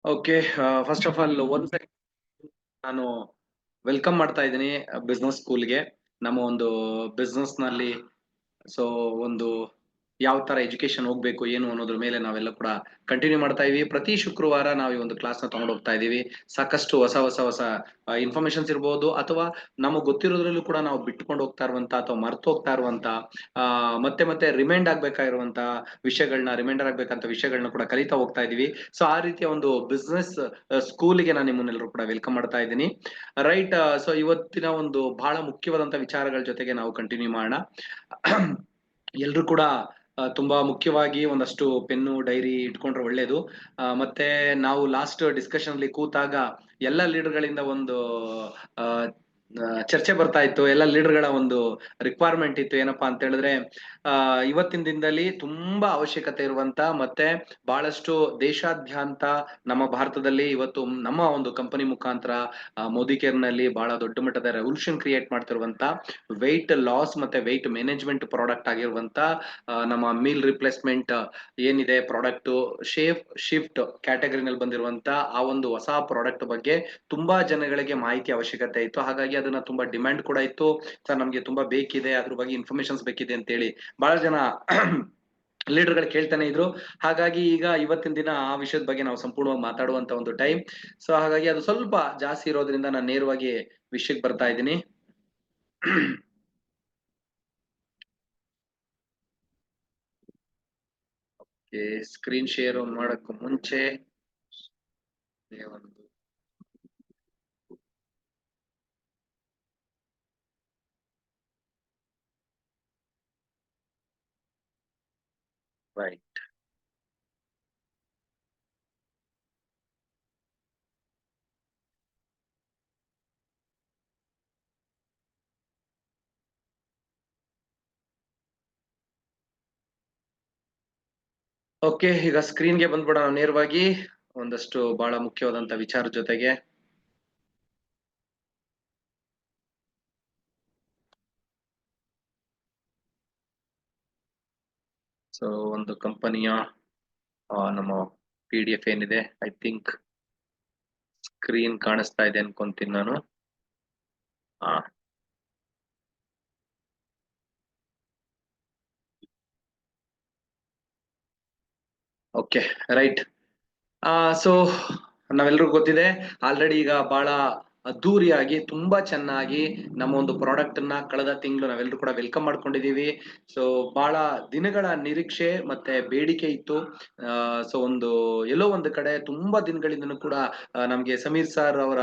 Okay. First of all ನಾನು welcome ಮಾಡ್ತಾ ಇದ್ದೀನಿ ಬಿಸ್ನೆಸ್ ಸ್ಕೂಲ್ಗೆ. ನಮ್ಮ ಒಂದು ಬಿಸ್ನೆಸ್ ನಲ್ಲಿ ಸೊ ಒಂದು ಯಾವ ತರ ಎಜುಕೇಶನ್ ಹೋಗ್ಬೇಕು ಏನು ಅನ್ನೋದ್ರ ಮೇಲೆ ನಾವೆಲ್ಲ ಕೂಡ ಕಂಟಿನ್ಯೂ ಮಾಡ್ತಾ ಇದೀವಿ. ಪ್ರತಿ ಶುಕ್ರವಾರ ನಾವು ಈ ಒಂದು ಕ್ಲಾಸ್ ನ ತಗೊಂಡು ಹೋಗ್ತಾ ಇದೀವಿ. ಸಾಕಷ್ಟು ಹೊಸ ಇನ್ಫಾರ್ಮೇಶನ್ಸ್ ಇರ್ಬೋದು, ಅಥವಾ ನಮಗೆ ಗೊತ್ತಿರೋದ್ರಲ್ಲೂ ಕೂಡ ನಾವು ಬಿಟ್ಕೊಂಡು ಹೋಗ್ತಾ ಇರುವಂತ ಅಥವಾ ಮರ್ತು ಹೋಗ್ತಾ ಇರುವಂತ ಮತ್ತೆ ಮತ್ತೆ ರಿಮೈಂಡ್ ಆಗ್ಬೇಕಾಗಿರುವಂತ ರಿಮೈಂಡರ್ ಆಗ್ಬೇಕಂತ ವಿಷಯಗಳನ್ನ ಕೂಡ ಕಲಿತಾ ಹೋಗ್ತಾ ಇದೀವಿ. ಸೊ ಆ ರೀತಿಯ ಒಂದು ಬಿಸ್ನೆಸ್ ಸ್ಕೂಲ್ಗೆ ನಾನು ನಿಮ್ಮನ್ನೆಲ್ಲರೂ ಕೂಡ ವೆಲ್ಕಮ್ ಮಾಡ್ತಾ ಇದ್ದೀನಿ. ರೈಟ್. ಸೊ ಇವತ್ತಿನ ಒಂದು ಬಹಳ ಮುಖ್ಯವಾದಂತ ವಿಚಾರಗಳ ಜೊತೆಗೆ ನಾವು ಕಂಟಿನ್ಯೂ ಮಾಡೋಣ. ಎಲ್ರು ಕೂಡ ತುಂಬಾ ಮುಖ್ಯವಾಗಿ ಒಂದಷ್ಟು ಪೆನ್ನು ಡೈರಿ ಇಟ್ಕೊಂಡ್ರೆ ಒಳ್ಳೇದು. ಮತ್ತೆ ನಾವು ಲಾಸ್ಟ್ ಡಿಸ್ಕಷನ್ ಅಲ್ಲಿ ಕೂತಾಗ ಎಲ್ಲ ಲೀಡರ್ ಗಳಿಂದ ಒಂದು ಆ, ಚರ್ಚೆ ಬರ್ತಾ ಇತ್ತು. ಎಲ್ಲ ಲೀಡರ್ ಗಳ ಒಂದು ರಿಕ್ವೈರ್ಮೆಂಟ್ ಇತ್ತು. ಏನಪ್ಪಾ ಅಂತ ಹೇಳಿದ್ರೆ, ಇವತ್ತಿನ ದಿನದಲ್ಲಿ ತುಂಬಾ ಅವಶ್ಯಕತೆ ಇರುವಂತ ಮತ್ತೆ ಬಹಳಷ್ಟು ದೇಶಾದ್ಯಂತ ನಮ್ಮ ಭಾರತದಲ್ಲಿ ಇವತ್ತು ನಮ್ಮ ಒಂದು ಕಂಪನಿ ಮುಖಾಂತರ ಮೋದಿ ಕೇರ್ ನಲ್ಲಿ ಬಹಳ ದೊಡ್ಡ ಮಟ್ಟದ ರೆವಲ್ಯೂಷನ್ ಕ್ರಿಯೇಟ್ ಮಾಡ್ತಿರುವಂತ ವೆಯ್ಟ್ ಲಾಸ್ ಮತ್ತೆ ವೆಯ್ಟ್ ಮ್ಯಾನೇಜ್ಮೆಂಟ್ ಪ್ರಾಡಕ್ಟ್ ಆಗಿರುವಂತ ನಮ್ಮ ಮೀಲ್ ರಿಪ್ಲೇಸ್ಮೆಂಟ್ ಏನಿದೆ ಪ್ರಾಡಕ್ಟ್, ಶೇಪ್ ಶಿಫ್ಟ್ ಕ್ಯಾಟಗರಿನಲ್ಲಿ ಬಂದಿರುವಂತ ಆ ಒಂದು ಹೊಸ ಪ್ರಾಡಕ್ಟ್ ಬಗ್ಗೆ ತುಂಬಾ ಜನಗಳಿಗೆ ಮಾಹಿತಿ ಅವಶ್ಯಕತೆ ಇತ್ತು. ಹಾಗಾಗಿ ಅದನ್ನ ತುಂಬಾ ಡಿಮ್ಯಾಂಡ್ ಕೂಡ ಇತ್ತು. ಸರ್ ನಮ್ಗೆ ತುಂಬಾ ಬೇಕಿದೆ, ಅದ್ರ ಬಗ್ಗೆ ಇನ್ಫಾರ್ಮೇಶನ್ಸ್ ಬೇಕಿದೆ ಅಂತ ಹೇಳಿ ಬಹಳ ಜನ ಲೀಡರ್ ಗಳು ಕೇಳ್ತಾನೆ ಇದ್ರು. ಹಾಗಾಗಿ ಈಗ ಇವತ್ತಿನ ದಿನ ಆ ವಿಷಯದ ಬಗ್ಗೆ ನಾವು ಸಂಪೂರ್ಣವಾಗಿ ಮಾತಾಡುವಂತ ಒಂದು ಟೈಮ್. ಸೊ ಹಾಗಾಗಿ ಅದು ಸ್ವಲ್ಪ ಜಾಸ್ತಿ ಇರೋದ್ರಿಂದ ನಾನು ನೇರವಾಗಿ ವಿಷಯಕ್ಕೆ ಬರ್ತಾ ಇದ್ದೀನಿ. ಸ್ಕ್ರೀನ್ ಶೇರ್ ಮಾಡಕ್ಕೂ ಮುಂಚೆ ಒಂದು ರೈಟ್. ಓಕೆ, ಈಗ ಸ್ಕ್ರೀನ್ಗೆ ಬಂದ್ಬಿಡೋಣ ನೇರವಾಗಿ ಒಂದಷ್ಟು ಬಹಳ ಮುಖ್ಯವಾದಂತ ವಿಚಾರ ಜೊತೆಗೆ. ಸೊ ಒಂದು ಕಂಪನಿಯ ನಮ್ಮ PDF ಏನಿದೆ, ಐ ಥಿಂಕ್ ಸ್ಕ್ರೀನ್ ಕಾಣಿಸ್ತಾ ಇದೆ ಅನ್ಕೊಂತೀನಿ ನಾನು. Okay, right. ಸೊ ನಾವೆಲ್ರಿಗೂ ಗೊತ್ತಿದೆ ಆಲ್ರೆಡಿ. ಈಗ ಬಹಳ ಅದ್ದೂರಿಯಾಗಿ ತುಂಬಾ ಚೆನ್ನಾಗಿ ನಮ್ಮ ಒಂದು ಪ್ರಾಡಕ್ಟ್ ಅನ್ನ ಕಳೆದ ತಿಂಗಳು ನಾವೆಲ್ಲರೂ ಕೂಡ ವೆಲ್ಕಮ್ ಮಾಡ್ಕೊಂಡಿದೀವಿ. ಸೊ ಬಹಳ ದಿನಗಳ ನಿರೀಕ್ಷೆ ಮತ್ತೆ ಬೇಡಿಕೆ ಇತ್ತು. ಸೊ ಎಲ್ಲೋ ಒಂದು ಕಡೆ ತುಂಬಾ ದಿನಗಳಿಂದನೂ ಕೂಡ ನಮ್ಗೆ ಸಮೀರ್ ಸರ್ ಅವರ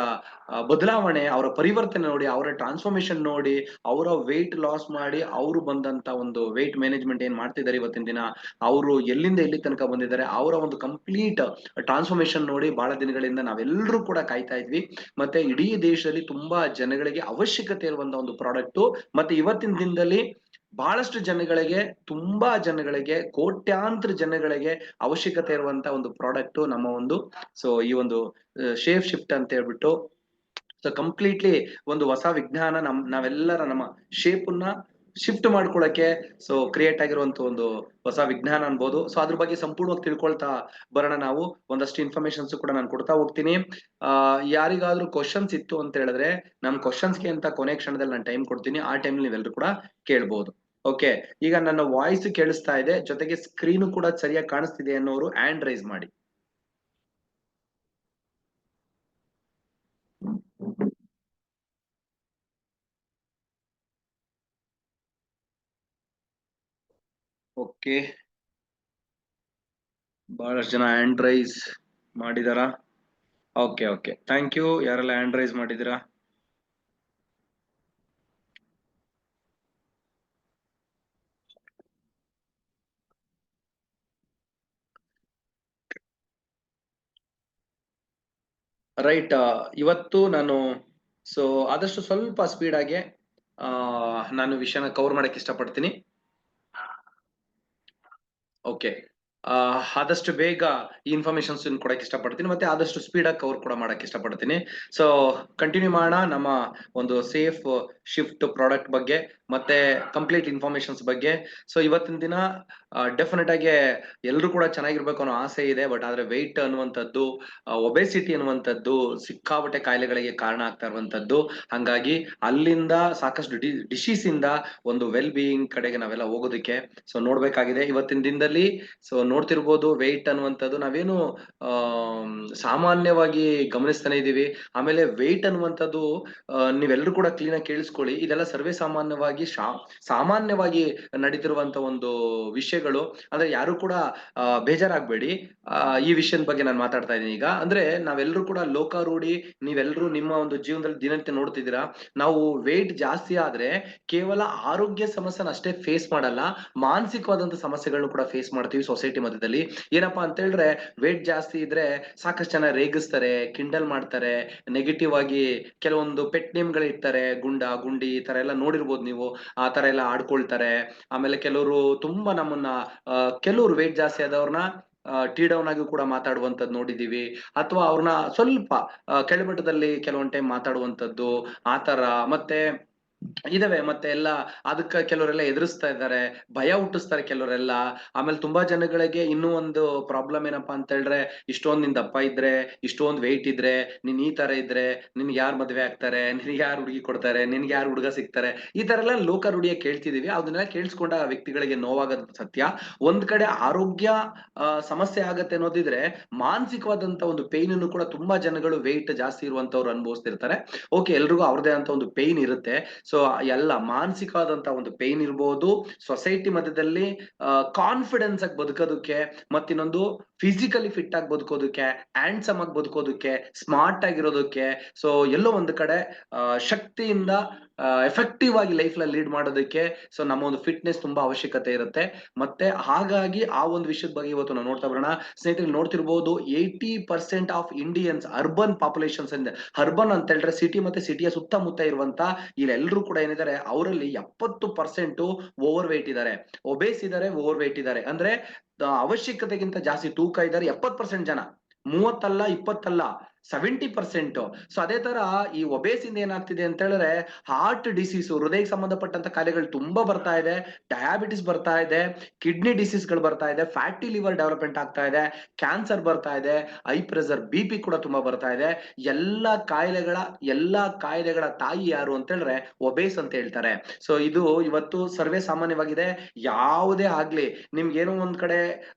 ಬದಲಾವಣೆ, ಅವರ ಪರಿವರ್ತನೆ ನೋಡಿ, ಅವರ ಟ್ರಾನ್ಸ್ಫಾರ್ಮೇಶನ್ ನೋಡಿ, ಅವರ ವೆಯ್ಟ್ ಲಾಸ್ ಮಾಡಿ ಅವರು ಬಂದಂತ ಒಂದು ವೆಯ್ಟ್ ಮ್ಯಾನೇಜ್ಮೆಂಟ್ ಏನ್ ಮಾಡ್ತಿದ್ದಾರೆ ಇವತ್ತಿನ ದಿನ, ಅವರು ಎಲ್ಲಿಂದ ಎಲ್ಲಿ ತನಕ ಬಂದಿದ್ದಾರೆ, ಅವರ ಒಂದು ಕಂಪ್ಲೀಟ್ ಟ್ರಾನ್ಸ್ಫಾರ್ಮೇಶನ್ ನೋಡಿ ಬಹಳ ದಿನಗಳಿಂದ ನಾವೆಲ್ಲರೂ ಕೂಡ ಕಾಯ್ತಾ ಇದ್ವಿ. ಮತ್ತೆ ಇಡೀ ದೇಶದಲ್ಲಿ ತುಂಬಾ ಜನಗಳಿಗೆ ಅವಶ್ಯಕತೆ ಇರುವಂತ ಒಂದು ಪ್ರಾಡಕ್ಟ್. ಮತ್ತೆ ಇವತ್ತಿನ ದಿನದಲ್ಲಿ ಬಹಳಷ್ಟು ಜನಗಳಿಗೆ, ತುಂಬಾ ಜನಗಳಿಗೆ, ಕೋಟ್ಯಾಂತರ ಜನಗಳಿಗೆ ಅವಶ್ಯಕತೆ ಇರುವಂತ ಒಂದು ಪ್ರಾಡಕ್ಟ್ ನಮ್ಮ ಒಂದು ಈ ಒಂದು ಶೇಪ್ ಶಿಫ್ಟ್ ಅಂತ ಹೇಳ್ಬಿಟ್ಟು. ಸೊ ಕಂಪ್ಲೀಟ್ಲಿ ಒಂದು ಹೊಸ ವಿಜ್ಞಾನ ನಾವೆಲ್ಲರ ನಮ್ಮ ಶೇಪನ್ನ ಶಿಫ್ಟ್ ಮಾಡ್ಕೊಳಕ್ಕೆ ಕ್ರಿಯೇಟ್ ಆಗಿರುವಂತ ಒಂದು ಹೊಸ ವಿಜ್ಞಾನ ಅನ್ಬೋದು. ಸೊ ಅದ್ರ ಬಗ್ಗೆ ಸಂಪೂರ್ಣವಾಗಿ ತಿಳ್ಕೊಳ್ತಾ ಬರೋಣ ನಾವು. ಒಂದಷ್ಟು ಇನ್ಫಾರ್ಮೇಶನ್ಸ್ ಕೂಡ ನಾನು ಕೊಡ್ತಾ ಹೋಗ್ತೀನಿ. ಯಾರಿಗಾದ್ರೂ ಕ್ವಶನ್ಸ್ ಇತ್ತು ಅಂತ ಹೇಳಿದ್ರೆ ನಮ್ ಕ್ವಶನ್ಸ್ಗೆ ಅಂತ ಕೊನೆ ಕ್ಷಣದಲ್ಲಿ ನಾನು ಟೈಮ್ ಕೊಡ್ತೀನಿ. ಆ ಟೈಮ್ ನೀವೆಲ್ಲರೂ ಕೂಡ ಕೇಳ್ಬೋದು. ಓಕೆ, ಈಗ ನನ್ನ ವಾಯ್ಸ್ ಕೇಳಿಸ್ತಾ ಇದೆ, ಜೊತೆಗೆ ಸ್ಕ್ರೀನು ಕೂಡ ಸರಿಯಾಗಿ ಕಾಣಿಸ್ತಿದೆ ಅನ್ನೋರು ಹ್ಯಾಂಡ್ ರೈಸ್ ಮಾಡಿ. ಓಕೆ, ಬಹಳಷ್ಟು ಜನ ಹ್ಯಾಂಡ್ ರೈಸ್ ಮಾಡಿದಾರಾ? ಓಕೆ ಓಕೆ, ಥ್ಯಾಂಕ್ ಯು ಯಾರೆಲ್ಲ ಹ್ಯಾಂಡ್ ರೈಸ್ ಮಾಡಿದಿರಾ. ರೈಟ್. ಇವತ್ತು ನಾನು ಆದಷ್ಟು ಸ್ವಲ್ಪ ಸ್ಪೀಡ್ ಆಗಿ ನಾನು ವಿಷಯನ ಕವರ್ ಮಾಡಕ್ ಇಷ್ಟಪಡ್ತೀನಿ. ಓಕೆ, ಆದಷ್ಟು ಬೇಗ ಈ ಇನ್ಫಾರ್ಮೇಶನ್ಸ್ ಕೊಡಕ್ಕೆ ಇಷ್ಟಪಡ್ತೀನಿ ಮತ್ತೆ ಆದಷ್ಟು ಸ್ಪೀಡ್ ಆಗಿ ಕವರ್ ಕೂಡ ಮಾಡಕ್ಕೆ ಇಷ್ಟಪಡ್ತೀನಿ. ಸೊ ಕಂಟಿನ್ಯೂ ಮಾಡೋಣ ನಮ್ಮ ಒಂದು ಸೇಫ್ ಶಿಫ್ಟ್ ಪ್ರಾಡಕ್ಟ್ ಬಗ್ಗೆ ಮತ್ತೆ ಕಂಪ್ಲೀಟ್ ಇನ್ಫಾರ್ಮೇಶನ್ಸ್ ಬಗ್ಗೆ. ಸೊ ಇವತ್ತಿನ ದಿನ ಡೆಫಿನೆಟ್ ಆಗಿ ಎಲ್ಲರೂ ಕೂಡ ಚೆನ್ನಾಗಿರ್ಬೇಕು ಅನ್ನೋ ಆಸೆ ಇದೆ. ಬಟ್ ಆದ್ರೆ ವೆಯ್ಟ್ ಅನ್ನುವಂಥದ್ದು, ಒಬೆಸಿಟಿ ಅನ್ನುವಂಥದ್ದು ಸಿಕ್ಕಾಪಟ್ಟೆ ಕಾಯಿಲೆಗಳಿಗೆ ಕಾರಣ ಆಗ್ತಾ ಇರುವಂತದ್ದು. ಹಂಗಾಗಿ ಅಲ್ಲಿಂದ ಸಾಕಷ್ಟು ಡಿಸೀಸ್ ಇಂದ ಒಂದು ವೆಲ್ ಬೀಯಿಂಗ್ ಕಡೆಗೆ ನಾವೆಲ್ಲ ಹೋಗೋದಕ್ಕೆ ಸೊ ನೋಡ್ಬೇಕಾಗಿದೆ ಇವತ್ತಿನ ದಿನದಲ್ಲಿ. ಸೊ ನೋಡ್ತಿರ್ಬೋದು ವೆಯ್ಟ್ ಅನ್ನುವಂಥದ್ದು ನಾವೇನು ಆ ಸಾಮಾನ್ಯವಾಗಿ ಗಮನಿಸ್ತಾನೆ ಇದೀವಿ. ಆಮೇಲೆ ವೆಯ್ಟ್ ಅನ್ನುವಂಥದ್ದು ನೀವೆಲ್ಲರೂ ಕೂಡ ಕ್ಲೀನ್ ಆಗಿ ಕೇಳಿಸ್ಕೊಳ್ಳಿ. ಇದೆಲ್ಲ ಸರ್ವೇ ಸಾಮಾನ್ಯವಾಗಿ ಸಾಮಾನ್ಯವಾಗಿ ನಡೀತಿರುವಂತ ಒಂದು ವಿಷಯಗಳು. ಅಂದ್ರೆ ಯಾರು ಕೂಡ ಬೇಜಾರಾಗ್ಬೇಡಿ. ಈ ವಿಷಯದ ಬಗ್ಗೆ ನಾನು ಮಾತಾಡ್ತಾ ಇದ್ದೀನಿ ಈಗ. ಅಂದ್ರೆ ನಾವೆಲ್ಲರೂ ಕೂಡ ಲೋಕಾರೂಢಿ, ನೀವೆಲ್ಲರೂ ನಿಮ್ಮ ಒಂದು ಜೀವನದಲ್ಲಿ ದಿನನಿತ್ಯ ನೋಡ್ತಿದ್ದೀರಾ. ನಾವು ವೆಯ್ಟ್ ಜಾಸ್ತಿ ಆದ್ರೆ ಕೇವಲ ಆರೋಗ್ಯ ಸಮಸ್ಯೆನ ಅಷ್ಟೇ ಫೇಸ್ ಮಾಡಲ್ಲ, ಮಾನಸಿಕವಾದಂತ ಸಮಸ್ಯೆಗಳನ್ನು ಕೂಡ ಫೇಸ್ ಮಾಡ್ತೀವಿ ಸೊಸೈಟಿ ಮಧ್ಯದಲ್ಲಿ. ಏನಪ್ಪಾ ಅಂತ ಹೇಳಿದ್ರೆ ವೇಟ್ ಜಾಸ್ತಿ ಇದ್ರೆ ಸಾಕಷ್ಟು ಜನ ರೇಗಿಸ್ತಾರೆ, ಕಿಂಡಲ್ ಮಾಡ್ತಾರೆ, ನೆಗೆಟಿವ್ ಆಗಿ ಕೆಲವೊಂದು ಪೆಟ್ ನೇಮ್ ಗಳು ಇರ್ತಾರೆ, ಗುಂಡ ಗುಂಡಿ ಈ ತರ ಎಲ್ಲ ನೋಡಿರ್ಬೋದು ನೀವು. ಆ ತರ ಎಲ್ಲ ಆಡ್ಕೊಳ್ತಾರೆ. ಆಮೇಲೆ ಕೆಲವರು ತುಂಬಾ ನಮ್ಮನ್ನ ಕೆಲವರು ವೇಟ್ ಜಾಸ್ತಿ ಆದವ್ರನ್ನ ಟೀ ಡೌನ್ ಆಗಿ ಕೂಡ ಮಾತಾಡುವಂತದ್ದು ನೋಡಿದೀವಿ. ಅಥವಾ ಅವ್ರನ್ನ ಸ್ವಲ್ಪ ಕೆಳಮಟ್ಟದಲ್ಲಿ ಕೆಲವೊಂದ್ ಟೈಮ್ ಮಾತಾಡುವಂತದ್ದು ಆತರ ಮತ್ತೆ ಇದಾವೆ. ಮತ್ತೆ ಎಲ್ಲ ಅದಕ್ಕ ಕೆಲವರೆಲ್ಲ ಎದುರಿಸ್ತಾ ಇದ್ದಾರೆ, ಭಯ ಹುಟ್ಟಿಸ್ತಾರೆ ಕೆಲವರೆಲ್ಲ. ಆಮೇಲೆ ತುಂಬಾ ಜನಗಳಿಗೆ ಇನ್ನೂ ಒಂದು ಪ್ರಾಬ್ಲಮ್ ಏನಪ್ಪಾ ಅಂತ ಹೇಳಿದ್ರೆ, ಇಷ್ಟೊಂದ್ ನಿನ್ ದಪ್ಪ ಇದ್ರೆ, ಇಷ್ಟೊಂದ್ ವೆಯ್ಟ್ ಇದ್ರೆ, ನೀನ್ ಈ ತರ ಇದ್ರೆ ನಿನ್ಗೆ ಯಾರ್ ಮದ್ವೆ ಆಗ್ತಾರೆ, ನಿನ್ಗೆ ಯಾರು ಹುಡುಗಿ ಕೊಡ್ತಾರೆ, ನಿನ್ಗೆ ಯಾರು ಹುಡುಗ ಸಿಗ್ತಾರೆ, ಈ ತರ ಎಲ್ಲ ಲೋಕ ರೂಢಿಯ ಕೇಳ್ತಿದೀವಿ. ಅದನ್ನೆಲ್ಲ ಕೇಳಿಸ್ಕೊಂಡ ವ್ಯಕ್ತಿಗಳಿಗೆ ನೋವಾಗೋದು ಸತ್ಯ. ಒಂದ್ ಕಡೆ ಆರೋಗ್ಯ ಸಮಸ್ಯೆ ಆಗತ್ತೆ ಅನ್ನೋದಿದ್ರೆ, ಮಾನಸಿಕವಾದಂತ ಒಂದು ಪೇನ್ ಅನ್ನು ಕೂಡ ತುಂಬಾ ಜನಗಳು ವೆಯ್ಟ್ ಜಾಸ್ತಿ ಇರುವಂತವ್ರು ಅನುಭವಿಸ್ತಿರ್ತಾರೆ. ಓಕೆ, ಎಲ್ರಿಗೂ ಅವ್ರದೇ ಅಂತ ಒಂದು ಪೇನ್ ಇರುತ್ತೆ. ಸೊ ಎಲ್ಲ ಮಾನಸಿಕವಾದಂತ ಒಂದು ಪೇನ್ ಇರ್ಬೋದು, ಸೊಸೈಟಿ ಮಧ್ಯದಲ್ಲಿ ಕಾನ್ಫಿಡೆನ್ಸ್ ಆಗಿ ಬದುಕೋದಕ್ಕೆ, ಮತ್ತಿನ್ನೊಂದು ಫಿಸಿಕಲಿ ಫಿಟ್ ಆಗಿ ಬದುಕೋದಕ್ಕೆ, ಹ್ಯಾಂಡ್ಸಮ್ ಆಗಿ ಬದುಕೋದಕ್ಕೆ, ಸ್ಮಾರ್ಟ್ ಆಗಿರೋದಕ್ಕೆ, ಸೊ ಎಲ್ಲೋ ಒಂದು ಕಡೆ ಶಕ್ತಿಯಿಂದ ಎಫೆಕ್ಟಿವ್ ಆಗಿ ಲೈಫ್ ಲೀಡ್ ಮಾಡೋದಕ್ಕೆ ಸೊ ನಮ್ಮ ಒಂದು ಫಿಟ್ನೆಸ್ ತುಂಬಾ ಅವಶ್ಯಕತೆ ಇರುತ್ತೆ. ಮತ್ತೆ ಹಾಗಾಗಿ ಆ ಒಂದು ವಿಷಯದ ಬಗ್ಗೆ ಇವತ್ತು ನಾವು ನೋಡ್ತಾ ಬರೋಣ. ಸ್ನೇಹಿತರೆ ನೋಡ್ತಿರ್ಬೋದು 80% ಆಫ್ ಇಂಡಿಯನ್ಸ್ ಅರ್ಬನ್ ಪಾಪ್ಯುಲೇಷನ್ಸ್ ಇಂದ, ಅರ್ಬನ್ ಅಂತ ಹೇಳಿದ್ರೆ ಸಿಟಿ ಮತ್ತೆ ಸಿಟಿಯ ಸುತ್ತಮುತ್ತ ಇರುವಂತ ಇಲ್ಲೆಲ್ಲರೂ ಕೂಡ ಏನಿದ್ದಾರೆ ಅವರಲ್ಲಿ 70% ಓವರ್ ವೇಟ್ ಇದ್ದಾರೆ, ಒಬೇಸ್ ಇದ್ದಾರೆ, ಓವರ್ ವೇಟ್ ಇದ್ದಾರೆ. ಅಂದ್ರೆ ಅವಶ್ಯಕತೆಗಿಂತ ಜಾಸ್ತಿ ತೂಕ ಇದ್ದಾರೆ 70% ಜನ. 30 ಅಲ್ಲ 20 ಅಲ್ಲ, 70%. ಸೊ ಅದೇ ತರ ಈ ಒಬೇಸ್ ಇಂದ ಏನಾಗ್ತಿದೆ ಅಂತ ಹೇಳಿದ್ರೆ ಹಾರ್ಟ್ ಡಿಸೀಸ್, ಹೃದಯಕ್ಕೆ ಸಂಬಂಧಪಟ್ಟಂತ ಕಾಯಿಲೆಗಳು ತುಂಬಾ ಬರ್ತಾ ಇದೆ, ಡಯಾಬಿಟಿಸ್ ಬರ್ತಾ ಇದೆ, ಕಿಡ್ನಿ ಡಿಸೀಸ್ ಗಳು ಬರ್ತಾ ಇದೆ, ಫ್ಯಾಟಿ ಲಿವರ್ ಡೆವಲಪ್ಮೆಂಟ್ ಆಗ್ತಾ ಇದೆ, ಕ್ಯಾನ್ಸರ್ ಬರ್ತಾ ಇದೆ, ಹೈ ಪ್ರೆಷರ್ BP ಕೂಡ ತುಂಬಾ ಬರ್ತಾ ಇದೆ. ಎಲ್ಲಾ ಕಾಯಿಲೆಗಳ ತಾಯಿ ಯಾರು ಅಂತ ಹೇಳಿದ್ರೆ ಒಬೇಸ್ ಅಂತ ಹೇಳ್ತಾರೆ. ಸೊ ಇದು ಇವತ್ತು ಸರ್ವೇ ಸಾಮಾನ್ಯವಾಗಿದೆ. ಯಾವುದೇ ಆಗ್ಲಿ, ನಿಮ್ಗೆ ಏನೋ ಒಂದ್ ಕಡೆ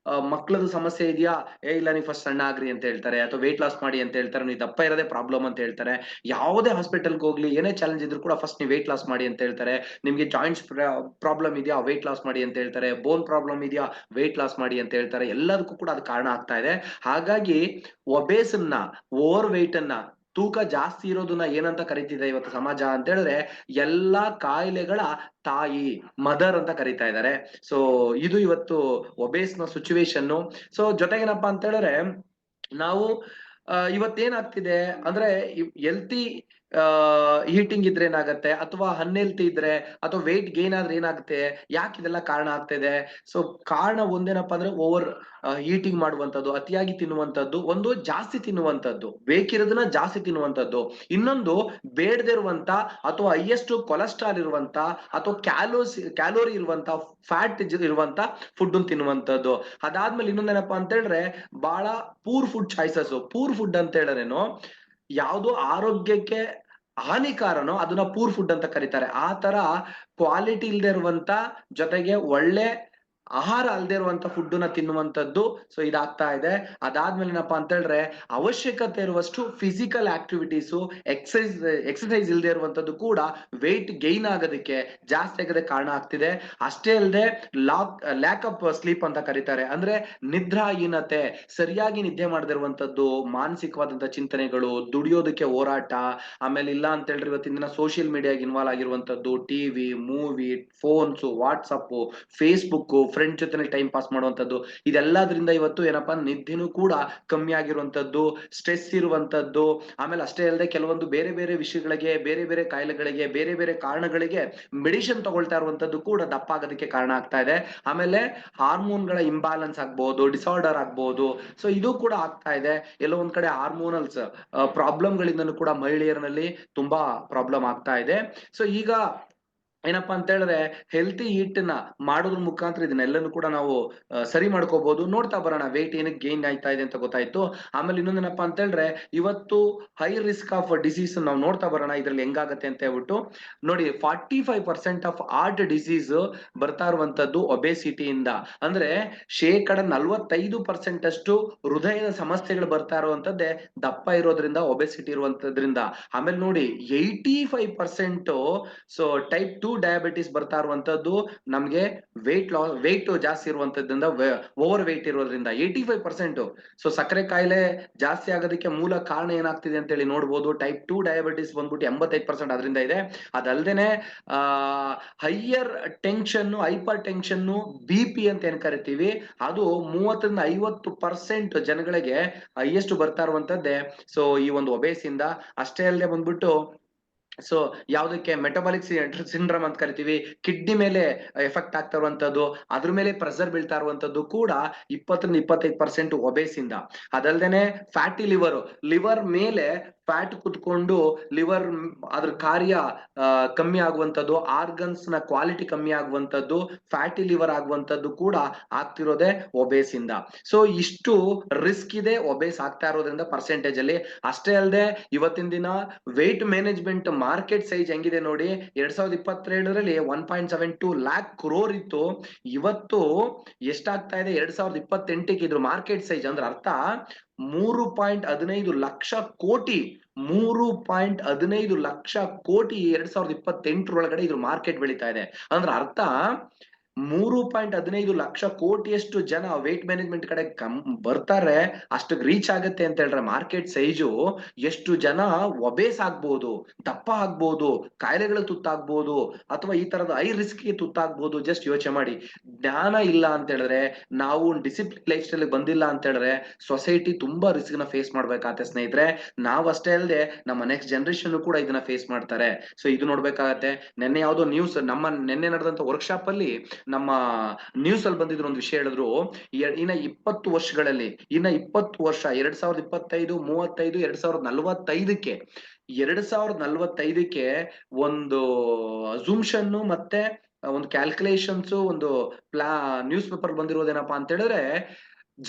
ಮಕ್ಳದು ಸಮಸ್ಯೆ ಇದೆಯಾ, ಇಲ್ಲ ನೀವು ಫಸ್ಟ್ ಸಣ್ಣ ಆಗ್ರಿ ಅಂತ ಹೇಳ್ತಾರೆ, ಅಥವಾ ವೆಯ್ಟ್ ಲಾಸ್ ಮಾಡಿ ಅಂತ ಹೇಳ್ತಾರೆ, ನೀವು ದಪ್ಪ ಇರೋದೇ ಪ್ರಾಬ್ಲಮ್ ಅಂತ ಹೇಳ್ತಾರೆ. ಯಾವುದೇ ಹಾಸ್ಪಿಟಲ್ಗೆ ಹೋಗ್ಲಿ, ಏನೇ ಚಾಲೆಂಜ್ ಇದ್ರು ಕೂಡ ಫಸ್ಟ್ ನೀವು ವೆಯ್ಟ್ ಲಾಸ್ ಮಾಡಿ ಅಂತ ಹೇಳ್ತಾರೆ. ನಿಮ್ಗೆ ಜಾಯಿಂಟ್ಸ್ ಪ್ರಾಬ್ಲಮ್ ಇದೆಯಾ, ವೆಯ್ಟ್ ಲಾಸ್ ಮಾಡಿ ಅಂತ ಹೇಳ್ತಾರೆ. ಬೋನ್ ಪ್ರಾಬ್ಲಮ್ ಇದೆಯಾ, ವೆಯ್ಟ್ ಲಾಸ್ ಮಾಡಿ ಅಂತ ಹೇಳ್ತಾರೆ. ಎಲ್ಲದಕ್ಕೂ ಕೂಡ ಅದು ಕಾರಣ ಆಗ್ತಾ ಇದೆ. ಹಾಗಾಗಿ ಒಬೇಸ್ ಅನ್ನ, ಓವರ್ ವೆಯ್ಟ್ ಅನ್ನ, ತೂಕ ಜಾಸ್ತಿ ಇರೋದನ್ನ ಏನಂತ ಕರಿತಿದೆ ಇವತ್ತು ಸಮಾಜ ಅಂತ ಹೇಳಿದ್ರೆ ಎಲ್ಲಾ ಕಾಯಿಲೆಗಳ ತಾಯಿ, ಮದರ್ ಅಂತ ಕರಿತಾ ಇದ್ದಾರೆ. ಸೊ ಇದು ಇವತ್ತು ಒಬೇಸ್ ನ ಸಿಚುವೇಶನ್. ಸೊ ಜೊತೆಗೇನಪ್ಪಾ ಅಂತ ಹೇಳಿದ್ರೆ ನಾವು ಇವತ್ತೇನಾಗ್ತಿದೆ ಅಂದ್ರೆ ಹೆಲ್ತಿ ಹೀಟಿಂಗ್ ಇದ್ರೆ ಏನಾಗತ್ತೆ, ಅಥವಾ ಅನ್ಹೆಲ್ತಿ ಇದ್ರೆ, ಅಥವಾ ವೆಯ್ಟ್ ಗೇನ್ ಆದ್ರೆ ಏನಾಗುತ್ತೆ, ಯಾಕೆ ಇದೆಲ್ಲ ಕಾರಣ ಆಗ್ತಿದೆ? ಸೊ ಕಾರಣ ಒಂದೇನಪ್ಪಾ ಅಂದ್ರೆ ಓವರ್ ಈಟಿಂಗ್ ಮಾಡುವಂತದ್ದು, ಅತಿಯಾಗಿ ತಿನ್ನುವಂತದ್ದು, ಒಂದು ಜಾಸ್ತಿ ತಿನ್ನುವಂತದ್ದು, ಬೇಕಿರೋದನ್ನ ಜಾಸ್ತಿ ತಿನ್ನುವಂತದ್ದು, ಇನ್ನೊಂದು ಬೇಡದೇ ಇರುವಂತ ಅಥವಾ ಹೈಯೆಸ್ಟ್ ಕೊಲೆಸ್ಟ್ರಾಲ್ ಇರುವಂತ ಅಥವಾ ಕ್ಯಾಲೋರಿ ಇರುವಂತ, ಫ್ಯಾಟ್ ಇರುವಂತ ಫುಡ್ ತಿನ್ನುವಂತದ್ದು. ಅದಾದ್ಮೇಲೆ ಇನ್ನೊಂದೇನಪ್ಪಾ ಅಂತ ಹೇಳಿದ್ರೆ ಬಹಳ poor food choices. Poor food ಅಂತ ಹೇಳಿದ್ರೇನು, ಯಾವ್ದು ಆರೋಗ್ಯಕ್ಕೆ ಹಾನಿಕಾರನೋ ಅದನ್ನ ಪೂರ್ ಫುಡ್ ಅಂತ ಕರೀತಾರೆ. ಆ ತರ ಕ್ವಾಲಿಟಿ ಇಲ್ದೇ ಇರುವಂತ, ಜೊತೆಗೆ ಒಳ್ಳೆ ಆಹಾರ ಅಲ್ದೇ ಇರುವಂತ ಫುಡ್ ನ ತಿನ್ನುವಂತದ್ದು. ಸೊ ಇದಾಗ್ತಾ ಇದೆ. ಅದಾದ್ಮೇಲೆ ಏನಪ್ಪಾ ಅಂತ ಹೇಳಿದ್ರೆ ಅವಶ್ಯಕತೆ ಇರುವಷ್ಟು ಫಿಸಿಕಲ್ ಆಕ್ಟಿವಿಟೀಸು, ಎಕ್ಸಸೈಸ್ ಇಲ್ದೇ ಇರುವಂತದ್ದು ಕೂಡ ವೆಯ್ಟ್ ಗೈನ್ ಆಗೋದಕ್ಕೆ, ಜಾಸ್ತಿ ಆಗೋದಕ್ಕೆ ಕಾರಣ ಆಗ್ತಿದೆ. ಅಷ್ಟೇ ಅಲ್ಲದೆ ಲ್ಯಾಕ್ ಆಫ್ ಸ್ಲೀಪ್ ಅಂತ ಕರೀತಾರೆ. ಅಂದ್ರೆ ನಿದ್ರಾಹೀನತೆ, ಸರಿಯಾಗಿ ನಿದ್ದೆ ಮಾಡದಿರುವಂತದ್ದು, ಮಾನಸಿಕವಾದಂತ ಚಿಂತನೆಗಳು, ದುಡಿಯೋದಕ್ಕೆ ಹೋರಾಟ, ಆಮೇಲೆ ಇಲ್ಲ ಅಂತ ಹೇಳಿದ್ರೆ ಇವತ್ತಿನ ದಿನ ಸೋಷಿಯಲ್ ಮೀಡಿಯಾಗೆ ಇನ್ವಾಲ್ವ್ ಆಗಿರುವಂತದ್ದು, TV, movie, phones, WhatsApp, Facebook, friend ಜೊತೆ ಟೈಮ್ ಪಾಸ್ ಮಾಡುವಂತದ್ದು, ಇದೆಲ್ಲದ್ರಿಂದ ಇವತ್ತು ಏನಪ್ಪಾ ನಿದ್ದೆನೂ ಕೂಡ ಕಮ್ಮಿ ಆಗಿರುವಂತದ್ದು, ಸ್ಟ್ರೆಸ್ ಇರುವಂತದ್ದು, ಆಮೇಲೆ ಅಷ್ಟೇ ಅಲ್ಲದೆ ಕೆಲವೊಂದು ಬೇರೆ ಬೇರೆ ವಿಷಯಗಳಿಗೆ, ಬೇರೆ ಬೇರೆ ಕಾಯಿಲೆಗಳಿಗೆ, ಬೇರೆ ಬೇರೆ ಕಾರಣಗಳಿಗೆ ಮೆಡಿಸಿನ್ ತಗೊಳ್ತಾ ಇರುವಂತದ್ದು ಕೂಡ ದಪ್ಪ ಆಗೋದಕ್ಕೆ ಕಾರಣ ಆಗ್ತಾ ಇದೆ. ಆಮೇಲೆ ಹಾರ್ಮೋನ್ಗಳ ಇಂಬ್ಯಾಲೆನ್ಸ್ ಆಗ್ಬಹುದು, ಡಿಸಾರ್ಡರ್ ಆಗ್ಬಹುದು. ಸೊ ಇದು ಕೂಡ ಆಗ್ತಾ ಇದೆ. ಎಲ್ಲೋ ಒಂದ್ ಕಡೆ ಹಾರ್ಮೋನಲ್ಸ್ ಪ್ರಾಬ್ಲಮ್ಗಳಿಂದನೂ ಕೂಡ ಮಹಿಳೆಯರಲ್ಲಿ ತುಂಬಾ ಪ್ರಾಬ್ಲಮ್ ಆಗ್ತಾ ಇದೆ. ಸೊ ಈಗ ಏನಪ್ಪಾ ಅಂತ ಹೇಳಿದ್ರೆ ಹೆಲ್ತಿ ಈಟ್ ನ ಮಾಡೋದ್ರ ಮುಖಾಂತರ ಇದನ್ನೆಲ್ಲನೂ ಕೂಡ ನಾವು ಸರಿ ಮಾಡ್ಕೋಬಹುದು. ನೋಡ್ತಾ ಬರೋಣ ವೇಟ್ ಏನಕ್ಕೆ ಗೇನ್ ಆಯ್ತಾ ಇದೆ ಅಂತ ಗೊತ್ತಾಯ್ತು. ಆಮೇಲೆ ಇನ್ನೊಂದೇನಪ್ಪಾ ಅಂತ ಹೇಳಿದ್ರೆ ಇವತ್ತು ಹೈ ರಿಸ್ಕ್ ಆಫ್ ಡಿಸೀಸ್ ನಾವು ನೋಡ್ತಾ ಬರೋಣ ಇದ್ರಲ್ಲಿ ಹೆಂಗಾಗತ್ತೆ ಅಂತ ಹೇಳ್ಬಿಟ್ಟು. ನೋಡಿ 45% ಆಫ್ ಹಾರ್ಟ್ ಡಿಸೀಸ್ ಬರ್ತಾ ಇರುವಂತದ್ದು ಒಬೆಸಿಟಿಯಿಂದ. ಅಂದ್ರೆ 45% ಅಷ್ಟು ಹೃದಯದ ಸಮಸ್ಯೆಗಳು ಬರ್ತಾ ಇರುವಂತದ್ದೇ ದಪ್ಪ ಇರೋದ್ರಿಂದ, ಒಬೆಸಿಟಿ ಇರುವಂತದ್ರಿಂದ. ಆಮೇಲೆ ನೋಡಿ 85% ಸೊ ಟೈಪ್ 2 ಡಯಾಬಿಟಿಸ್ ಬರ್ತಾ ಇರುವಂತದ್ದು ನಮ್ಗೆ ವೇಟ್ ಜಾಸ್ತಿ ಇರುವಂತದ್ರಿಂದ, ಓವರ್ ವೇಟ್ ಇರೋದ್ರಿಂದ 85%. ಸೊ ಸಕ್ಕರೆ ಕಾಯಿಲೆ ಜಾಸ್ತಿ ಆಗೋದಕ್ಕೆ ಮೂಲ ಕಾರಣ ಏನಾಗ್ತಿದೆ ಅಂತ ಹೇಳಿ ನೋಡ್ಬೋದು. ಟೈಪ್ 2 ಡಯಾಬಿಟಿಸ್ ಬಂದ್ಬಿಟ್ಟು 85% ಅದರಿಂದ ಇದೆ. ಅದಲ್ದೇನೆ higher tension, hyper tension, BP ಅಂತ ಏನ್ ಕರಿತೀವಿ, ಅದು 30-50% ಜನಗಳಿಗೆ ಹೈಯೆಸ್ಟ್ ಬರ್ತಾ ಇರುವಂತದ್ದೇ ಸೊ ಈ ಒಂದು ಒಬೇಸಿಂದ. ಅಷ್ಟೇ ಅಲ್ಲದೆ ಬಂದ್ಬಿಟ್ಟು ಸೊ ಯಾವ್ದಕ್ಕೆ ಮೆಟಬಾಲಿಕ್ ಸಿಂಡ್ರಮ್ ಅಂತ ಕರಿತೀವಿ, ಕಿಡ್ನಿ ಮೇಲೆ ಎಫೆಕ್ಟ್ ಆಗ್ತಾ ಇರುವಂತದ್ದು, ಅದ್ರ ಮೇಲೆ ಪ್ರೆಷರ್ ಬೀಳ್ತಾ ಇರುವಂತದ್ದು ಕೂಡ 20-25% ಒಬೇಸಿಂದ. ಅದಲ್ದೇನೆ ಫ್ಯಾಟಿ ಲಿವರ್ ಮೇಲೆ ಫ್ಯಾಟ್ ಕುತ್ಕೊಂಡು ಲಿವರ್ ಅದ್ರ ಕಾರ್ಯ ಕಮ್ಮಿ ಆಗುವಂತದ್ದು, ಆರ್ಗನ್ಸ್ ನ ಕ್ವಾಲಿಟಿ ಕಮ್ಮಿ ಆಗುವಂತದ್ದು, ಫ್ಯಾಟಿ ಲಿವರ್ ಆಗುವಂತದ್ದು ಕೂಡ ಆಗ್ತಿರೋದೇ ಒಬೇಸಿಂದ. ಸೊ ಇಷ್ಟು ರಿಸ್ಕ್ ಇದೆ ಒಬೇಸ್ ಆಗ್ತಾ ಇರೋದ್ರಿಂದ ಪರ್ಸೆಂಟೇಜ್ ಅಲ್ಲಿ. ಅಷ್ಟೇ ಅಲ್ಲದೆ ಇವತ್ತಿನ ದಿನ ವೇಟ್ ಮ್ಯಾನೇಜ್ಮೆಂಟ್ ಮಾರ್ಕೆಟ್ ಸೈಜ್ ಹೆಂಗಿದೆ ನೋಡಿ. 2022ರಲ್ಲಿ 1.72 lakh crore ಇತ್ತು. ಇವತ್ತು ಎಷ್ಟಾಗ್ತಾ ಇದೆ 2028ಕ್ಕೆ ಇದ್ರ ಮಾರ್ಕೆಟ್ ಸೈಜ್ ಅಂದ್ರೆ ಅರ್ಥ 3.15 ಲಕ್ಷ ಕೋಟಿ. 3.15 ಲಕ್ಷ ಕೋಟಿ 2028 ಇದ್ರ ಮಾರ್ಕೆಟ್ ಬೆಳೀತಾ ಇದೆ. ಅಂದ್ರೆ ಅರ್ಥ 3.15 ಲಕ್ಷ ಕೋಟಿಯಷ್ಟು ಜನ ವೇಟ್ ಮ್ಯಾನೇಜ್ಮೆಂಟ್ ಕಡೆ ಬರ್ತಾರೆ. ಅಷ್ಟು ರೀಚ್ ಆಗತ್ತೆ ಅಂತ ಹೇಳಿದ್ರೆ ಮಾರ್ಕೆಟ್ ಸೈಜು, ಎಷ್ಟು ಜನ ಒಬೇಸ್ ಆಗ್ಬೋದು, ದಪ್ಪ ಆಗ್ಬೋದು, ಕಾಯಿಲೆಗಳು ತುತ್ತಾಗ್ಬೋದು, ಅಥವಾ ಈ ತರದ ಹೈ ರಿಸ್ಕ್ ಗೆ ತುತ್ತಾಗ್ಬೋದು. ಜಸ್ಟ್ ಯೋಚನೆ ಮಾಡಿ. ಜ್ಞಾನ ಇಲ್ಲ ಅಂತ ಹೇಳಿದ್ರೆ, ನಾವು ಡಿಸಿಪ್ಲಿನ್ ಲೈಫ್ ಸ್ಟೈಲ್ ಬಂದಿಲ್ಲ ಅಂತ ಹೇಳಿದ್ರೆ ಸೊಸೈಟಿ ತುಂಬಾ ರಿಸ್ಕ್ ನ ಫೇಸ್ ಮಾಡ್ಬೇಕಾಗತ್ತೆ ಸ್ನೇಹಿತರೆ. ನಾವ್ ಅಷ್ಟೇ ಅಲ್ಲದೆ ನಮ್ಮ ನೆಕ್ಸ್ಟ್ ಜನರೇಷನ್ ಕೂಡ ಇದನ್ನ ಫೇಸ್ ಮಾಡ್ತಾರೆ. ಸೊ ಇದು ನೋಡ್ಬೇಕಾಗತ್ತೆ. ನಿನ್ನೆ ಯಾವ್ದೋ ನ್ಯೂಸ್, ನಿನ್ನೆ ನಡೆದಂತ ವರ್ಕ್ಶಾಪ್ ಅಲ್ಲಿ ನಮ್ಮ ನ್ಯೂಸ್ ಅಲ್ಲಿ ಬಂದಿದ್ರು ಒಂದು ವಿಷಯ ಹೇಳಿದ್ರು. ಇನ್ನ 20 ವರ್ಷಗಳಲ್ಲಿ, ಇನ್ನ 20 ವರ್ಷ 2025, 35, 2045ಕ್ಕೆ 2045ಕ್ಕೆ ಒಂದು ಅಸೂಮ್ಷನ್ ಮತ್ತೆ ಒಂದು ಕ್ಯಾಲ್ಕುಲೇಷನ್ಸ್, ಒಂದು ನ್ಯೂಸ್ ಪೇಪರ್ ಬಂದಿರೋದೇನಪ್ಪಾ ಅಂತ ಹೇಳಿದ್ರೆ,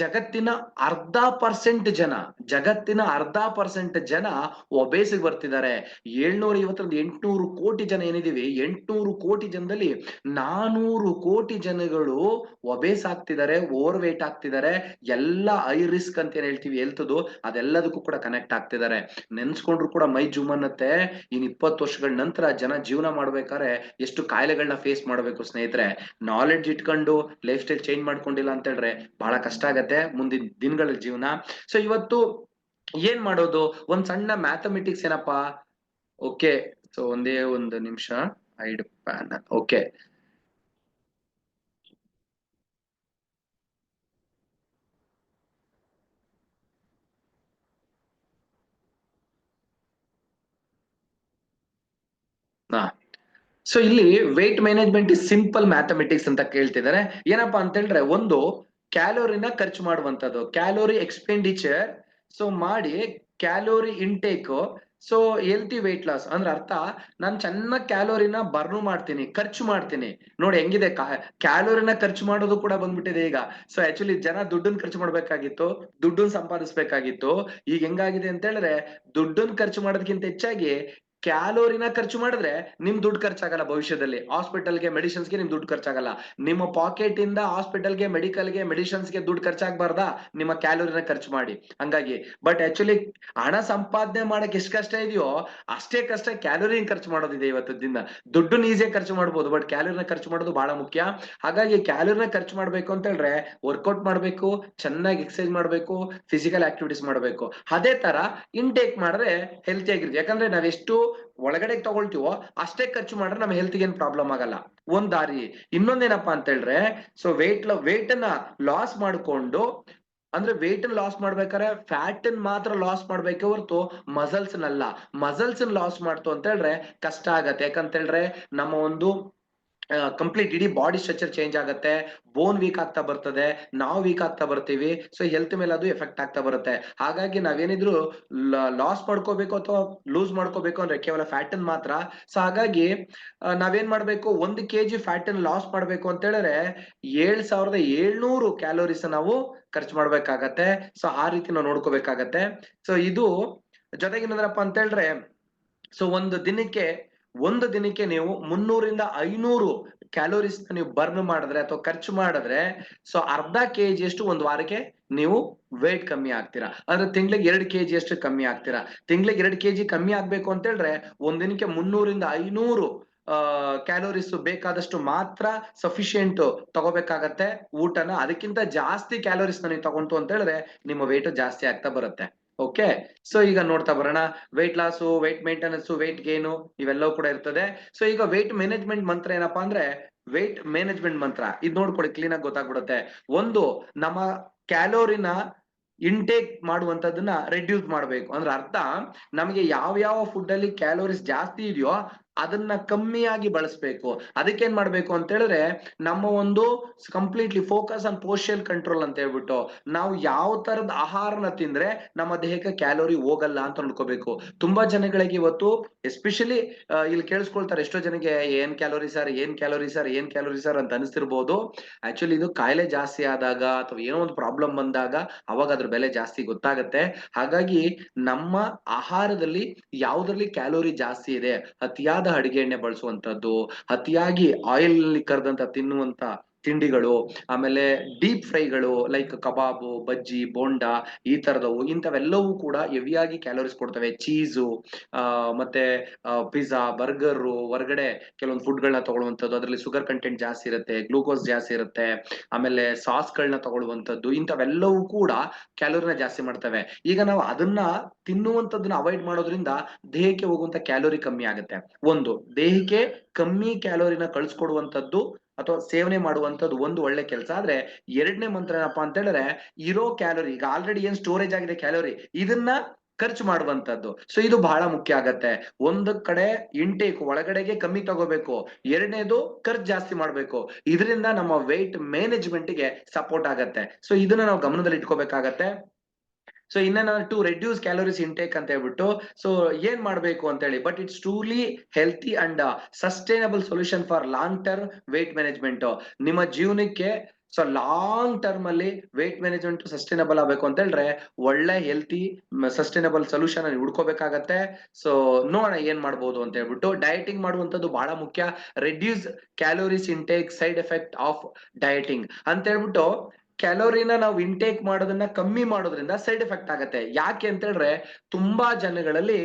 ಜಗತ್ತಿನ 0.5% ಜನ ಒಬೇಸಿಗೆ ಬರ್ತಿದ್ದಾರೆ. 750-800 ಕೋಟಿ ಜನ ಏನಿದೀವಿ, 800 ಕೋಟಿ ಜನದಲ್ಲಿ 400 ಕೋಟಿ ಜನಗಳು ಒಬೇಸ್ ಆಗ್ತಿದ್ದಾರೆ, ಓವರ್ ವೇಟ್ ಆಗ್ತಿದ್ದಾರೆ. ಎಲ್ಲ ಹೈ ರಿಸ್ಕ್ ಅಂತ ಏನ್ ಹೇಳ್ತೀವಿ ಹೆಲ್ತ್ದು, ಅದೆಲ್ಲದಕ್ಕೂ ಕೂಡ ಕನೆಕ್ಟ್ ಆಗ್ತಿದ್ದಾರೆ. ನೆನ್ಸ್ಕೊಂಡ್ರು ಕೂಡ ಮೈ ಜುಮ್ ಅನ್ನತ್ತೆ. ಇನ್ 20 ವರ್ಷಗಳ ನಂತರ ಜನ ಜೀವನ ಮಾಡ್ಬೇಕಾದ್ರೆ ಎಷ್ಟು ಕಾಯಿಲೆಗಳನ್ನ ಫೇಸ್ ಮಾಡ್ಬೇಕು ಸ್ನೇಹಿತರೆ. ನಾಲೆಡ್ಜ್ ಇಟ್ಕೊಂಡು ಲೈಫ್ ಸ್ಟೈಲ್ ಚೇಂಜ್ ಮಾಡ್ಕೊಂಡಿಲ್ಲ ಅಂತ ಹೇಳಿದ್ರೆ ಬಹಳ ಕಷ್ಟ ಆಗತ್ತೆ ಮುಂದಿನ ದಿನಗಳ ಜೀವನ. ಸೊ ಇವತ್ತು ಏನ್ ಮಾಡೋದು, ಒಂದ್ ಸಣ್ಣ ಮ್ಯಾಥಮೆಟಿಕ್ಸ್ ಏನಪ್ಪಾ. ಓಕೆ, ಸೊ ಒಂದೇ ಒಂದು ನಿಮಿಷ. ಹೈಡ್ ಪ್ಯಾನ್. ಓಕೆ, ಸೊ ಇಲ್ಲಿ weight management is simple mathematics ಅಂತ ಕೇಳ್ತಿದ್ದಾರೆ. ಏನಪ್ಪಾ ಅಂತ ಹೇಳಿದ್ರೆ, ಒಂದು ಕ್ಯಾಲೋರಿನ ಖರ್ಚು ಮಾಡುವಂತದ್ದು, ಕ್ಯಾಲೋರಿ ಎಕ್ಸ್ಪೆಂಡಿಚರ್ ಸೊ ಮಾಡಿ, calorie intake. So healthy weight loss ಅಂದ್ರೆ ಅರ್ಥ, ನಾನು ಚೆನ್ನಾಗಿ ಕ್ಯಾಲೋರಿನ ಬರ್ನ್ ಮಾಡ್ತೀನಿ, ಖರ್ಚು ಮಾಡ್ತೀನಿ. ನೋಡಿ ಹೆಂಗಿದೆ, ಕ್ಯಾಲೋರಿನ ಖರ್ಚು ಮಾಡೋದು ಕೂಡ ಬಂದ್ಬಿಟ್ಟಿದೆ ಈಗ. ಸೊ ಆಕ್ಚುಲಿ ಜನ ದುಡ್ಡನ್ನ ಖರ್ಚು ಮಾಡ್ಬೇಕಾಗಿತ್ತು, ದುಡ್ಡನ್ನ ಸಂಪಾದಿಸ್ಬೇಕಾಗಿತ್ತು. ಈಗ ಹೆಂಗಾಗಿದೆ ಅಂತ ಹೇಳಿದ್ರೆ, ದುಡ್ಡನ್ನ ಖರ್ಚು ಮಾಡೋದಕ್ಕಿಂತ ಹೆಚ್ಚಾಗಿ ಕ್ಯಾಲೋರಿನ ಖರ್ಚು ಮಾಡಿದ್ರೆ ನಿಮ್ ದುಡ್ಡು ಖರ್ಚಾಗಲ್ಲ. ಭವಿಷ್ಯದಲ್ಲಿ ಹಾಸ್ಪಿಟಲ್ಗೆ, ಮೆಡಿಸಿನ್ಸ್ಗೆ ನಿಮ್ ದುಡ್ಡು ಖರ್ಚಾಗಲ್ಲ. ನಿಮ್ಮ ಪಾಕೆಟ್ ಇಂದ ಹಾಸ್ಪಿಟಲ್ಗೆ, ಮೆಡಿಕಲ್ಗೆ, ಮೆಡಿಸಿನ್ಸ್ಗೆ ದುಡ್ಡು ಖರ್ಚಾಗಬಾರ್ದಾ, ನಿಮ್ಮ ಕ್ಯಾಲೋರಿನ ಖರ್ಚು ಮಾಡಿ. ಹಂಗಾಗಿ ಬಟ್ ಆಕ್ಚುಲಿ ಹಣ ಸಂಪಾದನೆ ಮಾಡಕ್ ಎಷ್ಟು ಕಷ್ಟ ಇದೆಯೋ ಅಷ್ಟೇ ಕಷ್ಟ ಕ್ಯಾಲೋರಿನ ಖರ್ಚು ಮಾಡೋದಿದೆ ಇವತ್ತು ದಿನ. ದುಡ್ಡನ್ನ ಈಸಿಯಾಗಿ ಖರ್ಚು ಮಾಡ್ಬೋದು, ಬಟ್ ಕ್ಯಾಲೋರಿನ ಖರ್ಚು ಮಾಡೋದು ಬಹಳ ಮುಖ್ಯ. ಹಾಗಾಗಿ ಕ್ಯಾಲೋರಿನ ಖರ್ಚು ಮಾಡ್ಬೇಕು ಅಂತ ಹೇಳಿದ್ರೆ ವರ್ಕೌಟ್ ಮಾಡ್ಬೇಕು, ಚೆನ್ನಾಗಿ ಎಕ್ಸರ್ಸೈಸ್ ಮಾಡ್ಬೇಕು, ಫಿಸಿಕಲ್ ಆಕ್ಟಿವಿಟೀಸ್ ಮಾಡ್ಬೇಕು. ಅದೇ ತರ ಇಂಟೇಕ್ ಮಾಡಿದ್ರೆ ಹೆಲ್ತಿ ಆಗಿರುತ್ತೆ. ಯಾಕಂದ್ರೆ ನಾವೆಷ್ಟು ಒಳಗಡೆ ತಗೊಳ್ತೀವೋ ಅಷ್ಟೇ ಖರ್ಚು ಮಾಡ್ರೆ ನಮ್ಮ ಹೆಲ್ತ್ಗೆ ಏನ್ ಪ್ರಾಬ್ಲಮ್ ಆಗಲ್ಲ. ಒಂದ್ ದಾರಿ. ಇನ್ನೊಂದೇನಪ್ಪಾ ಅಂತ ಹೇಳಿದ್ರೆ, ಸೊ ವೇಟ್ ಅನ್ನ ಲಾಸ್ ಮಾಡ್ಕೊಂಡು, ಅಂದ್ರೆ ವೇಟ್ ಲಾಸ್ ಮಾಡ್ಬೇಕಾದ್ರೆ ಫ್ಯಾಟ್ ಮಾತ್ರ ಲಾಸ್ ಮಾಡ್ಬೇಕೆ ಹೊರತು ಮಸಲ್ಸ್ ನಲ್ಲ. ಮಸಲ್ಸ್ ಲಾಸ್ ಮಾಡ್ತು ಅಂತ ಹೇಳಿದ್ರೆ ಕಷ್ಟ ಆಗತ್ತೆ. ಯಾಕಂತ ಹೇಳಿದ್ರೆ ನಮ್ಮ ಒಂದು ಕಂಪ್ಲೀಟ್ ಇಡೀ ಬಾಡಿ ಸ್ಟ್ರಕ್ಚರ್ ಚೇಂಜ್ ಆಗುತ್ತೆ, ಬೋನ್ ವೀಕ್ ಆಗ್ತಾ ಬರ್ತದೆ, ನಾವು ವೀಕ್ ಆಗ್ತಾ ಬರ್ತೀವಿ. ಸೊ ಹೆಲ್ತ್ ಮೇಲೆ ಅದು ಎಫೆಕ್ಟ್ ಆಗ್ತಾ ಬರುತ್ತೆ. ಹಾಗಾಗಿ ನಾವೇನಿದ್ರು ಲಾಸ್ ಮಾಡ್ಕೋಬೇಕು ಅಥವಾ ಲೂಸ್ ಮಾಡ್ಕೋಬೇಕು ಅಂದ್ರೆ ಕೇವಲ ಫ್ಯಾಟ್ ಮಾತ್ರ. ಸೊ ಹಾಗಾಗಿ ನಾವೇನ್ ಮಾಡ್ಬೇಕು, 1 kg ಫ್ಯಾಟ್ ಲಾಸ್ ಮಾಡ್ಬೇಕು ಅಂತ ಹೇಳಿದ್ರೆ 7700 ಕ್ಯಾಲೋರೀಸ್ ನಾವು ಖರ್ಚು ಮಾಡ್ಬೇಕಾಗತ್ತೆ. ಸೊ ಆ ರೀತಿ ನಾವು ನೋಡ್ಕೋಬೇಕಾಗತ್ತೆ. ಸೊ ಇದು ಜೊತೆಗೆ ಏನಂದ್ರಪ್ಪ ಅಂತ ಹೇಳಿದ್ರೆ, ಸೊ ಒಂದು ದಿನಕ್ಕೆ ನೀವು 300 ರಿಂದ 500 ಕ್ಯಾಲೋರೀಸ್ ನೀವು ಬರ್ನ್ ಮಾಡಿದ್ರೆ ಅಥವಾ ಖರ್ಚು ಮಾಡಿದ್ರೆ, ಸೊ ಅರ್ಧ kg ಅಷ್ಟು ಒಂದು ವಾರಕ್ಕೆ ನೀವು ವೇಟ್ ಕಮ್ಮಿ ಆಗ್ತೀರಾ. ಅಂದ್ರೆ ತಿಂಗಳಿಗೆ 2 kg ಅಷ್ಟು ಕಮ್ಮಿ ಆಗ್ತೀರಾ. ತಿಂಗಳಿಗೆ 2 kg ಕಮ್ಮಿ ಆಗ್ಬೇಕು ಅಂತ ಹೇಳಿದ್ರೆ ಒಂದಿನಕ್ಕೆ 300 ರಿಂದ 500 ಕ್ಯಾಲೋರೀಸ್ ಬೇಕಾದಷ್ಟು ಮಾತ್ರ ಸಫಿಶಿಯಂಟ್ ತಗೋಬೇಕಾಗತ್ತೆ ಊಟನ. ಅದಕ್ಕಿಂತ ಜಾಸ್ತಿ ಕ್ಯಾಲೋರೀಸ್ ನೀವು ತಗೊಂತು ಅಂತ ಹೇಳಿದ್ರೆ ನಿಮ್ಮ ವೇಟ್ ಜಾಸ್ತಿ ಆಗ್ತಾ ಬರುತ್ತೆ. ಓಕೆ, ಸೊ ಈಗ ನೋಡ್ತಾ ಬರೋಣ. Weight loss, weight maintenance, weight gain ಇವೆಲ್ಲವೂ ಕೂಡ ಇರ್ತದೆ. ಸೊ ಈಗ ವೇಟ್ ಮ್ಯಾನೇಜ್ಮೆಂಟ್ ಮಂತ್ರ ಏನಪ್ಪಾ ಅಂದ್ರೆ, ವೇಟ್ ಮ್ಯಾನೇಜ್ಮೆಂಟ್ ಮಂತ್ರ ಇದು ನೋಡ್ಕೊಳ್ಳಿ, ಕ್ಲೀನ್ ಆಗಿ ಗೊತ್ತಾಗ್ಬಿಡುತ್ತೆ. ಒಂದು, ನಮ್ಮ ಕ್ಯಾಲೋರಿನ ಇಂಟೇಕ್ ಮಾಡುವಂತದನ್ನ ರೆಡ್ಯೂಸ್ ಮಾಡಬೇಕು. ಅಂದ್ರೆ ಅರ್ಥ, ನಮಗೆ ಯಾವ ಫುಡ್ ಅಲ್ಲಿ ಕ್ಯಾಲೋರೀಸ್ ಜಾಸ್ತಿ ಇದೆಯೋ ಅದನ್ನ ಕಮ್ಮಿಯಾಗಿ ಬಳಸಬೇಕು. ಅದಕ್ಕೇನ್ ಮಾಡ್ಬೇಕು ಅಂತ ಹೇಳಿದ್ರೆ, ನಮ್ಮ ಒಂದು completely focus on portion control ಅಂತ ಹೇಳ್ಬಿಟ್ಟು, ನಾವು ಯಾವ ತರದ ಆಹಾರನ ತಿಂದ್ರೆ ನಮ್ಮ ದೇಹಕ್ಕೆ ಕ್ಯಾಲೋರಿ ಹೋಗಲ್ಲ ಅಂತ ನೋಡ್ಕೋಬೇಕು. ತುಂಬಾ ಜನಗಳಿಗೆ ಇವತ್ತು ಎಸ್ಪೆಷಲಿ ಇಲ್ಲಿ ಕೇಳಿಸ್ಕೊಳ್ತಾರೆ, ಎಷ್ಟೋ ಜನಕ್ಕೆ ಏನ್ ಕ್ಯಾಲೋರಿ ಸರ್ ಅಂತ ಅನಿಸ್ತಿರ್ಬೋದು. ಆಕ್ಚುಲಿ ಇದು ಕಾಯಿಲೆ ಜಾಸ್ತಿ ಆದಾಗ ಅಥವಾ ಏನೋ ಒಂದು ಪ್ರಾಬ್ಲಮ್ ಬಂದಾಗ ಅವಾಗ ಅದ್ರ ಬೆಲೆ ಜಾಸ್ತಿ ಗೊತ್ತಾಗತ್ತೆ. ಹಾಗಾಗಿ ನಮ್ಮ ಆಹಾರದಲ್ಲಿ ಯಾವ್ದ್ರಲ್ಲಿ ಕ್ಯಾಲೋರಿ ಜಾಸ್ತಿ ಇದೆ, ಅತಿಯಾದ ಅಡಿಗೆ ಎಣ್ಣೆ ಬಳಸುವಂತದ್ದು, ಅತಿಯಾಗಿ ಆಯಿಲ್ ನಲ್ಲಿ ಕರೆದಂತ ತಿನ್ನುವಂತ ತಿಂಡಿಗಳು, ಆಮೇಲೆ ಡೀಪ್ ಫ್ರೈಗಳು ಲೈಕ್ ಕಬಾಬು, ಬಜ್ಜಿ, ಬೋಂಡಾ ಈ ತರದವು, ಇಂಥವೆಲ್ಲವೂ ಕೂಡ ಹೆವಿಯಾಗಿ ಕ್ಯಾಲೋರೀಸ್ ಕೊಡ್ತವೆ. ಚೀಸು, ಮತ್ತೆ ಪಿಜ್ಜಾ, ಬರ್ಗರ್, ಹೊರಗಡೆ ಕೆಲವೊಂದು ಫುಡ್ ಗಳನ್ನ ತಗೊಳ್ಳುವಂಥದ್ದು, ಅದರಲ್ಲಿ ಶುಗರ್ ಕಂಟೆಂಟ್ ಜಾಸ್ತಿ ಇರುತ್ತೆ, ಗ್ಲೂಕೋಸ್ ಜಾಸ್ತಿ ಇರುತ್ತೆ, ಆಮೇಲೆ ಸಾಸ್ಗಳನ್ನ ತಗೊಳ್ಳುವಂಥದ್ದು, ಇಂಥವೆಲ್ಲವೂ ಕೂಡ ಕ್ಯಾಲೋರಿನ ಜಾಸ್ತಿ ಮಾಡ್ತವೆ. ಈಗ ನಾವು ಅದನ್ನ ತಿನ್ನುವಂಥದ್ದನ್ನ ಅವಾಯ್ಡ್ ಮಾಡೋದ್ರಿಂದ ದೇಹಕ್ಕೆ ಹೋಗುವಂತ ಕ್ಯಾಲೋರಿ ಕಮ್ಮಿ ಆಗುತ್ತೆ. ಒಂದು, ದೇಹಕ್ಕೆ ಕಮ್ಮಿ ಕ್ಯಾಲೋರಿನ ಕಳ್ಸಿಕೊಡುವಂಥದ್ದು ಅಥವಾ ಸೇವನೆ ಮಾಡುವಂಥದ್ದು ಒಂದು ಒಳ್ಳೆ ಕೆಲಸ. ಆದ್ರೆ ಎರಡನೇ ಮಂತ್ರ ಏನಪ್ಪಾ ಅಂತ ಹೇಳಿದ್ರೆ, ಇರೋ ಕ್ಯಾಲೋರಿ, ಈಗ ಆಲ್ರೆಡಿ ಏನ್ ಸ್ಟೋರೇಜ್ ಆಗಿದೆ ಕ್ಯಾಲೋರಿ, ಇದನ್ನ ಖರ್ಚು ಮಾಡುವಂತದ್ದು. ಸೊ ಇದು ಬಹಳ ಮುಖ್ಯ ಆಗತ್ತೆ. ಒಂದು ಕಡೆ ಇಂಟೇಕ್ ಒಳಗಡೆಗೆ ಕಮ್ಮಿ ತಗೋಬೇಕು, ಎರಡನೇದು ಖರ್ಚು ಜಾಸ್ತಿ ಮಾಡ್ಬೇಕು. ಇದರಿಂದ ನಮ್ಮ ವೆಯ್ಟ್ ಮ್ಯಾನೇಜ್ಮೆಂಟ್ ಗೆ ಸಪೋರ್ಟ್ ಆಗತ್ತೆ. ಸೊ ಇದನ್ನ ನಾವು ಗಮನದಲ್ಲಿ ಇಟ್ಕೋಬೇಕಾಗತ್ತೆ. ಸೊ ಇನ್ನ ಟು ರೆಡ್ಯೂಸ್ ಕ್ಯಾಲೋರೀಸ್ ಇಂಟೇಕ್ ಅಂತ ಹೇಳ್ಬಿಟ್ಟು, ಸೊ ಏನ್ ಮಾಡ್ಬೇಕು ಅಂತ ಹೇಳಿ, but it's truly healthy and sustainable solution for long term weight management. ನಿಮ್ಮ ಜೀವನಕ್ಕೆ ಸೊ ಲಾಂಗ್ ಟರ್ಮ್ ಅಲ್ಲಿ ವೇಟ್ ಮ್ಯಾನೇಜ್ಮೆಂಟ್ ಸಸ್ಟೈನಬಲ್ ಆಗ್ಬೇಕು ಅಂತ ಹೇಳಿದ್ರೆ ಒಳ್ಳೆ ಹೆಲ್ತಿ ಸಸ್ಟೈನಬಲ್ ಸೊಲ್ಯೂಷನ್ ಹುಡ್ಕೋಬೇಕಾಗತ್ತೆ. ಸೊ ನೋಡೋಣ ಏನ್ ಮಾಡ್ಬೋದು ಅಂತ ಹೇಳ್ಬಿಟ್ಟು. ಡಯಟಿಂಗ್ ಮಾಡುವಂತದ್ದು ಬಹಳ ಮುಖ್ಯ. Reduce calories intake, side effect of dieting ಅಂತ ಹೇಳ್ಬಿಟ್ಟು, ಕ್ಯಾಲೋರಿನ ನಾವು ಇಂಟೇಕ್ ಮಾಡೋದನ್ನ ಕಮ್ಮಿ ಮಾಡೋದ್ರಿಂದ ಸೈಡ್ ಎಫೆಕ್ಟ್ ಆಗತ್ತೆ. ಯಾಕೆ ಅಂತ ಹೇಳಿದ್ರೆ, ತುಂಬಾ ಜನಗಳಲ್ಲಿ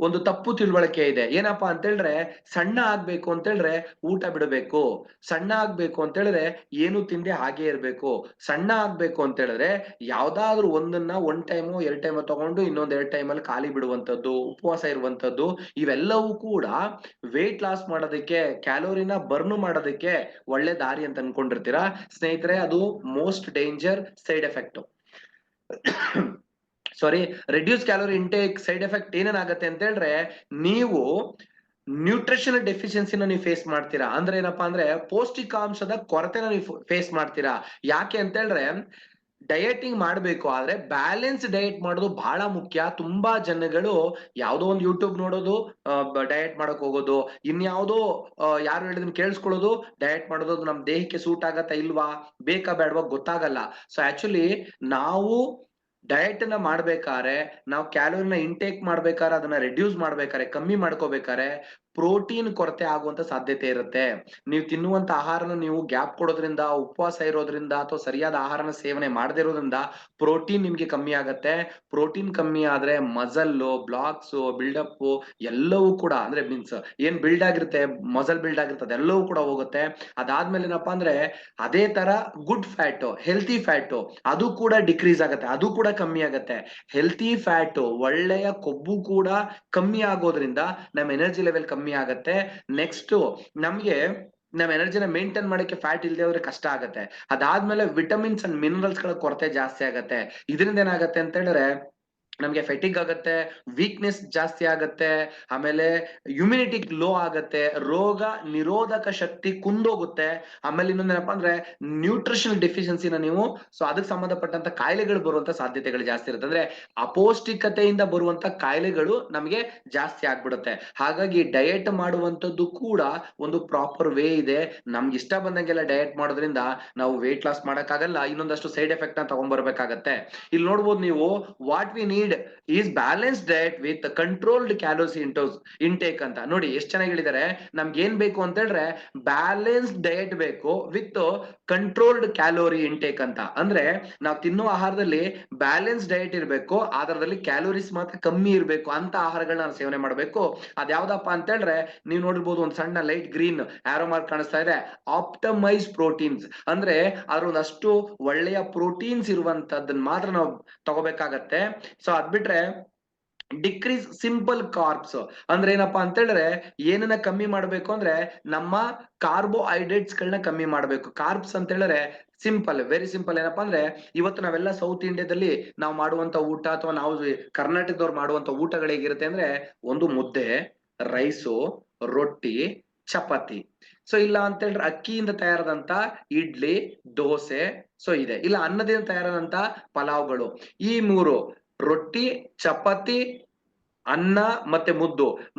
ಒಂದು ತಪ್ಪು ತಿಳುವಳಿಕೆ ಇದೆ. ಏನಪ್ಪಾ ಅಂತ ಹೇಳಿದ್ರೆ, ಸಣ್ಣ ಆಗ್ಬೇಕು ಅಂತ ಹೇಳಿದ್ರೆ ಊಟ ಬಿಡಬೇಕು, ಸಣ್ಣ ಆಗ್ಬೇಕು ಅಂತ ಹೇಳಿದ್ರೆ ಏನು ತಿಂದೆ ಹಾಗೆ ಇರ್ಬೇಕು, ಸಣ್ಣ ಆಗ್ಬೇಕು ಅಂತ ಹೇಳಿದ್ರೆ ಯಾವ್ದಾದ್ರು ಒಂದನ್ನ 1 ಟೈಮು 2 ಟೈಮು ತಗೊಂಡು ಇನ್ನೊಂದ್ 2 ಟೈಮಲ್ಲಿ ಖಾಲಿ ಬಿಡುವಂತದ್ದು, ಉಪವಾಸ ಇರುವಂತದ್ದು, ಇವೆಲ್ಲವೂ ಕೂಡ ವೇಟ್ ಲಾಸ್ ಮಾಡೋದಕ್ಕೆ, ಕ್ಯಾಲೋರಿನ ಬರ್ನ್ ಮಾಡೋದಕ್ಕೆ ಒಳ್ಳೆ ದಾರಿ ಅಂತ ಅನ್ಕೊಂಡಿರ್ತೀರಾ ಸ್ನೇಹಿತರೆ. ಅದು most danger side effect. Sorry, reduce calorie intake side effect ಏನೇನಾಗತ್ತೆ ಅಂತ ಹೇಳಿದ್ರೆ, ನೀವು ನ್ಯೂಟ್ರಿಷನಲ್ ಡೆಫಿಷಿಯನ್ಸಿನ ನೀವು ಫೇಸ್ ಮಾಡ್ತೀರಾ. ಅಂದ್ರೆ ಏನಪ್ಪಾ ಅಂದ್ರೆ, ಪೌಷ್ಟಿಕಾಂಶದ ಕೊರತೆನ ನೀವು ಫೇಸ್ ಮಾಡ್ತೀರಾ. ಯಾಕೆ ಅಂತ ಹೇಳಿದ್ರೆ, ಡಯಟಿಂಗ್ ಮಾಡ್ಬೇಕು, ಆದ್ರೆ ಬ್ಯಾಲೆನ್ಸ್ ಡಯಟ್ ಮಾಡೋದು ಬಹಳ ಮುಖ್ಯ. ತುಂಬಾ ಜನಗಳು ಯಾವ್ದೋ ಒಂದು ಯೂಟ್ಯೂಬ್ ನೋಡೋದು, ಡಯಟ್ ಮಾಡಕ್ ಹೋಗೋದು, ಇನ್ಯಾವುದೋ ಯಾರು ಹೇಳಿದನ್ ಕೇಳಿಸ್ಕೊಳ್ಳೋದು, ಡಯಟ್ ಮಾಡೋದು, ನಮ್ ದೇಹಕ್ಕೆ ಸೂಟ್ ಆಗತ್ತಾ ಇಲ್ವಾ, ಬೇಕಾ ಬೇಡವಾ ಗೊತ್ತಾಗಲ್ಲ. ಸೊ ಆಕ್ಚುಲಿ ನಾವು ಡಯಟ್ ನ ಮಾಡ್ಬೇಕಾದ್ರೆ, ನಾವು ಕ್ಯಾಲೋರಿನ ಇಂಟೇಕ್ ಮಾಡ್ಬೇಕಾದ್ರೆ, ಅದನ್ನ ರೆಡ್ಯೂಸ್ ಮಾಡ್ಬೇಕಾದ್ರೆ, ಕಮ್ಮಿ ಮಾಡ್ಕೋಬೇಕಾದ್ರೆ ಪ್ರೋಟೀನ್ ಕೊರತೆ ಆಗುವಂತ ಸಾಧ್ಯತೆ ಇರುತ್ತೆ. ನೀವು ತಿನ್ನುವಂತ ಆಹಾರನ ನೀವು ಗ್ಯಾಪ್ ಕೊಡೋದ್ರಿಂದ, ಉಪವಾಸ ಇರೋದ್ರಿಂದ ಅಥವಾ ಸರಿಯಾದ ಆಹಾರನ ಸೇವನೆ ಮಾಡದೇ ಇರೋದ್ರಿಂದ ಪ್ರೋಟೀನ್ ನಿಮ್ಗೆ ಕಮ್ಮಿ ಆಗತ್ತೆ. ಪ್ರೋಟೀನ್ ಕಮ್ಮಿ ಆದ್ರೆ ಮಸಲ್ಲು, ಬ್ಲಾಕ್ಸ್, ಬಿಲ್ಡಪ್ ಎಲ್ಲವೂ ಕೂಡ ಅಂದ್ರೆ ಮೀನ್ಸ್ ಏನ್ ಬಿಲ್ಡ್ ಆಗಿರುತ್ತೆ, ಮಸಲ್ ಬಿಲ್ಡ್ ಆಗಿರುತ್ತೆ ಅದೆಲ್ಲವೂ ಕೂಡ ಹೋಗುತ್ತೆ. ಅದಾದ್ಮೇಲೆ ಏನಪ್ಪಾ ಅಂದ್ರೆ ಅದೇ ತರ ಗುಡ್ ಫ್ಯಾಟ್, ಹೆಲ್ತಿ ಫ್ಯಾಟ್ ಅದು ಕೂಡ ಡಿಕ್ರೀಸ್ ಆಗತ್ತೆ, ಅದು ಕೂಡ ಕಮ್ಮಿ ಆಗತ್ತೆ. ಹೆಲ್ತಿ ಫ್ಯಾಟ್ ಒಳ್ಳೆಯ ಕೊಬ್ಬು ಕೂಡ ಕಮ್ಮಿ ಆಗೋದ್ರಿಂದ ನಮ್ಮ ಎನರ್ಜಿ ಲೆವೆಲ್ ಕಮ್ಮಿ ಆಗತ್ತೆ. ನೆಕ್ಸ್ಟ್ ನಮ್ಗೆ ನಮ್ ಎನರ್ಜಿನ ಮೇಂಟೈನ್ ಮಾಡಕ್ಕೆ ಫ್ಯಾಟ್ ಇಲ್ಲದೆ ಹೋದ್ರೆ ಕಷ್ಟ ಆಗತ್ತೆ. ಅದಾದ್ಮೇಲೆ ವಿಟಮಿನ್ಸ್ ಅಂಡ್ ಮಿನರಲ್ಸ್ ಗಳ ಕೊರತೆ ಜಾಸ್ತಿ ಆಗತ್ತೆ. ಇದರಿಂದ ಏನಾಗತ್ತೆ ಅಂತ ಹೇಳಿದ್ರೆ ನಮ್ಗೆ ಫೆಟಿಗ್ ಆಗತ್ತೆ, ವೀಕ್ನೆಸ್ ಜಾಸ್ತಿ ಆಗತ್ತೆ, ಆಮೇಲೆ ಇಮ್ಯುನಿಟಿ ಲೋ ಆಗತ್ತೆ, ರೋಗ ನಿರೋಧಕ ಶಕ್ತಿ ಕುಂದೋಗುತ್ತೆ. ಆಮೇಲೆ ಇನ್ನೊಂದೇನಪ್ಪಾ ಅಂದ್ರೆ ನ್ಯೂಟ್ರಿಷನ್ ಡೆಫಿಷಿಯನ್ಸಿನ ನೀವು ಸೊ ಅದಕ್ಕೆ ಸಂಬಂಧಪಟ್ಟಂತ ಕಾಯಿಲೆಗಳು ಬರುವಂತ ಸಾಧ್ಯತೆಗಳು ಜಾಸ್ತಿ ಇರುತ್ತೆ. ಅಂದ್ರೆ ಅಪೌಷ್ಟಿಕತೆಯಿಂದ ಬರುವಂತ ಕಾಯಿಲೆಗಳು ನಮಗೆ ಜಾಸ್ತಿ ಆಗ್ಬಿಡುತ್ತೆ. ಹಾಗಾಗಿ ಡಯಟ್ ಮಾಡುವಂತದ್ದು ಕೂಡ ಒಂದು ಪ್ರಾಪರ್ ವೇ ಇದೆ. ನಮ್ಗೆ ಇಷ್ಟ ಬಂದಂಗೆಲ್ಲ ಡಯಟ್ ಮಾಡೋದ್ರಿಂದ ನಾವು ವೇಟ್ ಲಾಸ್ ಮಾಡಕ್ಕಾಗಲ್ಲ, ಇನ್ನೊಂದಷ್ಟು ಸೈಡ್ ಎಫೆಕ್ಟ್ ನ ತಗೊಂಡ್ಬರ್ಬೇಕಾಗತ್ತೆ. ಇಲ್ಲಿ ನೋಡ್ಬೋದು ನೀವು, what we need is balance diet with controlled calorie intake ಅಂತ. ನೋಡಿ ಎಷ್ಟು ಚೆನ್ನಾಗಿ ಹೇಳಿದ್ದಾರೆ. ನಮ್ಗೆ ಏನ್ ಬೇಕು ಅಂತ ಹೇಳಿದ್ರೆ ಬ್ಯಾಲೆನ್ಸ್ ಡಯಟ್ ಬೇಕು ವಿತ್ ಕಂಟ್ರೋಲ್ಡ್ ಕ್ಯಾಲೋರಿ ಇಂಟೇಕ್ ಅಂತ. ಅಂದ್ರೆ ನಾವು ತಿನ್ನೋ ಆಹಾರದಲ್ಲಿ ಬ್ಯಾಲೆನ್ಸ್ ಡಯಟ್ ಇರಬೇಕು, ಆಧಾರದಲ್ಲಿ ಕ್ಯಾಲೋರೀಸ್ ಮಾತ್ರ ಕಮ್ಮಿ ಇರಬೇಕು ಅಂತ ಆಹಾರಗಳನ್ನ ನಾವು ಸೇವನೆ ಮಾಡಬೇಕು. ಅದ್ಯಾವ್ದಪ್ಪ ಅಂತ ಹೇಳಿದ್ರೆ ನೀವು ನೋಡಿರ್ಬೋದು, ಒಂದು ಸಣ್ಣ ಲೈಟ್ ಗ್ರೀನ್ ಆರೋ ಮಾರ್ಕ್ ಕಾಣಿಸ್ತಾ ಇದೆ, ಆಪ್ಟಮೈಸ್ ಪ್ರೋಟೀನ್ಸ್. ಅಂದ್ರೆ ಅದ್ರ ಒಂದಷ್ಟು ಒಳ್ಳೆಯ ಪ್ರೋಟೀನ್ಸ್ ಇರುವಂತದ್ದನ್ನ ಮಾತ್ರ ನಾವು ತಗೋಬೇಕಾಗತ್ತೆ. ಸೊ ಅದ್ಬಿಟ್ರೆ ಡಿಕ್ರೀಸ್ ಸಿಂಪಲ್ ಕಾರ್ಬ್ಸ್ ಅಂದ್ರೆ ಏನಪ್ಪಾ ಅಂತ ಹೇಳಿದ್ರೆ ಏನನ್ನ ಕಮ್ಮಿ ಮಾಡ್ಬೇಕು ಅಂದ್ರೆ ನಮ್ಮ ಕಾರ್ಬೋಹೈಡ್ರೇಟ್ಸ್ ಗಳನ್ನ ಕಮ್ಮಿ ಮಾಡ್ಬೇಕು. ಕಾರ್ಬ್ಸ್ ಅಂತ ಹೇಳಿದ್ರೆ ಸಿಂಪಲ್, ವೆರಿ ಸಿಂಪಲ್. ಏನಪ್ಪಾ ಅಂದ್ರೆ ಇವತ್ತು ನಾವೆಲ್ಲ ಸೌತ್ ಇಂಡಿಯಾದಲ್ಲಿ ನಾವು ಮಾಡುವಂತ ಊಟ ಅಥವಾ ನಾವು ಕರ್ನಾಟಕದವ್ರು ಮಾಡುವಂತ ಊಟಗಳು ಹೇಗಿರುತ್ತೆ ಅಂದ್ರೆ ಒಂದು ಮುದ್ದೆ, ರೈಸು, ರೊಟ್ಟಿ, ಚಪಾತಿ. ಸೊ ಇಲ್ಲ ಅಂತ ಹೇಳಿದ್ರೆ ಅಕ್ಕಿಯಿಂದ ತಯಾರಾದಂತ ಇಡ್ಲಿ, ದೋಸೆ ಸೊ ಇದೆ. ಇಲ್ಲ ಅನ್ನದಿಂದ ತಯಾರಾದಂತ ಪಲಾವ್ಗಳು. ಈ ಮೂರು, ರೊಟ್ಟಿ, ಚಪಾತಿ, ಅನ್ನ ಮತ್ತೆ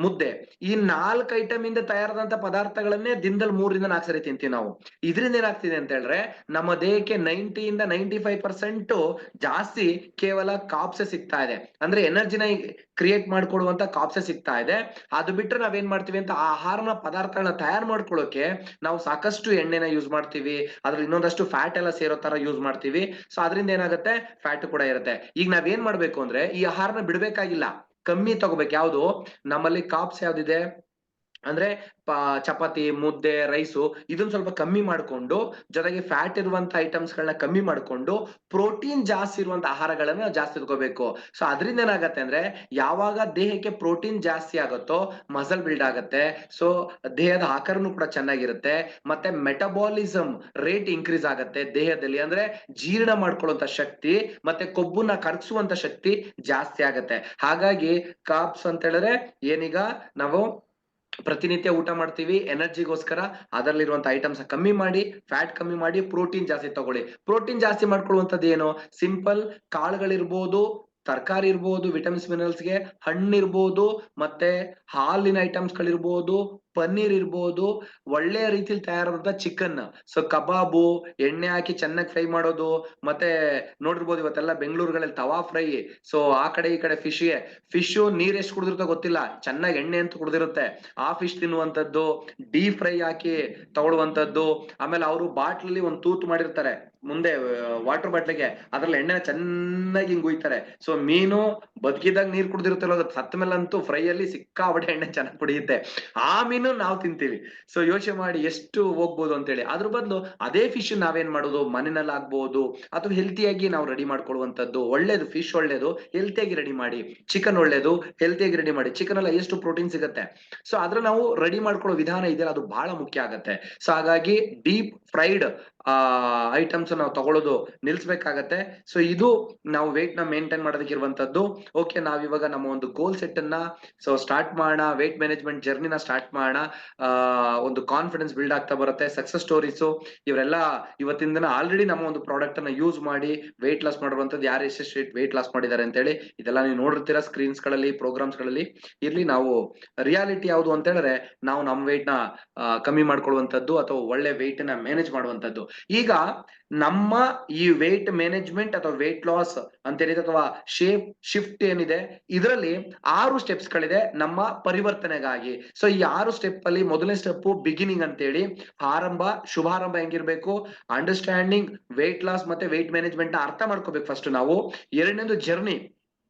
ಮುದ್ದೆ, ಈ 4 ಐಟಮ್ ಇಂದ ತಯಾರಾದಂತ ಪದಾರ್ಥಗಳನ್ನೇ ದಿನದಲ್ಲಿ 3 ರಿಂದ 4 ಸರಿ ತಿಂತೀವಿ ನಾವು. ಇದರಿಂದ ಏನಾಗ್ತಿದೆ ಅಂತ ಹೇಳಿದ್ರೆ ನಮ್ಮ ದೇಹಕ್ಕೆ 90 ಇಂದ 95% ಜಾಸ್ತಿ ಕೇವಲ ಕಾಪ್ಸೆ ಸಿಗ್ತಾ ಇದೆ. ಅಂದ್ರೆ ಎನರ್ಜಿನ ಕ್ರಿಯೇಟ್ ಮಾಡ್ಕೊಡುವಂತ ಕಾಪ್ಸೆ ಸಿಗ್ತಾ ಇದೆ. ಅದು ಬಿಟ್ರೆ ನಾವೇನ್ ಮಾಡ್ತೀವಿ ಅಂತ ಆಹಾರನ ಪದಾರ್ಥಗಳನ್ನ ತಯಾರು ಮಾಡ್ಕೊಳ್ಳೋಕೆ ನಾವು ಸಾಕಷ್ಟು ಎಣ್ಣೆನ ಯೂಸ್ ಮಾಡ್ತೀವಿ, ಅದ್ರಲ್ಲಿ ಇನ್ನೊಂದಷ್ಟು ಫ್ಯಾಟ್ ಎಲ್ಲ ಸೇರೋ ತರ ಯೂಸ್ ಮಾಡ್ತೀವಿ. ಸೊ ಅದರಿಂದ ಏನಾಗುತ್ತೆ, ಫ್ಯಾಟ್ ಕೂಡ ಇರುತ್ತೆ. ಈಗ ನಾವೇನ್ ಮಾಡ್ಬೇಕು ಅಂದ್ರೆ ಈ ಆಹಾರನ ಬಿಡ್ಬೇಕಾಗಿಲ್ಲ, ಕಮ್ಮಿ ತಗೋಬೇಕು. ಯಾವ್ದು ನಮ್ಮಲ್ಲಿ ಕಾಪ್ಸ್ ಯಾವ್ದಿದೆ ಅಂದ್ರೆ ಚಪಾತಿ, ಮುದ್ದೆ, ರೈಸು ಇದನ್ನ ಸ್ವಲ್ಪ ಕಮ್ಮಿ ಮಾಡ್ಕೊಂಡು, ಜೊತೆಗೆ ಫ್ಯಾಟ್ ಇರುವಂತ ಐಟಮ್ಸ್ ಗಳನ್ನ ಕಮ್ಮಿ ಮಾಡ್ಕೊಂಡು ಪ್ರೋಟೀನ್ ಜಾಸ್ತಿ ಇರುವಂತ ಆಹಾರಗಳನ್ನ ಜಾಸ್ತಿ ತಗೋಬೇಕು. ಸೊ ಅದರಿಂದ ಏನಾಗತ್ತೆ ಅಂದ್ರೆ ಯಾವಾಗ ದೇಹಕ್ಕೆ ಪ್ರೋಟೀನ್ ಜಾಸ್ತಿ ಆಗುತ್ತೋ ಮಸಲ್ ಬಿಲ್ಡ್ ಆಗತ್ತೆ. ಸೊ ದೇಹದ ಆಕಾರನು ಕೂಡ ಚೆನ್ನಾಗಿರುತ್ತೆ, ಮತ್ತೆ ಮೆಟಬಾಲಿಸಮ್ ರೇಟ್ ಇನ್ಕ್ರೀಸ್ ಆಗತ್ತೆ ದೇಹದಲ್ಲಿ. ಅಂದ್ರೆ ಜೀರ್ಣ ಮಾಡ್ಕೊಳ್ಳುವಂತ ಶಕ್ತಿ ಮತ್ತೆ ಕೊಬ್ಬುನ ಕರಗಿಸುವಂತ ಶಕ್ತಿ ಜಾಸ್ತಿ ಆಗತ್ತೆ. ಹಾಗಾಗಿ ಕಾರ್ಬ್ಸ್ ಅಂತ ಹೇಳಿದ್ರೆ ಏನೀಗ ನಾವು ಪ್ರತಿನಿತ್ಯ ಊಟ ಮಾಡ್ತೀವಿ ಎನರ್ಜಿಗೋಸ್ಕರ, ಅದರಲ್ಲಿರುವಂತ ಐಟಮ್ಸ್ ಕಮ್ಮಿ ಮಾಡಿ, ಫ್ಯಾಟ್ ಕಮ್ಮಿ ಮಾಡಿ, ಪ್ರೋಟೀನ್ ಜಾಸ್ತಿ ತಗೊಳ್ಳಿ. ಪ್ರೋಟೀನ್ ಜಾಸ್ತಿ ಮಾಡ್ಕೊಳ್ಳುವಂಥದ್ದು ಏನು, ಸಿಂಪಲ್ ಕಾಳುಗಳಿರ್ಬೋದು, ತರಕಾರಿ ಇರ್ಬೋದು, ವಿಟಮಿನ್ಸ್ ಮಿನರಲ್ಸ್ಗೆ ಹಣ್ಣಿರ್ಬೋದು, ಮತ್ತೆ ಹಾಲಿನ ಐಟಮ್ಸ್ ಗಳಿರ್ಬೋದು, ಪನ್ನೀರ್ ಇರ್ಬೋದು, ಒಳ್ಳೆಯ ರೀತಿಯಲ್ಲಿ ತಯಾರಾದಂತ ಚಿಕನ್. ಸೊ ಕಬಾಬು, ಎಣ್ಣೆ ಹಾಕಿ ಚೆನ್ನಾಗಿ ಫ್ರೈ ಮಾಡೋದು, ಮತ್ತೆ ನೋಡಿರ್ಬೋದು ಇವತ್ತೆಲ್ಲ ಬೆಂಗಳೂರುಗಳಲ್ಲಿ ತವಾ ಫ್ರೈ. ಸೊ ಆ ಕಡೆ ಈ ಕಡೆ ಫಿಶ್ ನೀರ್ ಎಷ್ಟು ಕುಡಿದಿರುತ್ತೋ ಗೊತ್ತಿಲ್ಲ, ಚೆನ್ನಾಗಿ ಎಣ್ಣೆ ಅಂತ ಕುಡಿದಿರುತ್ತೆ. ಆ ಫಿಶ್ ತಿನ್ನುವಂಥದ್ದು, ಡೀಪ್ ಫ್ರೈ ಹಾಕಿ ತಗೊಳ್ಳುವಂಥದ್ದು. ಆಮೇಲೆ ಅವರು ಬಾಟ್ಲಲ್ಲಿ ಒಂದು ತೂತು ಮಾಡಿರ್ತಾರೆ ಮುಂದೆ ವಾಟರ್ ಬಾಟ್ಲಿಗೆ, ಅದ್ರಲ್ಲಿ ಎಣ್ಣೆನ ಚೆನ್ನಾಗಿ ಹಿಂಗ್ ಉಯ್ತಾರೆ. ಸೊ ಮೀನು ಬದುಕಿದಾಗ ನೀರ್ ಕುಡ್ದಿರುತ್ತಲ್ಲ, ಸತ್ತ ಮೇಲಂತೂ ಫ್ರೈ ಅಲ್ಲಿ ಸಿಕ್ಕಾಬಟ್ಟೆ ಎಣ್ಣೆ ಚೆನ್ನಾಗಿ ಕುಡಿಯುತ್ತೆ. ಆ ಮೀನು ನಾವು ತಿಂತೀವಿ. ಸೊ ಯೋಚನೆ ಮಾಡಿ ಎಷ್ಟು ಹೋಗ್ಬೋದು ಅಂತೇಳಿ. ಅದ್ರ ಬದಲು ಅದೇ ಫಿಶ್ ನಾವೇನ್ ಮಾಡೋದು, ಮನೆಯಲ್ಲಿ ಆಗ್ಬಹುದು ಅಥವಾ ಹೆಲ್ತಿಯಾಗಿ ನಾವು ರೆಡಿ ಮಾಡ್ಕೊಳ್ಳುವಂಥದ್ದು ಒಳ್ಳೇದು. ಫಿಶ್ ಒಳ್ಳೇದು, ಹೆಲ್ತಿಯಾಗಿ ರೆಡಿ ಮಾಡಿ. ಚಿಕನ್ ಒಳ್ಳೇದು, ಹೆಲ್ತಿಯಾಗಿ ರೆಡಿ ಮಾಡಿ. ಚಿಕನ್ ಎಲ್ಲ ಎಷ್ಟು ಪ್ರೋಟೀನ್ ಸಿಗುತ್ತೆ. ಸೊ ಅದ್ರ ನಾವು ರೆಡಿ ಮಾಡ್ಕೊಳ್ಳೋ ವಿಧಾನ ಇದೆಯಲ್ಲ, ಅದು ಬಹಳ ಮುಖ್ಯ ಆಗತ್ತೆ. ಸೊ ಹಾಗಾಗಿ ಡೀಪ್ ಫ್ರೈಡ್ ಐಟಮ್ಸ್ ನಾವು ತಗೊಳ್ಳೋದು ನಿಲ್ಸ್ಬೇಕಾಗತ್ತೆ. ಸೊ ಇದು ನಾವು ವೇಟ್ ನ ಮೇಂಟೈನ್ ಮಾಡೋದಕ್ಕೆ ಇರುವಂತದ್ದು. ಓಕೆ, ನಾವ್ ಇವಾಗ ನಮ್ಮ ಒಂದು ಗೋಲ್ ಸೆಟ್ ಅನ್ನ ಸೊ ಸ್ಟಾರ್ಟ್ ಮಾಡೋಣ, ವೇಟ್ ಮ್ಯಾನೇಜ್ಮೆಂಟ್ ಜರ್ನಿನ ಸ್ಟಾರ್ಟ್ ಮಾಡೋಣ. ಒಂದು ಕಾನ್ಫಿಡೆನ್ಸ್ ಬಿಲ್ಡ್ ಆಗ್ತಾ ಬರುತ್ತೆ. ಸಕ್ಸಸ್ ಸ್ಟೋರೀಸು ಇವರೆಲ್ಲ ಇವತ್ತಿನ ದಿನ ಆಲ್ರೆಡಿ ನಮ್ಮ ಒಂದು ಪ್ರಾಡಕ್ಟ್ ಅನ್ನ ಯೂಸ್ ಮಾಡಿ ವೇಟ್ ಲಾಸ್ ಮಾಡಿರುವಂತದ್ದು, ಯಾರು ಎಷ್ಟೆಷ್ಟು ವೇಟ್ ಲಾಸ್ ಮಾಡಿದ್ದಾರೆ ಅಂತ ಹೇಳಿ ಇದೆಲ್ಲ ನೀವು ನೋಡಿರ್ತೀರಾ ಸ್ಕ್ರೀನ್ಸ್ ಗಳಲ್ಲಿ, ಪ್ರೋಗ್ರಾಮ್ಸ್ ಗಳಲ್ಲಿ. ಇರ್ಲಿ, ನಾವು ರಿಯಾಲಿಟಿ ಯಾವುದು ಅಂತ ಹೇಳಿದ್ರೆ ನಾವು ನಮ್ಮ ವೇಟ್ ನ ಕಮ್ಮಿ ಮಾಡ್ಕೊಳ್ಳುವಂತದ್ದು ಅಥವಾ ಒಳ್ಳೆ ವೇಟ್ ನ ಮ್ಯಾನೇಜ್ ಮ್ಯಾನೇಜ್ ಮಾಡುವಂತದ್ದು. ಈಗ ನಮ್ಮ ಈ ವೇಟ್ ಮ್ಯಾನೇಜ್ಮೆಂಟ್ ಅಥವಾ ವೇಟ್ ಲಾಸ್ ಅಂತ ಏನಿದೆ ಅಥವಾ ಶೇಪ್ ಶಿಫ್ಟ್ ಏನಿದೆ, ಇದರಲ್ಲಿ 6 ಸ್ಟೆಪ್ಸ್ ಗಳಿದೆ ನಮ್ಮ ಪರಿವರ್ತನೆಗಾಗಿ. ಸೊ ಈ 6 ಸ್ಟೆಪ್ ಅಲ್ಲಿ ಮೊದಲನೇ ಸ್ಟೆಪ್ ಬಿಗಿನಿಂಗ್ ಅಂತೇಳಿ, ಆರಂಭ, ಶುಭಾರಂಭ ಹೆಂಗಿರ್ಬೇಕು, ಅಂಡರ್ಸ್ಟ್ಯಾಂಡಿಂಗ್ ವೇಟ್ ಲಾಸ್ ಮತ್ತೆ ವೇಟ್ ಮ್ಯಾನೇಜ್ಮೆಂಟ್ ನ ಅರ್ಥ ಮಾಡ್ಕೋಬೇಕು ಫಸ್ಟ್ ನಾವು. ಎರಡನೇದು ಜರ್ನಿ,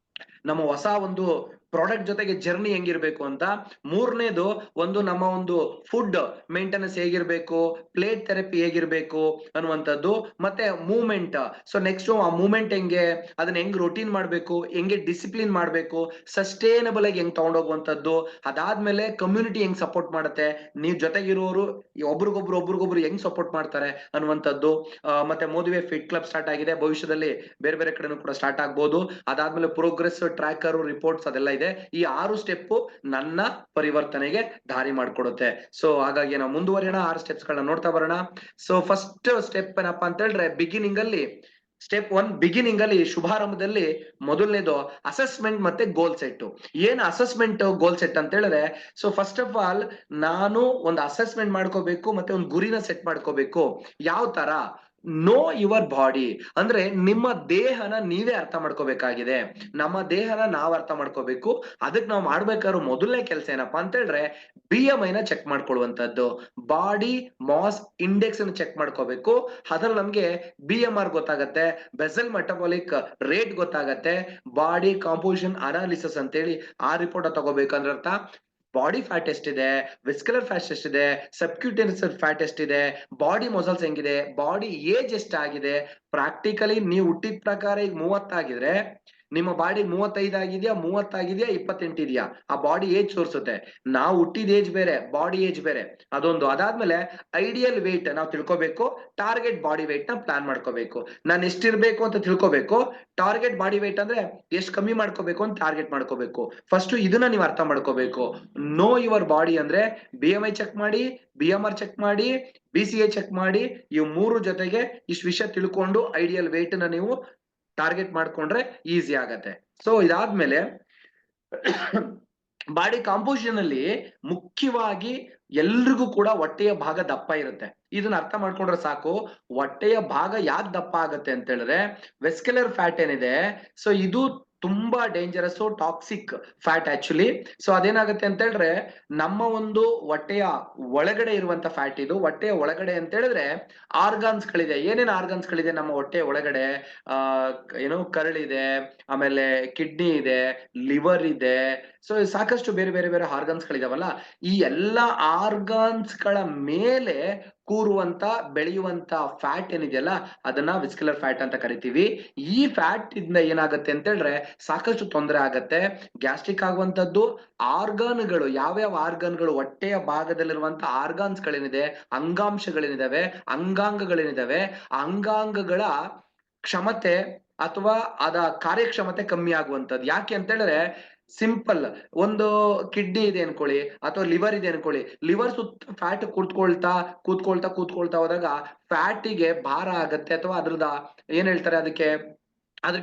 ನಮ್ಮ ಹೊಸ ಒಂದು ಪ್ರಾಡಕ್ಟ್ ಜೊತೆಗೆ ಜರ್ನಿ ಹೆಂಗಿರ್ಬೇಕು ಅಂತ. ಮೂರನೇದು ಒಂದು ನಮ್ಮ ಒಂದು ಫುಡ್ ಮೇಂಟೆನೆನ್ಸ್ ಹೇಗಿರ್ಬೇಕು, ಪ್ಲೇಟ್ ಥೆರಪಿ ಹೇಗಿರ್ಬೇಕು ಅನ್ನುವಂಥದ್ದು, ಮತ್ತೆ ಮೂವ್ಮೆಂಟ್. ಸೊ ನೆಕ್ಸ್ಟ್ ಆ ಮೂವ್ಮೆಂಟ್ ಹೆಂಗೆ, ಅದನ್ನ ಹೆಂಗ್ ರೊಟೀನ್ ಮಾಡ್ಬೇಕು, ಹೆಂಗೆ ಡಿಸಿಪ್ಲಿನ್ ಮಾಡ್ಬೇಕು, ಸಸ್ಟೈನಬಲ್ ಆಗಿ ಹೆಂಗ್ ತಗೊಂಡೋಗುವಂಥದ್ದು. ಅದಾದ್ಮೇಲೆ ಕಮ್ಯುನಿಟಿ ಹೆಂಗ್ ಸಪೋರ್ಟ್ ಮಾಡುತ್ತೆ, ನೀವ್ ಜೊತೆಗಿರೋರು ಒಬ್ರಿಗೊಬ್ರು ಹೆಂಗ್ ಸಪೋರ್ಟ್ ಮಾಡ್ತಾರೆ ಅನ್ನುವಂಥದ್ದು. ಮತ್ತೆ ಮೋದಿವೆ ಫಿಟ್ ಕ್ಲಬ್ ಸ್ಟಾರ್ಟ್ ಆಗಿದೆ, ಭವಿಷ್ಯದಲ್ಲಿ ಬೇರೆ ಬೇರೆ ಕಡೆನೂ ಕೂಡ ಸ್ಟಾರ್ಟ್ ಆಗ್ಬೋದು. ಅದಾದ್ಮೇಲೆ ಪ್ರೋಗ್ರೆಸ್ ಟ್ರ್ಯಾಕರ್, ರಿಪೋರ್ಟ್ಸ್ ಅದೆಲ್ಲ ಇದೆ. ಈ 6 ಸ್ಟೆಪ್ ನನ್ನ ಪರಿವರ್ತನೆಗೆ ದಾರಿ ಮಾಡ್ಕೊಡುತ್ತೆ. ಸೊ ಹಾಗಾಗಿ ನಾವು ಮುಂದುವರಿಯೋಣ, 6 ಸ್ಟೆಪ್ಸ್ ಗಳನ್ನ ನೋಡ್ತಾ ಬರೋಣ. ಸೊ ಫಸ್ಟ್ ಸ್ಟೆಪ್ ಏನಪ್ಪಾ ಅಂತ ಹೇಳಿದ್ರೆ, ಬಿಗಿನಿಂಗ್ ಅಲ್ಲಿ ಸ್ಟೆಪ್ 1, ಬಿಗಿನಿಂಗ್ ಅಲ್ಲಿ ಶುಭಾರಂಭದಲ್ಲಿ ಮೊದಲನೇದು ಅಸೆಸ್ಮೆಂಟ್ ಮತ್ತೆ ಗೋಲ್ ಸೆಟ್. ಏನ್ ಅಸೆಸ್ಮೆಂಟ್ ಗೋಲ್ ಸೆಟ್ ಅಂತ ಹೇಳಿದ್ರೆ, ಸೊ ಫಸ್ಟ್ ಆಫ್ ಆಲ್ ನಾನು ಒಂದು ಅಸೆಸ್ಮೆಂಟ್ ಮಾಡ್ಕೋಬೇಕು ಮತ್ತೆ ಒಂದು ಗುರಿನ ಸೆಟ್ ಮಾಡ್ಕೋಬೇಕು. ಯಾವ ತರ, ನೋ ಯುವರ್ ಬಾಡಿ, ಅಂದ್ರೆ ನಿಮ್ಮ ದೇಹನ ನೀವೇ ಅರ್ಥ ಮಾಡ್ಕೋಬೇಕಾಗಿದೆ. ನಮ್ಮ ದೇಹನ ನಾವ್ ಅರ್ಥ ಮಾಡ್ಕೋಬೇಕು. ಅದಕ್ಕೆ ನಾವು ಮಾಡ್ಬೇಕಾದ್ರೂ ಮೊದಲನೇ ಕೆಲಸ ಏನಪ್ಪಾ ಅಂತ ಹೇಳಿದ್ರೆ, BMI ನ ಚೆಕ್ ಮಾಡ್ಕೊಳ್ಳುವಂತದ್ದು, ಬಾಡಿ ಮಾಸ್ ಇಂಡೆಕ್ಸ್ ಅನ್ನು ಚೆಕ್ ಮಾಡ್ಕೋಬೇಕು. ಅದ್ರಲ್ಲಿ ನಮ್ಗೆ BMR ಗೊತ್ತಾಗತ್ತೆ, ಬೆಸಲ್ ಮೆಟಬಾಲಿಕ್ ರೇಟ್ ಗೊತ್ತಾಗತ್ತೆ, ಬಾಡಿ ಕಾಂಪೋಸಿಷನ್ ಅನಾಲಿಸಿಸ್ ಅಂತೇಳಿ ಆ ರಿಪೋರ್ಟ್ ತಗೋಬೇಕಂದ್ರೆ ಅರ್ಥ. ಬಾಡಿ ಫ್ಯಾಟ್ ಎಷ್ಟಿದೆ, ವಿಸ್ಕುಲರ್ ಫ್ಯಾಟ್ ಎಷ್ಟಿದೆ, ಸಬ್ಕ್ಯೂಟೇನಿಯಸ್ ಫ್ಯಾಟ್ ಎಷ್ಟಿದೆ, ಬಾಡಿ ಮಸಲ್ಸ್ ಹೆಂಗಿದೆ, ಬಾಡಿ ಏಜ್ ಎಷ್ಟಾಗಿದೆ. ಪ್ರಾಕ್ಟಿಕಲಿ ನೀವು ಹುಟ್ಟಿದ ಪ್ರಕಾರ ಈಗ 30 ಆಗಿದ್ರೆ ನಿಮ್ಮ ಬಾಡಿ 35 ಆಗಿದೆಯಾ, 30 ಆಗಿದೆಯಾ, 28 ಇದೆಯಾ, ಆ ಬಾಡಿ ಏಜ್ ತೋರಿಸುತ್ತೆ. ನಾವು ಹುಟ್ಟಿದ ಏಜ್ ಬೇರೆ, ಬಾಡಿ ಏಜ್ ಬೇರೆ, ಅದೊಂದು. ಅದಾದ್ಮೇಲೆ ಐಡಿಯಲ್ ವೇಟ್ ನಾವು ತಿಳ್ಕೊಬೇಕು, ಟಾರ್ಗೆಟ್ ಬಾಡಿ ವೇಟ್ ನ ಪ್ಲಾನ್ ಮಾಡ್ಕೋಬೇಕು. ನಾನು ಎಷ್ಟಿರ್ಬೇಕು ಅಂತ ತಿಳ್ಕೊಬೇಕು, ಟಾರ್ಗೆಟ್ ಬಾಡಿ ವೇಟ್ ಅಂದ್ರೆ ಎಷ್ಟು ಕಮ್ಮಿ ಮಾಡ್ಕೋಬೇಕು ಅಂತ ಟಾರ್ಗೆಟ್ ಮಾಡ್ಕೋಬೇಕು. ಫಸ್ಟ್ ಇದನ್ನ ನೀವು ಅರ್ಥ ಮಾಡ್ಕೋಬೇಕು. ನೋ ಯುವರ್ ಬಾಡಿ ಅಂದ್ರೆ BMI ಚೆಕ್ ಮಾಡಿ, BMR ಚೆಕ್ ಮಾಡಿ, BCA ಚೆಕ್ ಮಾಡಿ. ಇವು ಮೂರು ಜೊತೆಗೆ ಇಷ್ಟು ವಿಷಯ ತಿಳ್ಕೊಂಡು ಐಡಿಯಲ್ ವೇಟ್ ನ ನೀವು ಟಾರ್ಗೆಟ್ ಮಾಡ್ಕೊಂಡ್ರೆ ಈಸಿ ಆಗತ್ತೆ. ಸೊ ಇದಾದ್ಮೇಲೆ ಬಾಡಿ ಕಾಂಪೋಸಿಷನ್ ಅಲ್ಲಿ ಮುಖ್ಯವಾಗಿ ಎಲ್ರಿಗೂ ಕೂಡ ಹೊಟ್ಟೆಯ ಭಾಗ ದಪ್ಪ ಇರುತ್ತೆ. ಇದನ್ನ ಅರ್ಥ ಮಾಡ್ಕೊಂಡ್ರೆ ಸಾಕು. ಹೊಟ್ಟೆಯ ಭಾಗ ಯಾಕೆ ದಪ್ಪ ಆಗತ್ತೆ ಅಂತ ಹೇಳಿದ್ರೆ, ವೆಸ್ಕ್ಯುಲರ್ ಫ್ಯಾಟ್ ಏನಿದೆ, ಸೊ ಇದು ತುಂಬಾ dangerous, toxic fat actually. So ಅದೇನಾಗುತ್ತೆ ಅಂತ ಹೇಳಿದ್ರೆ, ನಮ್ಮ ಒಂದು ಹೊಟ್ಟೆಯ ಒಳಗಡೆ ಇರುವಂತ ಫ್ಯಾಟ್ ಇದು. ಹೊಟ್ಟೆಯ ಒಳಗಡೆ ಅಂತ ಹೇಳಿದ್ರೆ ಆರ್ಗಾನ್ಸ್ ಗಳಿದೆ. ಏನೇನು ಆರ್ಗಾನ್ಸ್ ಗಳಿದೆ ನಮ್ಮ ಹೊಟ್ಟೆಯ ಒಳಗಡೆ? ಆ ಏನು, ಕರಳಿದೆ, ಆಮೇಲೆ ಕಿಡ್ನಿ ಇದೆ, ಲಿವರ್ ಇದೆ. ಸೊ ಸಾಕಷ್ಟು ಬೇರೆ ಬೇರೆ ಬೇರೆ ಆರ್ಗಾನ್ಸ್ ಗಳಿದಾವಲ್ಲ, ಈ ಎಲ್ಲಾ ಆರ್ಗಾನ್ಸ್ ಗಳ ಮೇಲೆ ಕೂರುವಂತ ಬೆಳೆಯುವಂತ ಫ್ಯಾಟ್ ಏನಿದೆಯಲ್ಲ, ಅದನ್ನ ವಿಸ್ಕ್ಯುಲರ್ ಫ್ಯಾಟ್ ಅಂತ ಕರಿತೀವಿ. ಈ ಫ್ಯಾಟ್ ಇಂದ ಏನಾಗುತ್ತೆ ಅಂತ ಹೇಳಿದ್ರೆ ಸಾಕಷ್ಟು ತೊಂದರೆ ಆಗತ್ತೆ. ಗ್ಯಾಸ್ಟ್ರಿಕ್ ಆಗುವಂತದ್ದು, ಆರ್ಗಾನ್ಗಳು, ಯಾವ್ಯಾವ ಆರ್ಗಾನ್ಗಳು, ಹೊಟ್ಟೆಯ ಭಾಗದಲ್ಲಿರುವಂತ ಆರ್ಗಾನ್ಸ್ ಗಳೇನಿದೆ, ಅಂಗಾಂಶಗಳೇನಿದಾವೆ, ಅಂಗಾಂಗಗಳೇನಿದಾವೆ, ಅಂಗಾಂಗಗಳ ಕ್ಷಮತೆ ಅಥವಾ ಅದ ಕಾರ್ಯಕ್ಷಮತೆ ಕಮ್ಮಿ ಆಗುವಂತದ್ದು. ಯಾಕೆ ಅಂತ ಹೇಳಿದ್ರೆ, ಸಿಂಪಲ್, ಒಂದು ಕಿಡ್ನಿ ಇದೆ ಅನ್ಕೊಳ್ಳಿ ಅಥವಾ ಲಿವರ್ ಇದೆ ಅನ್ಕೊಳ್ಳಿ, ಲಿವರ್ ಸುತ್ತ ಫ್ಯಾಟ್ ಕೂತ್ಕೊಳ್ತಾ ಹೋದಾಗ ಫ್ಯಾಟಿಗೆ ಭಾರ ಆಗತ್ತೆ, ಅಥವಾ ಅದ್ರದ ಏನ್ ಹೇಳ್ತಾರೆ ಅದಕ್ಕೆ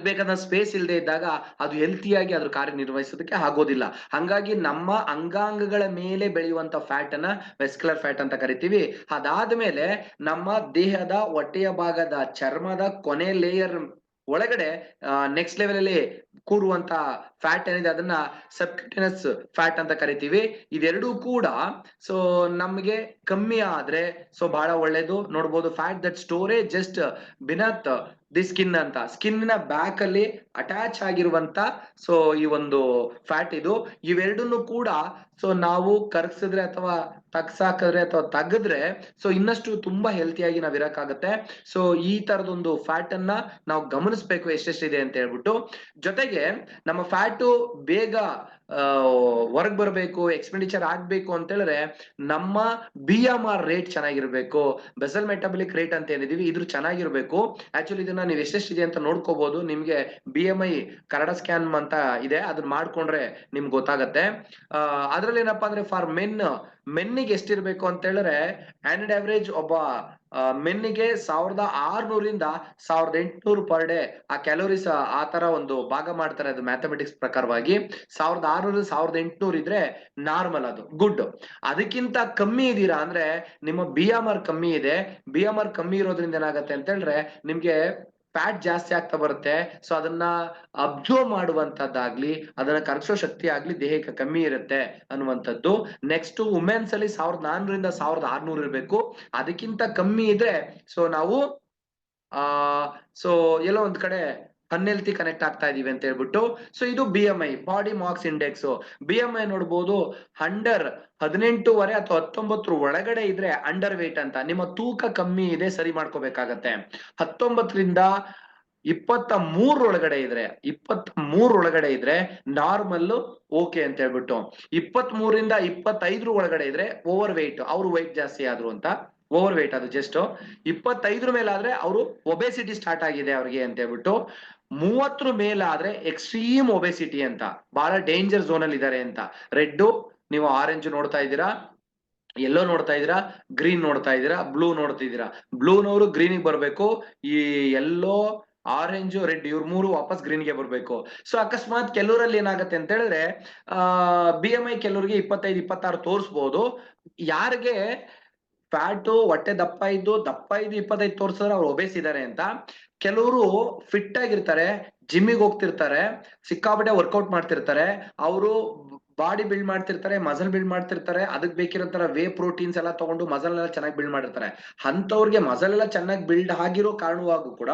ಬೇಕಾದ ಸ್ಪೇಸ್ ಇಲ್ಲದೆ ಇದ್ದಾಗ ಅದು ಹೆಲ್ತಿಯಾಗಿ ಅದ್ರ ಕಾರ್ಯನಿರ್ವಹಿಸೋದಕ್ಕೆ ಆಗೋದಿಲ್ಲ. ಹಂಗಾಗಿ ನಮ್ಮ ಅಂಗಾಂಗಗಳ ಮೇಲೆ ಬೆಳೆಯುವಂತ ಫ್ಯಾಟ್ ಅನ್ನ ವೆಸ್ಕ್ಯುಲರ್ ಫ್ಯಾಟ್ ಅಂತ ಕರಿತೀವಿ. ಅದಾದ್ಮೇಲೆ ನಮ್ಮ ದೇಹದ ಹೊಟ್ಟೆಯ ಭಾಗದ ಚರ್ಮದ ಕೊನೆ ಲೇಯರ್ ಒಳಗಡೆ ನೆಕ್ಸ್ಟ್ ಲೆವೆಲ್ ಅಲ್ಲಿ ಕೂರುವಂತ ಫ್ಯಾಟ್ ಏನಿದೆ, ಅದನ್ನ ಸಬ್ಕ್ಯೂಟೇನಿಯಸ್ ಫ್ಯಾಟ್ ಅಂತ ಕರಿತೀವಿ. ಇದೆರಡೂ ಕೂಡ ಸೊ ನಮ್ಗೆ ಕಮ್ಮಿ ಆದ್ರೆ ಸೊ ಬಹಳ ಒಳ್ಳೇದು. ನೋಡ್ಬೋದು, fat that storage just beneath the skin ಅಂತ, ಸ್ಕಿನ್ ನ ಬ್ಯಾಕ್ ಅಲ್ಲಿ ಅಟ್ಯಾಚ್ ಆಗಿರುವಂತ ಸೊ ಈ ಒಂದು ಫ್ಯಾಟ್ ಇದು. ಇವೆರಡನ್ನು ಕೂಡ ಸೊ ನಾವು ಕರಗಿಸಿದ್ರೆ ಅಥವಾ ತಗ್ಸಾಕಿದ್ರೆ ಅಥವಾ ತೆಗೆದ್ರೆ ಸೊ ಇನ್ನಷ್ಟು ತುಂಬಾ ಹೆಲ್ತಿಯಾಗಿ ನಾವ್ ಇರಕ್ಕಾಗತ್ತೆ. ಸೊ ಈ ತರದೊಂದು ಫ್ಯಾಟ್ ಅನ್ನ ನಾವು ಗಮನಿಸ್ಬೇಕು ಎಷ್ಟೆಷ್ಟಿದೆ ಅಂತ ಹೇಳ್ಬಿಟ್ಟು. ಜೊತೆಗೆ ನಮ್ಮ ಫ್ಯಾಟು ಬೇಗ ಹೊರಗ್ ಬರ್ಬೇಕು, ಎಕ್ಸ್ಪೆಂಡಿಚರ್ ಆಗ್ಬೇಕು ಅಂತ ಹೇಳಿದ್ರೆ ನಮ್ಮ BMR ರೇಟ್ ಚೆನ್ನಾಗಿರ್ಬೇಕು. ಬೆಸಲ್ ಮೆಟಬಲಿಕ್ ರೇಟ್ ಅಂತ ಏನಿದೀವಿ, ಇದ್ರ ಚೆನ್ನಾಗಿರ್ಬೇಕು. ಆಕ್ಚುಲಿ ಇದನ್ನ ನೀವು ಎಷ್ಟೆಷ್ಟಿದೆ ಅಂತ ನೋಡ್ಕೋಬಹುದು. ನಿಮ್ಗೆ BMI ಕನ್ನಡ ಸ್ಕ್ಯಾನ್ ಅಂತ ಇದೆ, ಅದನ್ನ ಮಾಡ್ಕೊಂಡ್ರೆ ನಿಮ್ಗೆ ಗೊತ್ತಾಗತ್ತೆ. ಅದ್ರಲ್ಲಿ ಏನಪ್ಪಾ ಅಂದ್ರೆ ಫಾರ್ ಮೆನ್ನಿಗೆ ಎಷ್ಟಿರ್ಬೇಕು ಅಂತ ಹೇಳಿದ್ರೆ ಆನ್ ಅವರೇಜ್ ಒಬ್ಬ ಮೆನ್ನಿಗೆ 1600 1800 ಪರ್ ಡೇ ಆ ಕ್ಯಾಲೋರೀಸ್ ಆ ತರ ಒಂದು ಭಾಗ ಮಾಡ್ತಾರೆ, ಅದು ಮ್ಯಾಥಮೆಟಿಕ್ಸ್ ಪ್ರಕಾರವಾಗಿ. 1600 1800 ಇದ್ರೆ ನಾರ್ಮಲ್, ಅದು ಗುಡ್. ಅದಕ್ಕಿಂತ ಕಮ್ಮಿ ಇದೀರಾ ಅಂದ್ರೆ ನಿಮ್ಮ BMR ಕಮ್ಮಿ ಇದೆ. BMR ಕಮ್ಮಿ ಇರೋದ್ರಿಂದ ಏನಾಗತ್ತೆ ಅಂತ ಹೇಳಿದ್ರೆ ನಿಮ್ಗೆ ಫ್ಯಾಟ್ ಜಾಸ್ತಿ ಆಗ್ತಾ ಬರುತ್ತೆ. ಸೊ ಅದನ್ನ ಅಬ್ಸರ್ವ್ ಮಾಡುವಂತದ್ದಾಗ್ಲಿ ಅದನ್ನ ಕರಗಿಸೋ ಶಕ್ತಿ ಆಗ್ಲಿ ದೇಹಕ್ಕೆ ಕಮ್ಮಿ ಇರುತ್ತೆ ಅನ್ನುವಂಥದ್ದು. ನೆಕ್ಸ್ಟ್ ವುಮೆನ್ಸ್ ಅಲ್ಲಿ 1400 1600 ಇರಬೇಕು. ಅದಕ್ಕಿಂತ ಕಮ್ಮಿ ಇದ್ರೆ ಸೊ ನಾವು ಸೊ ಎಲ್ಲೋ ಒಂದ್ ಕಡೆ ಅನ್ಹೆಲ್ತಿ ಕನೆಕ್ಟ್ ಆಗ್ತಾ ಇದೀವಿ ಅಂತ ಹೇಳ್ಬಿಟ್ಟು. ಸೊ ಇದು BMI, body mass index. BMI ನೋಡ್ಬೋದು, ಅಂಡರ್ 18 ಅಥವಾ 19 ಒಳಗಡೆ ಇದ್ರೆ ಅಂಡರ್ ವೇಟ್ ಅಂತ, ನಿಮ್ಮ ತೂಕ ಕಮ್ಮಿ ಇದೆ, ಸರಿ ಮಾಡ್ಕೋಬೇಕಾಗತ್ತೆ. 19 23 ಒಳಗಡೆ ಇದ್ರೆ 23 ಒಳಗಡೆ ಇದ್ರೆ ನಾರ್ಮಲ್ ಓಕೆ ಅಂತ ಹೇಳ್ಬಿಟ್ಟು. 23 25 ಒಳಗಡೆ ಇದ್ರೆ ಓವರ್ ವೇಟ್, ಅವ್ರು weight ಜಾಸ್ತಿ ಆದ್ರು ಅಂತ, ಓವರ್ ವೇಟ್. ಅದು ಜಸ್ಟ್ 25 ಮೇಲಾದ್ರೆ ಅವರು ಒಬೆಸಿಟಿ ಸ್ಟಾರ್ಟ್ ಆಗಿದೆ ಅವ್ರಿಗೆ ಅಂತ ಹೇಳ್ಬಿಟ್ಟು. 30 ಮೇಲಾದ್ರೆ ಎಕ್ಸ್ಟ್ರೀಮ್ ಒಬೆಸಿಟಿ ಅಂತ, ಬಹಳ ಡೇಂಜರ್ ಝೋನ್ ಅಲ್ಲಿ ಇದಾರೆ ಅಂತ. ರೆಡ್ ನೀವು ಆರೆಂಜ್ ನೋಡ್ತಾ ಇದ್ದೀರಾ, ಯೆಲ್ಲೋ ನೋಡ್ತಾ ಇದೀರಾ, ಗ್ರೀನ್ ನೋಡ್ತಾ ಇದೀರಾ, ಬ್ಲೂ ನೋಡ್ತಿದ್ದೀರಾ. ಬ್ಲೂನವರು ಗ್ರೀನಿಗೆ ಬರ್ಬೇಕು, ಈ ಯೆಲ್ಲೋ ಆರೆಂಜ್ ರೆಡ್ ಇವ್ರ ಮೂರು ವಾಪಸ್ ಗ್ರೀನ್ಗೆ ಬರ್ಬೇಕು. ಸೊ ಅಕಸ್ಮಾತ್ ಕೆಲವರಲ್ಲಿ ಏನಾಗತ್ತೆ ಅಂತ ಹೇಳಿದ್ರೆ BMI ಕೆಲವರಿಗೆ 25 26 ತೋರಿಸ್ಬೋದು. ಯಾರಿಗೆ ಫ್ಯಾಟು ಹೊಟ್ಟೆ ದಪ್ಪ ಇದ್ದು 25 ತೋರ್ಸಿದ್ರೆ ಅವ್ರು ಒಬೇಸ್ ಇದಾರೆ ಅಂತ. ಕೆಲವರು ಫಿಟ್ ಆಗಿರ್ತಾರೆ, ಜಿಮ್ಮಿಗೆ ಹೋಗ್ತಿರ್ತಾರೆ, ಸಿಕ್ಕಾಪಟ್ಟೆ ವರ್ಕೌಟ್ ಮಾಡ್ತಿರ್ತಾರೆ, ಅವರು ಬಾಡಿ ಬಿಲ್ಡ್ ಮಾಡ್ತಿರ್ತಾರೆ, ಮಸಲ್ ಬಿಲ್ಡ್ ಮಾಡ್ತಿರ್ತಾರೆ, ಅದಕ್ಕೆ ಬೇಕಿರೋ ತರ ವೇ ಪ್ರೋಟೀನ್ಸ್ ಎಲ್ಲ ತಗೊಂಡು ಮಸಲ್ ಎಲ್ಲ ಚೆನ್ನಾಗಿ ಬಿಲ್ಡ್ ಮಾಡಿರ್ತಾರೆ. ಅಂತವ್ರಿಗೆ ಮಸಲ್ ಎಲ್ಲ ಚೆನ್ನಾಗಿ ಬಿಲ್ಡ್ ಆಗಿರೋ ಕಾರಣವಾಗೂ ಕೂಡ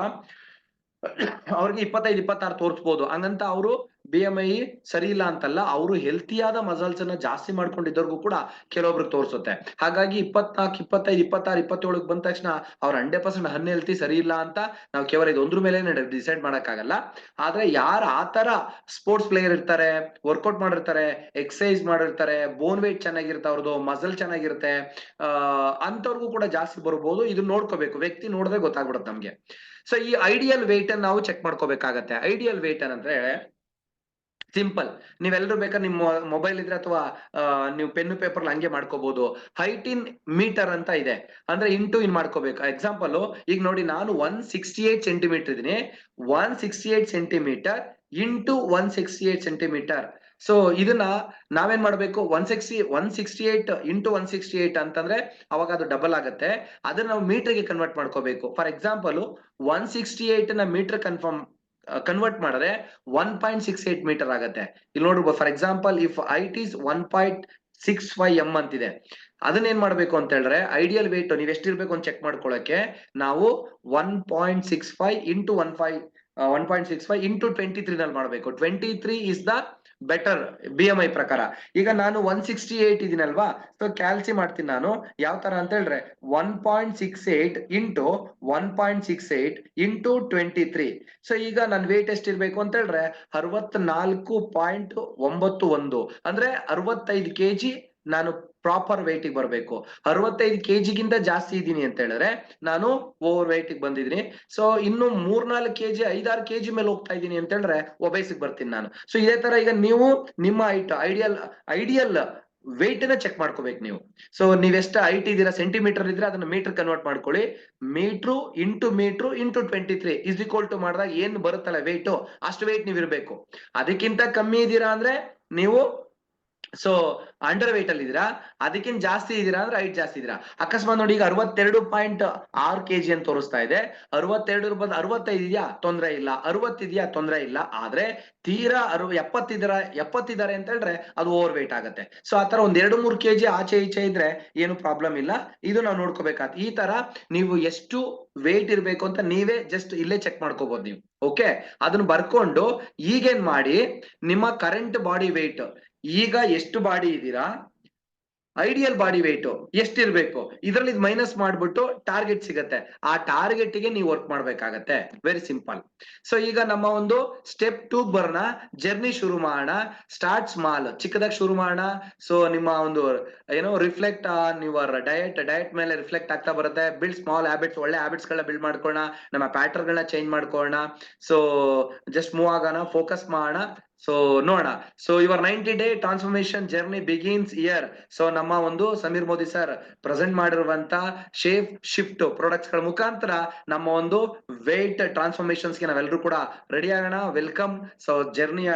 ಅವ್ರಿಗೆ 25 26 ತೋರಿಸ್ಬೋದು. ಹಂಗಂತ ಅವರು BMI ಸರಿ ಇಲ್ಲ ಅಂತಲ್ಲ, ಅವರು ಹೆಲ್ತಿಯಾದ ಮಸಲ್ಸ್ ಅನ್ನ ಜಾಸ್ತಿ ಮಾಡ್ಕೊಂಡಿದ್ದವ್ರಿಗೂ ಕೂಡ ಕೆಲವೊಬ್ರು ತೋರಿಸುತ್ತೆ. ಹಾಗಾಗಿ 24 25 26 27 ಬಂದ ತಕ್ಷಣ ಅವ್ರ 100% ಅನ್ಹೆಲ್ತಿ ಸರಿ ಇಲ್ಲ ಅಂತ ನಾವು ಕೇವಲ ಇದೊಂದ್ರ ಮೇಲೆ ಡಿಸೈಡ್ ಮಾಡಕ್ಕಾಗಲ್ಲ. ಆದ್ರೆ ಯಾರು ಆತರ ಸ್ಪೋರ್ಟ್ಸ್ ಪ್ಲೇಯರ್ ಇರ್ತಾರೆ, ವರ್ಕೌಟ್ ಮಾಡಿರ್ತಾರೆ, ಎಕ್ಸಸೈಸ್ ಮಾಡಿರ್ತಾರೆ, ಬೋನ್ ವೇಟ್ ಚೆನ್ನಾಗಿರುತ್ತೆ, ಅವ್ರದ್ದು ಮಸಲ್ ಚೆನ್ನಾಗಿರುತ್ತೆ, ಅಂತವ್ರಿಗೂ ಕೂಡ ಜಾಸ್ತಿ ಬರ್ಬೋದು. ಇದನ್ನ ನೋಡ್ಕೋಬೇಕು, ವ್ಯಕ್ತಿ ನೋಡಿದ್ರೆ ಗೊತ್ತಾಗ್ಬಿಡುತ್ತೆ ನಮ್ಗೆ. ಸೊ ಈ ಐಡಿಯಲ್ ವೇಟ್ ಅನ್ನು ನಾವು ಚೆಕ್ ಮಾಡ್ಕೋಬೇಕಾಗತ್ತೆ. ಐಡಿಯಲ್ ವೇಟ್ ಅಂದ್ರೆ ಸಿಂಪಲ್, ನೀವೆಲ್ಲರೂ ಬೇಕಾದ್ರೆ ನಿಮ್ಮ ಮೊಬೈಲ್ ಇದ್ರೆ ಅಥವಾ ನೀವು ಪೆನ್ ಪೇಪರ್ ಹಂಗೆ ಮಾಡ್ಕೋಬಹುದು. ಹೈಟ್ ಇನ್ ಮೀಟರ್ ಅಂತ ಇದೆ, ಅಂದ್ರೆ ಇಂಟು ಇನ್ ಮಾಡ್ಕೋಬೇಕು. ಎಕ್ಸಾಂಪಲ್ ಈಗ ನೋಡಿ, ನಾನು 168 ಸೆಂಟಿಮೀಟರ್ ಇದೀನಿ, 168 ಸೆಂಟಿಮೀಟರ್ ಇಂಟು 168 ಸೆಂಟಿಮೀಟರ್. ಸೊ ಇದನ್ನ ನಾವೇನ್ ಮಾಡ್ಬೇಕು, 168 ಇಂಟು 168 ಅಂತಂದ್ರೆ ಅವಾಗ ಅದು ಡಬಲ್ ಆಗುತ್ತೆ. ಅದನ್ನ ನಾವು ಮೀಟರ್ಗೆ ಕನ್ವರ್ಟ್ ಮಾಡ್ಕೋಬೇಕು. ಫಾರ್ ಎಕ್ಸಾಂಪಲ್ 168 ನ ಮೀಟರ್ ಕನ್ವರ್ಟ್ ಮಾಡಿದ್ರೆ 1.68 ಮೀಟರ್ ಆಗತ್ತೆ. ಇಲ್ಲಿ ನೋಡ್ಬೋದು, for example if height is 1.65 m ಅಂತಿದೆ. ಅದನ್ನ ಏನ್ ಮಾಡ್ಬೇಕು ಅಂತ ಹೇಳಿದ್ರೆ ಐಡಿಯಲ್ ವೇಟ್ ನೀವ್ ಎಷ್ಟಿರ್ಬೇಕು ಅಂತ ಚೆಕ್ ಮಾಡ್ಕೊಳಕ್ಕೆ ನಾವು 1.65 ಇಂಟು 1.65 ಇಂಟು 23 ನಲ್ಲಿ ಮಾಡ್ಬೇಕು. 23 ಇಸ್ ದ ಬೆಟರ್ BMI ಪ್ರಕಾರ. ಈಗ ನಾನು 168 ಇದೀನಲ್ವಾ, ಸೊ ಕ್ಯಾಲ್ಸಿ ಮಾಡ್ತೀನಿ ನಾನು ಯಾವ ತರ ಅಂತ ಹೇಳಿದ್ರೆ 1.68 ಇಂಟು 1.68 ಇಂಟು 23. ಸೊ ಈಗ ನನ್ನ ವೇಟ್ ಎಷ್ಟಿರ್ಬೇಕು ಅಂತ ಹೇಳಿದ್ರೆ 64.91, ಅಂದ್ರೆ 65 kg ನಾನು ಪ್ರಾಪರ್ ವೇಟಿಗೆ ಬರಬೇಕು. 65 kg ಜಾಸ್ತಿ ಇದ್ದೀನಿ ಅಂತ ಹೇಳಿದ್ರೆ ನಾನು ಓವರ್ ವೇಟಿಗೆ ಬಂದಿದ್ದೀನಿ. ಸೊ ಇನ್ನು 3-4 kg 5-6 kg ಮೇಲೆ ಹೋಗ್ತಾ ಇದ್ದೀನಿ ಅಂತ ಹೇಳಿದ್ರೆ ಒಬೇಸಿಗೆ ಬರ್ತೀನಿ ನಾನು. ಸೊ ಇದೇ ತರ ಈಗ ನೀವು ನಿಮ್ಮ ಹೈಟ್ ಐಡಿಯಲ್ ವೇಟ್ ನ ಚೆಕ್ ಮಾಡ್ಕೋಬೇಕು ನೀವು. ಸೊ ನೀವ್ ಎಷ್ಟು ಹೈಟ್ ಇದೀರಾ, ಸೆಂಟಿಮೀಟರ್ ಇದ್ರೆ ಅದನ್ನ ಮೀಟರ್ ಕನ್ವರ್ಟ್ ಮಾಡ್ಕೊಳ್ಳಿ. Metre into 23 is equal to ಮಾಡಿದಾಗ ಏನ್ ಬರುತ್ತಲ್ಲ ವೇಟ್, ಅಷ್ಟು ವೇಟ್ ನೀವ್ ಇರ್ಬೇಕು. ಅದಕ್ಕಿಂತ ಕಮ್ಮಿ ಇದೀರಾ ಅಂದ್ರೆ ನೀವು ಸೊ ಅಂಡರ್ ವೇಟ್ ಅಲ್ಲಿ ಇದೀರಾ, ಅದಕ್ಕಿಂತ ಜಾಸ್ತಿ ಇದೀರಾ ಅಂದ್ರೆ ಹೈಟ್ ಜಾಸ್ತಿ ಇದೀರಾ. ಅಕಸ್ಮಾತ್ ನೋಡಿ, ಈಗ 62.6 kg ಅಂತ ತೋರಿಸ್ತಾ ಇದೆ. 62 ಬಂದು 65 ಇದೆಯಾ ತೊಂದ್ರೆ ಇಲ್ಲ, 60 ಇದೆಯಾ ತೊಂದ್ರೆ ಇಲ್ಲ. ಆದ್ರೆ ತೀರಾ 70 ಇದಾರೆ ಅಂತ ಹೇಳಿದ್ರೆ ಅದು ಓವರ್ ವೇಟ್ ಆಗುತ್ತೆ. ಸೊ ಆತರ ಒಂದ್ 2-3 kg ಆಚೆ ಈಚೆ ಇದ್ರೆ ಏನು ಪ್ರಾಬ್ಲಮ್ ಇಲ್ಲ. ಇದು ನಾವು ನೋಡ್ಕೋಬೇಕಾಗ್ತದೆ. ಈ ತರ ನೀವು ಎಷ್ಟು ವೇಟ್ ಇರ್ಬೇಕು ಅಂತ ನೀವೇ ಜಸ್ಟ್ ಇಲ್ಲೇ ಚೆಕ್ ಮಾಡ್ಕೋಬಹುದು ನೀವು. ಓಕೆ, ಅದನ್ನ ಬರ್ಕೊಂಡು ಈಗೇನ್ ಮಾಡಿ, ನಿಮ್ಮ ಕರೆಂಟ್ ಬಾಡಿ ವೇಟ್ ಈಗ ಎಷ್ಟು ಬಾಡಿ ಇದ್ದೀರಾ, ಐಡಿಯಲ್ ಬಾಡಿ weight ಎಷ್ಟಿರ್ಬೇಕು, ಇದ್ರಲ್ಲಿ ಮೈನಸ್ ಮಾಡ್ಬಿಟ್ಟು ಟಾರ್ಗೆಟ್ ಸಿಗತ್ತೆ. ಆ ಟಾರ್ಗೆಟ್ ಗೆ ನೀವು ವರ್ಕ್ ಮಾಡ್ಬೇಕಾಗತ್ತೆ. Very simple. ಸೊ ಈಗ ನಮ್ಮ ಒಂದು ಸ್ಟೆಪ್ 2 ಬರೋಣ. ಜರ್ನಿ ಶುರು ಮಾಡೋಣ. ಸ್ಟಾರ್ಟ್ ಸ್ಮಾಲ್, ಚಿಕ್ಕದಾಗಿ ಶುರು ಮಾಡೋಣ. ಸೊ ನಿಮ್ಮ ಒಂದು ಏನೋ ರಿಫ್ಲೆಕ್ಟ್ ಆನ್ ಯುವರ್ ಡಯಟ್ ಮೇಲೆ ರಿಫ್ಲೆಕ್ಟ್ ಆಗ್ತಾ ಬರುತ್ತೆ. ಬಿಲ್ಡ್ ಸ್ಮಾಲ್ ಹ್ಯಾಬಿಟ್ಸ್, ಒಳ್ಳೆ ಹ್ಯಾಬಿಟ್ಸ್ ಗಳನ್ನ ಬಿಲ್ಡ್ ಮಾಡ್ಕೊಳ್ಳೋಣ. ನಮ್ಮ ಪ್ಯಾಟರ್ನ್ ಗಳನ್ನ ಚೇಂಜ್ ಮಾಡ್ಕೊಳ್ಳೋಣ. ಸೊ ಜಸ್ಟ್ ಮೂವ್ ಆಗೋಣ, ಫೋಕಸ್ ಮಾಡೋಣ. ಸೊ ನೋಡೋಣ. So your 90-day transformation journey begins year. So ನಮ್ಮ ಒಂದು ಸಮೀರ್ ಮೋದಿ ಸರ್ ಪ್ರೆಸೆಂಟ್ ಮಾಡಿರುವಂತ ಶೇಪ್ ಶಿಫ್ಟ್ ಪ್ರಾಡಕ್ಟ್ಸ್ ಗಳ ಮುಖಾಂತರ ನಮ್ಮ ಒಂದು ವೇಟ್ ಟ್ರಾನ್ಸ್ಫಾರ್ಮೇಶನ್ಸ್ ಗೆ ನಾವೆಲ್ಲರೂ ಕೂಡ ರೆಡಿ ಆಗೋಣ. ವೆಲ್ಕಮ್. ಸೊ ಜರ್ನಿಯ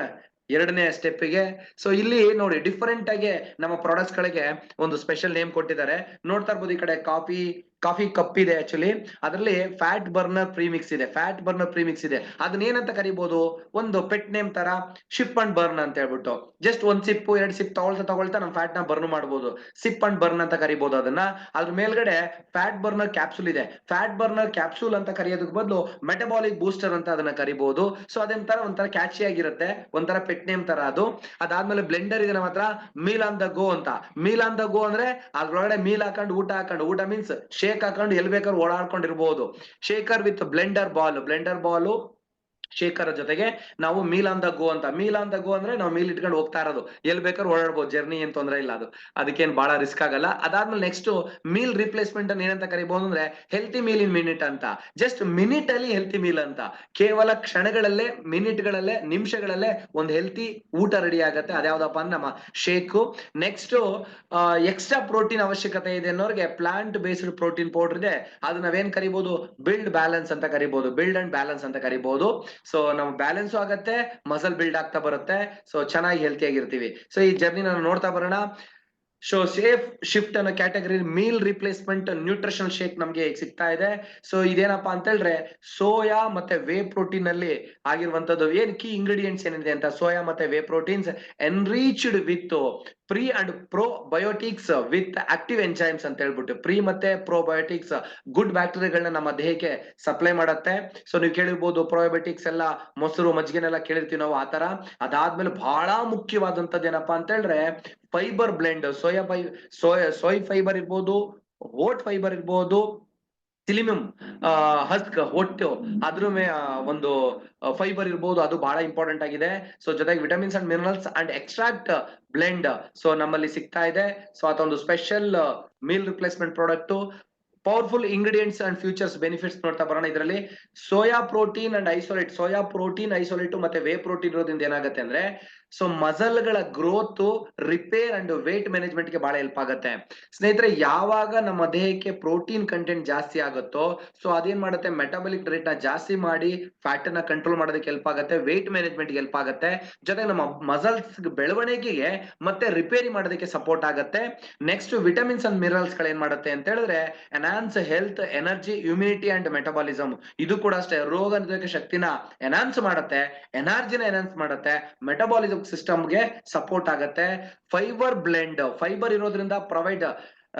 2ನೇ ಸ್ಟೆಪ್ಗೆ. ಸೊ ಇಲ್ಲಿ ನೋಡಿ, ಡಿಫರೆಂಟ್ ಆಗಿ ನಮ್ಮ ಪ್ರಾಡಕ್ಟ್ಸ್ ಗಳಿಗೆ ಒಂದು ಸ್ಪೆಷಲ್ ನೇಮ್ ಕೊಟ್ಟಿದ್ದಾರೆ. ನೋಡ್ತಾ ಇರ್ಬೋದು, ಈ ಕಡೆ ಕಾಫಿ ಕಪ್ ಇದೆ. ಆಕ್ಚುಲಿ ಅದರಲ್ಲಿ ಫ್ಯಾಟ್ ಬರ್ನರ್ ಪ್ರೀಮಿಕ್ಸ್ ಇದೆ. ಫ್ಯಾಟ್ ಬರ್ನರ್ ಪ್ರೀಮಿಕ್ಸ್ ಇದೆ. ಅದನ್ನ ಏನಂತ ಕರಿಬಹುದು, ಒಂದು ಪೆಟ್ ನೇಮ್ ತರ ಶಿಪ್ ಅಂಡ್ ಬರ್ನ್ ಅಂತ ಹೇಳ್ಬಿಟ್ಟು. ಜಸ್ಟ್ 1 ಸಿಪ್ 2 ಸಿಪ್ ತಗೊಳ್ತಾ ನಮ್ಮ ಫ್ಯಾಟ್ ನ ಬರ್ನ್ ಮಾಡಬಹುದು. ಸಿಪ್ ಅಂಡ್ ಬರ್ನ್ ಅಂತ ಕರಿಬಹುದು ಅದನ್ನ. ಅದ್ರ ಮೇಲ್ಗಡೆ ಫ್ಯಾಟ್ ಬರ್ನರ್ ಕ್ಯಾಪ್ಸೂಲ್ ಇದೆ. ಫ್ಯಾಟ್ ಬರ್ನರ್ ಕ್ಯಾಪ್ಸೂಲ್ ಅಂತ ಕರೆಯೋದಕ್ಕೆ ಬದಲು ಮೆಟಬಾಲಿಕ್ ಬೂಸ್ಟರ್ ಅಂತ ಅದನ್ನ ಕರಿಬಹುದು. ಸೊ ಒಂಥರ ಕ್ಯಾಚಿ ಆಗಿರುತ್ತೆ, ಒಂಥರ ಪೆಟ್ ನೇಮ್ ತರ ಅದು. ಅದಾದ್ಮೇಲೆ ಬ್ಲೆಂಡರ್ ಇದೆ ನಮ್ಮ ಹತ್ರ, ಮೀಲ್ ಆನ್ ದ ಗೋ ಅಂತ. ಮೀಲ್ ಆನ್ ದ ಗೋ ಅಂದ್ರೆ ಅದ್ರೊಳಗಡೆ ಮೀಲ್ ಹಾಕೊಂಡು ಊಟ ಮೀನ್ಸ್ ಶೇಕ್ ಹಾಕೊಂಡು ಎಲ್ ಬೇಕಾದ್ರೂ ಓಡಾಡ್ಕೊಂಡಿರ್ಬೋದು. Shaker with blender ball shaker ಜೊತೆಗೆ ನಾವು ಮೀಲ್ ಆನ್ ದ ಗೋ ಅಂತ. ಮೀಲ್ ಆನ್ ದ ಗೋ ಅಂದ್ರೆ ನಾವು ಮೀಲ್ ಇಟ್ಕೊಂಡು ಹೋಗ್ತಾ ಇರೋದು, ಎಲ್ ಬೇಕಾದ್ರೂ ಓಡಾಡ್ಬೋದು. ಜರ್ನಿ ಏನ್ ತೊಂದ್ರೆ ಇಲ್ಲ, ಅದು ಅದಕ್ಕೇನ್ ಬಹಳ ರಿಸ್ಕ್ ಆಗಲ್ಲ. ಅದಾದ್ಮೇಲೆ ನೆಕ್ಸ್ಟ್ ಮೀಲ್ ರಿಪ್ಲೇಸ್ಮೆಂಟ್ ಅನ್ನ ಏನಂತ ಕರಿಬಹುದು ಅಂದ್ರೆ ಹೆಲ್ತಿ ಮೀಲ್ ಇನ್ ಮಿನಿಟ್ ಅಂತ. ಜಸ್ಟ್ ಮಿನಿಟ್ ಅಲ್ಲಿ ಹೆಲ್ತಿ ಮೀಲ್ ಅಂತ. ಕೇವಲ ಕ್ಷಣಗಳಲ್ಲೇ, ಮಿನಿಟ್ಗಳಲ್ಲೇ, ನಿಮಿಷಗಳಲ್ಲೇ ಒಂದು ಹೆಲ್ತಿ ಊಟ ರೆಡಿ ಆಗತ್ತೆ. ಅದ್ಯಾವ್ದಪ್ಪ ಅಂದ್ರೆ ನಮ್ಮ ಶೇಕು. ನೆಕ್ಸ್ಟ್ ಎಕ್ಸ್ಟ್ರಾ ಪ್ರೋಟೀನ್ ಅವಶ್ಯಕತೆ ಇದೆ ಅನ್ನೋರ್ಗೆ ಪ್ಲಾಂಟ್ ಬೇಸ್ಡ್ ಪ್ರೋಟೀನ್ ಪೌಡರ್ ಇದೆ. ಅದು ನಾವೇನ್ ಕರಿಬಹುದು, ಬಿಲ್ಡ್ ಬ್ಯಾಲೆನ್ಸ್ ಅಂತ ಕರಿಬಹುದು. ಬಿಲ್ಡ್ ಅಂಡ್ ಬ್ಯಾಲೆನ್ಸ್ ಅಂತ ಕರಿಬಹುದು. ಸೊ ನಮ್ಮ ಬ್ಯಾಲೆನ್ಸ್ ಆಗತ್ತೆ, ಮಸಲ್ ಬಿಲ್ಡ್ ಆಗ್ತಾ ಬರುತ್ತೆ. ಸೊ ಚೆನ್ನಾಗಿ ಹೆಲ್ತಿ ಆಗಿರ್ತೀವಿ. ಸೊ ಈ ಜರ್ನಿ ನಾನು ನೋಡ್ತಾ ಬರೋಣ. ಸೊ ಸೇಫ್ ಶಿಫ್ಟ್ ಅನ್ನೋ category meal replacement nutritional shake ನಮ್ಗೆ ಸಿಗ್ತಾ ಇದೆ. ಸೊ ಇದೇನಪ್ಪಾ ಅಂತ ಹೇಳಿದ್ರೆ ಸೋಯಾ ಮತ್ತೆ ವೇ ಪ್ರೋಟೀನ್ ಅಲ್ಲಿ ಆಗಿರುವಂತದ್ದು. ಏನ್ ಕೀ ಇಂಗ್ರೀಡಿಯೆಂಟ್ಸ್ ಏನಿದೆ ಅಂತ, ಸೋಯಾ ಮತ್ತೆ whey proteins enriched with pre and probiotics with active enzymes ಅಂತ ಹೇಳ್ಬಿಟ್ಟು. ಪ್ರೀ ಮತ್ತೆ ಪ್ರೋಬಯೋಟಿಕ್ಸ್ ಗುಡ್ ಬ್ಯಾಕ್ಟೀರಿಯಾಗಳನ್ನ ನಮ್ಮ ದೇಹಕ್ಕೆ ಸಪ್ಲೈ ಮಾಡತ್ತೆ. ಸೊ ನೀವು ಕೇಳಿರ್ಬೋದು, ಪ್ರೋಬಯೋಟಿಕ್ಸ್ ಎಲ್ಲ ಮೊಸರು ಮಜ್ಜಿಗೆನೆಲ್ಲ ಕೇಳಿರ್ತೀವಿ ನಾವು, ಆತರ. ಅದಾದ್ಮೇಲೆ ಬಹಳ ಮುಖ್ಯವಾದಂತದ್ದು ಏನಪ್ಪಾ ಅಂತ ಹೇಳಿದ್ರೆ ಫೈಬರ್ ಬ್ಲೆಂಡ್. ಸೋಯ್ ಫೈಬರ್ ಇರ್ಬೋದು, ಓಟ್ ಫೈಬರ್ ಇರ್ಬೋದು, ಸಿಲಿಮಿಯಂ ಹಸ್ಕ್ ಹೊಟ್ಟು ಅದ್ರ ಒಂದು ಫೈಬರ್ ಇರ್ಬೋದು, ಅದು ಬಹಳ ಇಂಪಾರ್ಟೆಂಟ್ ಆಗಿದೆ. ಸೊ ಜೊತೆಗೆ vitamins and minerals and extract blend so ನಮ್ಮಲ್ಲಿ ಸಿಗ್ತಾ ಇದೆ. ಸೊ ಅದೊಂದು special meal replacement product. Powerful ingredients and futures benefits ನೋಡ್ತಾ ಬರೋಣ. ಇದರಲ್ಲಿ ಸೋಯಾ ಪ್ರೋಟೀನ್ ಅಂಡ್ ಐಸೋಲೇಟ್ ಮತ್ತೆ ವೇ ಪ್ರೋಟೀನ್ ಇರೋದ್ರಿಂದ ಏನಾಗುತ್ತೆ ಅಂದ್ರೆ ಸೊ ಮಸಲ್ ಗಳ growth, repair and weight management ಗೆ ಬಹಳ ಹೆಲ್ಪ್ ಆಗುತ್ತೆ. ಸ್ನೇಹಿತರೆ, ಯಾವಾಗ ನಮ್ಮ ದೇಹಕ್ಕೆ ಪ್ರೋಟೀನ್ ಕಂಟೆಂಟ್ ಜಾಸ್ತಿ ಆಗುತ್ತೋ ಸೊ ಅದೇನ್ ಮಾಡುತ್ತೆ, ಮೆಟಾಬಲಿಕ್ ರೇಟ್ ನ ಜಾಸ್ತಿ ಮಾಡಿ ಫ್ಯಾಟ್ ನ ಕಂಟ್ರೋಲ್ ಮಾಡೋದಕ್ಕೆ ಹೆಲ್ಪ್ ಆಗುತ್ತೆ, ವೇಟ್ ಮ್ಯಾನೇಜ್ಮೆಂಟ್ ಹೆಲ್ಪ್ ಆಗುತ್ತೆ. ಜೊತೆಗೆ ನಮ್ಮ ಮಸಲ್ಸ್ ಬೆಳವಣಿಗೆಗೆ ಮತ್ತೆ ರಿಪೇರಿ ಮಾಡೋದಕ್ಕೆ ಸಪೋರ್ಟ್ ಆಗುತ್ತೆ. ನೆಕ್ಸ್ಟ್ ವಿಟಮಿನ್ಸ್ ಅಂಡ್ ಮಿನರಲ್ಸ್ ಗಳು ಏನ್ ಮಾಡುತ್ತೆ ಅಂತ ಹೇಳಿದ್ರೆ enhance health, energy, immunity and metabolism. ಇದು ಕೂಡ ಅಷ್ಟೇ, ರೋಗ ನಿರೋಧಕ ಶಕ್ತಿನ ಎನ್ಹಾನ್ಸ್ ಮಾಡುತ್ತೆ, ಎನರ್ಜಿನ ಎನ್ಹಾನ್ಸ್ ಮಾಡುತ್ತೆ, ಮೆಟಬಾಲಿಸಮ್ ಸಿಸ್ಟಮ್ಗೆ ಸಪೋರ್ಟ್ ಆಗುತ್ತೆ. ಫೈಬರ್ ಇರೋದ್ರಿಂದ provide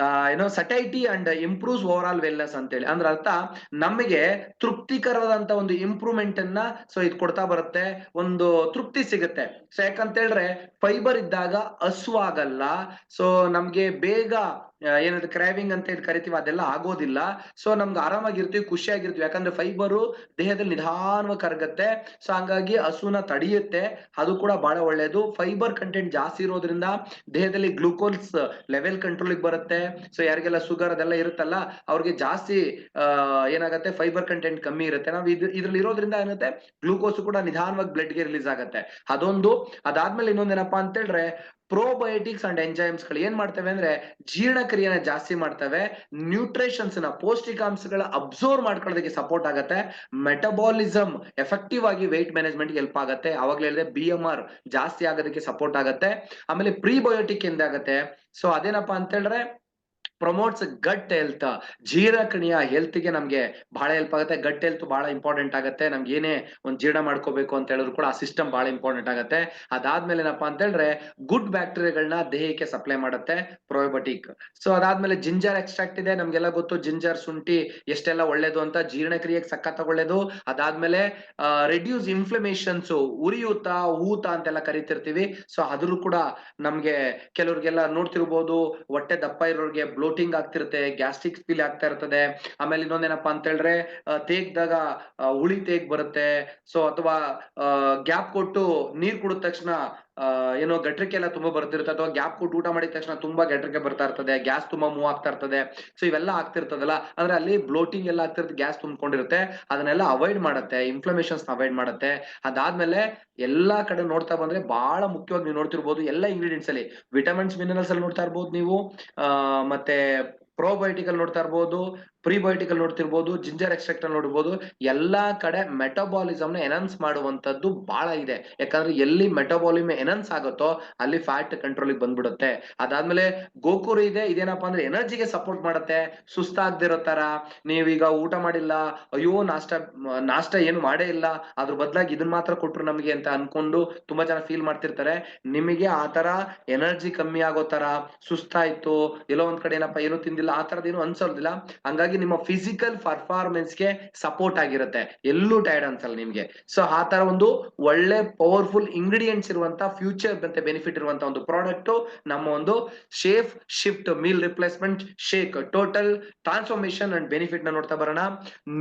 satiety and improves overall wellness ಅಂತೇಳಿ. ಅಂದ್ರೆ ಅರ್ಥ ನಮಗೆ ತೃಪ್ತಿಕರವಾದಂತ ಒಂದು ಇಂಪ್ರೂವ್ಮೆಂಟ್ ಅನ್ನ ಸೊ ಇದು ಕೊಡ್ತಾ ಬರುತ್ತೆ, ಒಂದು ತೃಪ್ತಿ ಸಿಗುತ್ತೆ. ಸೊ ಯಾಕಂತ ಹೇಳಿದ್ರೆ ಫೈಬರ್ ಇದ್ದಾಗ ಹಸುವಾಗಲ್ಲ. ಸೊ ನಮ್ಗೆ ಬೇಗ ಏನಂದ್ರೆ ಕ್ರಾವಿಂಗ್ ಅಂತ ಇದು ಕರಿತೀವಿ, ಅದೆಲ್ಲ ಆಗೋದಿಲ್ಲ. ಸೊ ನಮ್ಗೆ ಆರಾಮಾಗಿರ್ತೀವಿ, ಖುಷಿಯಾಗಿರ್ತೀವಿ. ಯಾಕಂದ್ರೆ ಫೈಬರು ದೇಹದಲ್ಲಿ ನಿಧಾನವಾಗಿ ಕರಗತ್ತೆ. ಸೊ ಹಂಗಾಗಿ ಹಸುನ ತಡೆಯುತ್ತೆ, ಅದು ಕೂಡ ಬಹಳ ಒಳ್ಳೇದು. ಫೈಬರ್ ಕಂಟೆಂಟ್ ಜಾಸ್ತಿ ಇರೋದ್ರಿಂದ ದೇಹದಲ್ಲಿ ಗ್ಲೂಕೋಸ್ ಲೆವೆಲ್ ಕಂಟ್ರೋಲ್ ಬರುತ್ತೆ. ಸೊ ಯಾರಿಗೆಲ್ಲ ಶುಗರ್ ಅದೆಲ್ಲ ಇರುತ್ತಲ್ಲ ಅವ್ರಿಗೆ ಜಾಸ್ತಿ ಏನಾಗುತ್ತೆ, ಫೈಬರ್ ಕಂಟೆಂಟ್ ಕಮ್ಮಿ ಇರುತ್ತೆ. ನಾವು ಇದ್ರಲ್ಲಿ ಇರೋದ್ರಿಂದ ಏನಾಗುತ್ತೆ, ಗ್ಲೂಕೋಸ್ ಕೂಡ ನಿಧಾನವಾಗಿ ಬ್ಲಡ್ ಗೆ ರಿಲೀಸ್ ಆಗುತ್ತೆ. ಅದೊಂದು. ಅದಾದ್ಮೇಲೆ ಇನ್ನೊಂದೇನಪ್ಪಾ ಅಂತ ಹೇಳಿದ್ರೆ ಪ್ರೋಬಯೋಟಿಕ್ಸ್ ಅಂಡ್ ಎಂಜೈಮ್ಸ್ ಗಳು ಏನ್ ಮಾಡ್ತವೆ ಅಂದ್ರೆ ಜೀರ್ಣಕ್ರಿಯೆನ ಜಾಸ್ತಿ ಮಾಡ್ತವೆ, ನ್ಯೂಟ್ರಿಷನ್ಸ್ ನ ಪೌಷ್ಟಿಕಾಂಶಗಳ ಅಬ್ಸರ್ವ್ ಮಾಡ್ಕೊಳ್ಳೋದಕ್ಕೆ ಸಪೋರ್ಟ್ ಆಗುತ್ತೆ, ಮೆಟಬಾಲಿಸಮ್ ಎಫೆಕ್ಟಿವ್ ಆಗಿ ವೆಯ್ಟ್ ಮ್ಯಾನೇಜ್ಮೆಂಟ್ ಹೆಲ್ಪ್ ಆಗುತ್ತೆ. ಅವಾಗಲೇ ಹೇಳಿದೆ BMR ಜಾಸ್ತಿ ಆಗೋದಕ್ಕೆ ಸಪೋರ್ಟ್ ಆಗುತ್ತೆ. ಆಮೇಲೆ ಪ್ರೀಬಯೋಟಿಕ್ ಎಂದಾಗತ್ತೆ. ಸೊ ಅದೇನಪ್ಪಾ ಅಂತ ಹೇಳಿದ್ರೆ ಪ್ರಮೋಟ್ಸ್ ಗಟ್ ಹೆಲ್ತ್, ಜೀರ್ಣಕ್ರಿಯೆಯ ಹೆಲ್ತ್ ಗೆ ನಮ್ಗೆ ಬಹಳ ಹೆಲ್ಪ್ ಆಗುತ್ತೆ. ಗಟ್ ಹೆಲ್ತ್ ಬಹಳ ಇಂಪಾರ್ಟೆಂಟ್ ಆಗುತ್ತೆ. ನಮ್ಗೆ ಏನೇ ಒಂದ್ ಜೀರ್ಣ ಮಾಡ್ಕೋಬೇಕು ಅಂತ ಹೇಳಿದ್ರು ಕೂಡ ಆ ಸಿಸ್ಟಮ್ ಬಹಳ ಇಂಪಾರ್ಟೆಂಟ್ ಆಗುತ್ತೆ. ಅದಾದ್ಮೇಲೆ ಏನಪ್ಪಾ ಅಂತ ಹೇಳಿದ್ರೆ ಗುಡ್ ಬ್ಯಾಕ್ಟೀರಿಯಾಗಳನ್ನ ದೇಹಕ್ಕೆ ಸಪ್ಲೈ ಮಾಡುತ್ತೆ ಪ್ರೊಬಯೋಟಿಕ್. ಸೊ ಅದಾದ್ಮೇಲೆ ಜಿಂಜರ್ ಎಕ್ಸ್ಟ್ರಾಕ್ಟ್ ಇದೆ, ನಮ್ಗೆಲ್ಲ ಗೊತ್ತು ಜಿಂಜರ್ ಶುಂಠಿ ಎಷ್ಟೆಲ್ಲ ಒಳ್ಳೇದು ಅಂತ, ಜೀರ್ಣಕ್ರಿಯೆಗೆ ಸಖತ್ ಒಳ್ಳೇದು. ಅದಾದ್ಮೇಲೆ ರೆಡ್ಯೂಸ್ ಇನ್ಫ್ಲಮೇಷನ್ಸ್, ಉರಿಯೂತ ಊತ ಅಂತೆಲ್ಲ ಕರಿತಿರ್ತೀವಿ. ಸೊ ಅದ್ರೂ ಕೂಡ ನಮ್ಗೆ ಕೆಲವ್ರಿಗೆಲ್ಲ ನೋಡ್ತಿರ್ಬೋದು, ಹೊಟ್ಟೆ ದಪ್ಪ ಇರೋರಿಗೆ ಬ್ಲೋಟಿಂಗ್ ಆಗ್ತಿರುತ್ತೆ, ಗ್ಯಾಸ್ಟ್ರಿಕ್ ಫೀಲ್ ಆಗ್ತಾ ಇರ್ತದೆ. ಆಮೇಲೆ ಇನ್ನೊಂದೇನಪ್ಪಾ ಅಂತ ಹೇಳಿದ್ರೆ ತೇಗ್ದಾಗ ಹುಳಿ ತೇಗ್ ಬರುತ್ತೆ. ಸೊ ಅಥವಾ ಗ್ಯಾಪ್ ಕೊಟ್ಟು ನೀರ್ ಕುಡಿದ ತಕ್ಷಣ ಏನೋ ಗಟ್ರಿಕೆ ಎಲ್ಲ ತುಂಬಾ ಬರ್ತಿರುತ್ತೆ, ಅಥವಾ ಗ್ಯಾಪ್ ಕೊಟ್ಟು ಊಟ ಮಾಡಿದ ತಕ್ಷಣ ತುಂಬಾ ಗಟ್ರಿಕೆ ಬರ್ತಾ ಇರ್ತದೆ, ಗ್ಯಾಸ್ ತುಂಬಾ ಮೂವ್ ಆಗ್ತಾ ಇರ್ತದೆ. ಸೊ ಇವೆಲ್ಲ ಆಗ್ತಿರ್ತದಲ್ಲ, ಅಂದ್ರೆ ಅಲ್ಲಿ ಬ್ಲೋಟಿಂಗ್ ಎಲ್ಲ ಆಗ್ತಿರುತ್ತೆ, ಗ್ಯಾಸ್ ತುಂಬಿಕೊಂಡಿರುತ್ತೆ. ಅದನ್ನೆಲ್ಲ ಅವಾಯ್ಡ್ ಮಾಡುತ್ತೆ, ಇನ್ಫ್ಲಮೇಷನ್ಸ್ ಅವಾಯ್ಡ್ ಮಾಡುತ್ತೆ. ಅದಾದ್ಮೇಲೆ ಎಲ್ಲಾ ಕಡೆ ನೋಡ್ತಾ ಬಂದ್ರೆ ಬಹಳ ಮುಖ್ಯವಾಗಿ ನೀವು ನೋಡ್ತಿರ್ಬೋದು ಎಲ್ಲ ಇಂಗ್ರೀಡಿಯೆಂಟ್ಸ್ ಅಲ್ಲಿ ವಿಟಮಿನ್ಸ್ ಮಿನರಲ್ಸ್ ಅಲ್ಲಿ ನೋಡ್ತಾ ಇರ್ಬೋದು ನೀವು. ಮತ್ತೆ ಪ್ರೋಬಯೋಟಿಕ್ ಅಲ್ಲಿ ನೋಡ್ತಾ ಇರ್ಬೋದು, ಪ್ರಿಬಯೋಟಿಕ್ ಅಲ್ಲಿ ನೋಡ್ತಿರ್ಬೋದು, ಜಿಂಜರ್ ಎಕ್ಸ್ಟ್ರಾಕ್ಟ್ ಅಲ್ಲಿ ನೋಡ್ಬೋದು. ಎಲ್ಲಾ ಕಡೆ ಮೆಟಬಾಲಿಸಮ್ ನ ಎನನ್ಸ್ ಮಾಡುವಂತದ್ದು ಬಹಳ ಇದೆ. ಯಾಕಂದ್ರೆ ಎಲ್ಲಿ ಮೆಟಬಾಲಿಸಮ್ ಎನನ್ಸ್ ಆಗುತ್ತೋ ಅಲ್ಲಿ ಫ್ಯಾಟ್ ಕಂಟ್ರೋಲ್ ಬಂದ್ಬಿಡುತ್ತೆ. ಅದಾದ್ಮೇಲೆ ಗೋಕುರು ಇದೆ, ಇದೇನಪ್ಪಾ ಅಂದ್ರೆ ಎನರ್ಜಿಗೆ ಸಪೋರ್ಟ್ ಮಾಡುತ್ತೆ. ಸುಸ್ತಾಗ್ದಿರೋ ತರ, ನೀವೀಗ ಊಟ ಮಾಡಿಲ್ಲ, ಅಯ್ಯೋ ನಾಷ್ಟ ಏನು ಮಾಡೇ ಇಲ್ಲ, ಅದ್ರ ಬದಲಾಗಿ ಇದನ್ನ ಮಾತ್ರ ಕೊಟ್ರು ನಮಗೆ ಅಂತ ಅನ್ಕೊಂಡು ತುಂಬಾ ಜನ ಫೀಲ್ ಮಾಡ್ತಿರ್ತಾರೆ. ನಿಮಗೆ ಆತರ ಎನರ್ಜಿ ಕಮ್ಮಿ ಆಗೋ ತರ, ಸುಸ್ತಾಯ್ತು, ಎಲ್ಲೋ ಒಂದ್ ಕಡೆ ಏನಪ್ಪಾ ಏನು ತಿಂದಿಲ್ಲ ಆ ತರದ್ ಏನು ಅನ್ಸೋದಿಲ್ಲ. ಹಂಗಾಗಿ ನಿಮ್ಮ ಫಿಸಿಕಲ್ ಪರ್ಫಾರ್ಮೆನ್ಸ್ ಗೆ ಸಪೋರ್ಟ್ ಆಗಿರುತ್ತೆ, ಎಲ್ಲೂ ಟೈರ್ಡ್ ಅನ್ಸಲ್ಲ ನಿಮ್ಗೆ. ಸೊ ಆ ತರ ಒಂದು ಒಳ್ಳೆ ಪವರ್ಫುಲ್ ಇಂಗ್ರೀಡಿಯೆಂಟ್ಸ್ ಇರುವಂತ ಫ್ಯೂಚರ್ ಮತ್ತೆ ಬೆನಿಫಿಟ್ ಇರುವಂತ ಒಂದು ಪ್ರಾಡಕ್ಟ್ ನಮ್ಮ ಒಂದು shape shift meal replacement shake. Total transformation and benefit ನ ನೋಡ್ತಾ ಬರೋಣ.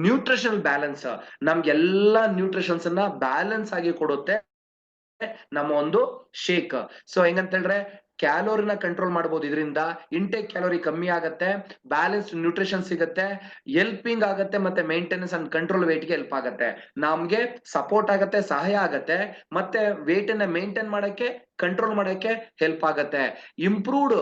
ನ್ಯೂಟ್ರಿಷನಲ್ ಬ್ಯಾಲೆನ್ಸ್, ನಮ್ಗೆಲ್ಲಾ ನ್ಯೂಟ್ರಿಷನ್ಸ್ ಅನ್ನ ಬ್ಯಾಲೆನ್ಸ್ ಆಗಿ ಕೊಡುತ್ತೆ ನಮ್ಮ ಒಂದು ಶೇಕ್. ಸೊ ಹೆಂಗಂತ ಹೇಳಿದ್ರೆ ಕ್ಯಾಲೋರಿನ ಕಂಟ್ರೋಲ್ ಮಾಡಬಹುದು ಇದರಿಂದ, ಇಂಟೇಕ್ ಕ್ಯಾಲೋರಿ ಕಮ್ಮಿ ಆಗುತ್ತೆ, ಬ್ಯಾಲೆನ್ಸ್ ನ್ಯೂಟ್ರಿಷನ್ ಸಿಗುತ್ತೆ, ಹೆಲ್ಪಿಂಗ್ ಆಗುತ್ತೆ, ಮತ್ತೆ ಮೇಂಟೆನೆನ್ಸ್ ಅಂಡ್ ಕಂಟ್ರೋಲ್ ವೇಟ್ ಗೆ ಹೆಲ್ಪ್ ಆಗುತ್ತೆ, ನಮ್ಗೆ ಸಪೋರ್ಟ್ ಆಗುತ್ತೆ, ಸಹಾಯ ಆಗುತ್ತೆ, ಮತ್ತೆ ವೇಟ್ ಅನ್ನ ಮೇಂಟೈನ್ ಮಾಡಕ್ಕೆ ಕಂಟ್ರೋಲ್ ಮಾಡಕ್ಕೆ ಹೆಲ್ಪ್ ಆಗುತ್ತೆ. ಇಂಪ್ರೂವ್ಡ್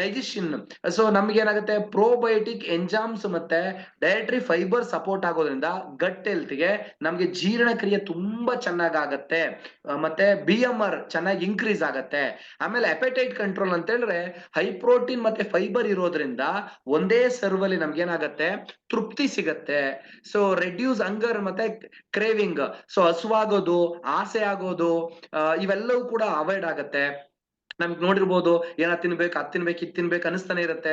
ಡೈಜೆಷನ್, ಸೊ ನಮ್ಗೆ ಏನಾಗುತ್ತೆ ಪ್ರೋಬಯೋಟಿಕ್ ಎಂಜಾಮ್ಸ್ ಮತ್ತೆ ಡಯಟ್ರಿ ಫೈಬರ್ ಸಪೋರ್ಟ್ ಆಗೋದ್ರಿಂದ ಗಟ್ ಹೆಲ್ತ್ ಗೆ ನಮ್ಗೆ ಜೀರ್ಣಕ್ರಿಯೆ ತುಂಬಾ ಚೆನ್ನಾಗಾಗತ್ತೆ, ಮತ್ತೆ BMR ಚೆನ್ನಾಗಿ ಇನ್ಕ್ರೀಸ್ ಆಗತ್ತೆ. ಆಮೇಲೆ ಅಪೆಟೈಟ್ ಕಂಟ್ರೋಲ್ ಅಂತ ಹೇಳಿದ್ರೆ ಹೈ ಪ್ರೋಟೀನ್ ಮತ್ತೆ ಫೈಬರ್ ಇರೋದ್ರಿಂದ ಒಂದೇ ಸರ್ವಲ್ಲಿ ನಮ್ಗೆ ಏನಾಗತ್ತೆ ತೃಪ್ತಿ ಸಿಗತ್ತೆ. ಸೊ ರೆಡ್ಯೂಸ್ ಹಂಗರ್ ಮತ್ತೆ ಕ್ರೇವಿಂಗ್, ಸೊ ಹಸುವಾಗೋದು, ಆಸೆ ಆಗೋದು, ಇವೆಲ್ಲವೂ ಕೂಡ ಅವಾಯ್ಡ್ ಆಗತ್ತೆ. ನಮ್ಗೆ ನೋಡಿರ್ಬೋದು, ತಿನ್ಬೇಕು ಅದ್ ತಿನ್ಬೇಕು ಇದ್ ತಿನ್ಬೇಕು ಅನಿಸ್ತಾನೆ ಇರುತ್ತೆ,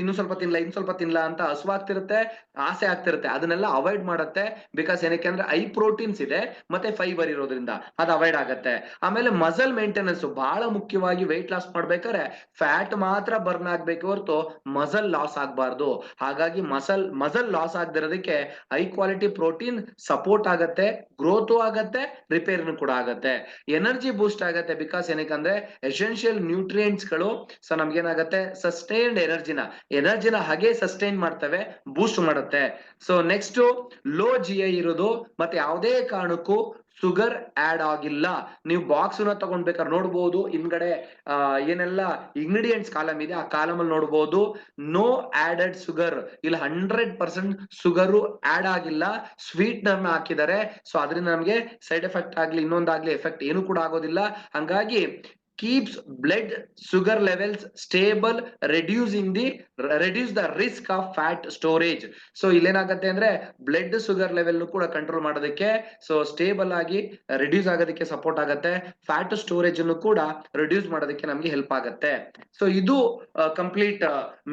ಇನ್ನೂ ಸ್ವಲ್ಪ ತಿನ್ಲ ಇನ್ ಸ್ವಲ್ಪ ತಿನ್ಲ ಅಂತ ಹಸುವಾಗ್ತಿರುತ್ತೆ, ಆಸೆ ಆಗ್ತಿರುತ್ತೆ. ಅದನ್ನೆಲ್ಲ ಅವಾಯ್ಡ್ ಮಾಡುತ್ತೆ. ಬಿಕಾಸ್ ಏನಕ್ಕೆ ಅಂದ್ರೆ ಹೈ ಪ್ರೋಟೀನ್ಸ್ ಇದೆ ಮತ್ತೆ ಫೈಬರ್ ಇರೋದ್ರಿಂದ ಅದು ಅವಾಯ್ಡ್ ಆಗತ್ತೆ. ಆಮೇಲೆ ಮಸಲ್ ಮೇಂಟೆನೆನ್ಸ್ ಬಹಳ ಮುಖ್ಯವಾಗಿ, ವೆಯ್ಟ್ ಲಾಸ್ ಮಾಡ್ಬೇಕಾದ್ರೆ ಫ್ಯಾಟ್ ಮಾತ್ರ ಬರ್ನ್ ಆಗ್ಬೇಕು ಹೊರತು ಮಸಲ್ ಲಾಸ್ ಆಗ್ಬಾರ್ದು. ಹಾಗಾಗಿ ಮಸಲ್ ಲಾಸ್ ಆಗದಿರೋದಕ್ಕೆ ಹೈ ಕ್ವಾಲಿಟಿ ಪ್ರೋಟೀನ್ ಸಪೋರ್ಟ್ ಆಗತ್ತೆ, ಗ್ರೋತ್ ಆಗತ್ತೆ, ರಿಪೇರಿನೂ ಕೂಡ ಆಗತ್ತೆ, ಎನರ್ಜಿ ಬೂಸ್ಟ್ ಆಗತ್ತೆ. ಬಿಕಾಸ್ ಏನಕ್ಕೆ ಅಂದ್ರೆ ಎಸೆನ್ಷಿಯಲ್ ನ್ಯೂಟ್ರಿಯೆಂಟ್ಸ್ ಗಳು ಸೊ ನಮ್ಗೇನಾಗತ್ತೆ ಸಸ್ಟೈನ್ಡ್ ಎನರ್ಜಿನ ಹಾಗೆ ಸಸ್ಟೈನ್ ಮಾಡ್ತವೆ, ಬೂಸ್ಟ್ ಮಾಡುತ್ತೆ. ಸೊ ನೆಕ್ಸ್ಟ್ ಲೋ GI ಇರೋದು, ಮತ್ತೆ ಯಾವುದೇ ಕಾರಣಕ್ಕೂ ಶುಗರ್ ಆಡ್ ಆಗಿಲ್ಲ. ನೀವು ಬಾಕ್ಸ್ ನ ತಗೊಂಡ್ಬೇಕಾದ್ರೆ ನೋಡ್ಬೋದು, ಹಿಂದ್ಗಡೆ ಏನೆಲ್ಲ ಇಂಗ್ರೀಡಿಯೆಂಟ್ಸ್ ಕಾಲಮ್ ಇದೆ ಆ ಕಾಲಮ್ ಅಲ್ಲಿ ನೋಡ್ಬೋದು ನೋ ಆಡೆಡ್ ಶುಗರ್, ಇಲ್ಲಿ 100% ಶುಗರು ಆಡ್ ಆಗಿಲ್ಲ, ಸ್ವೀಟ್ ನರ್ನ ಹಾಕಿದ್ದಾರೆ. ಸೊ ಅದರಿಂದ ನಮಗೆ ಸೈಡ್ ಎಫೆಕ್ಟ್ ಆಗ್ಲಿ ಇನ್ನೊಂದಾಗ್ಲಿ ಎಫೆಕ್ಟ್ ಏನು ಕೂಡ ಆಗೋದಿಲ್ಲ. ಹಂಗಾಗಿ keeps blood sugar levels stable, reduce the risk of fat storage. So ಇಲ್ಲೇನಾಗತ್ತೆ ಅಂದ್ರೆ ಬ್ಲಡ್ ಶುಗರ್ ಲೆವೆಲ್ ಕೂಡ ಕಂಟ್ರೋಲ್ ಮಾಡೋದಕ್ಕೆ, ಸೊ ಸ್ಟೇಬಲ್ ಆಗಿ ರಿಡ್ಯೂಸ್ ಆಗೋದಕ್ಕೆ ಸಪೋರ್ಟ್ ಆಗುತ್ತೆ, ಫ್ಯಾಟ್ ಸ್ಟೋರೇಜ್ ಅನ್ನು ಕೂಡ ರಿಡ್ಯೂಸ್ ಮಾಡೋದಕ್ಕೆ ನಮ್ಗೆ ಹೆಲ್ಪ್ ಆಗುತ್ತೆ. ಸೊ ಇದು ಕಂಪ್ಲೀಟ್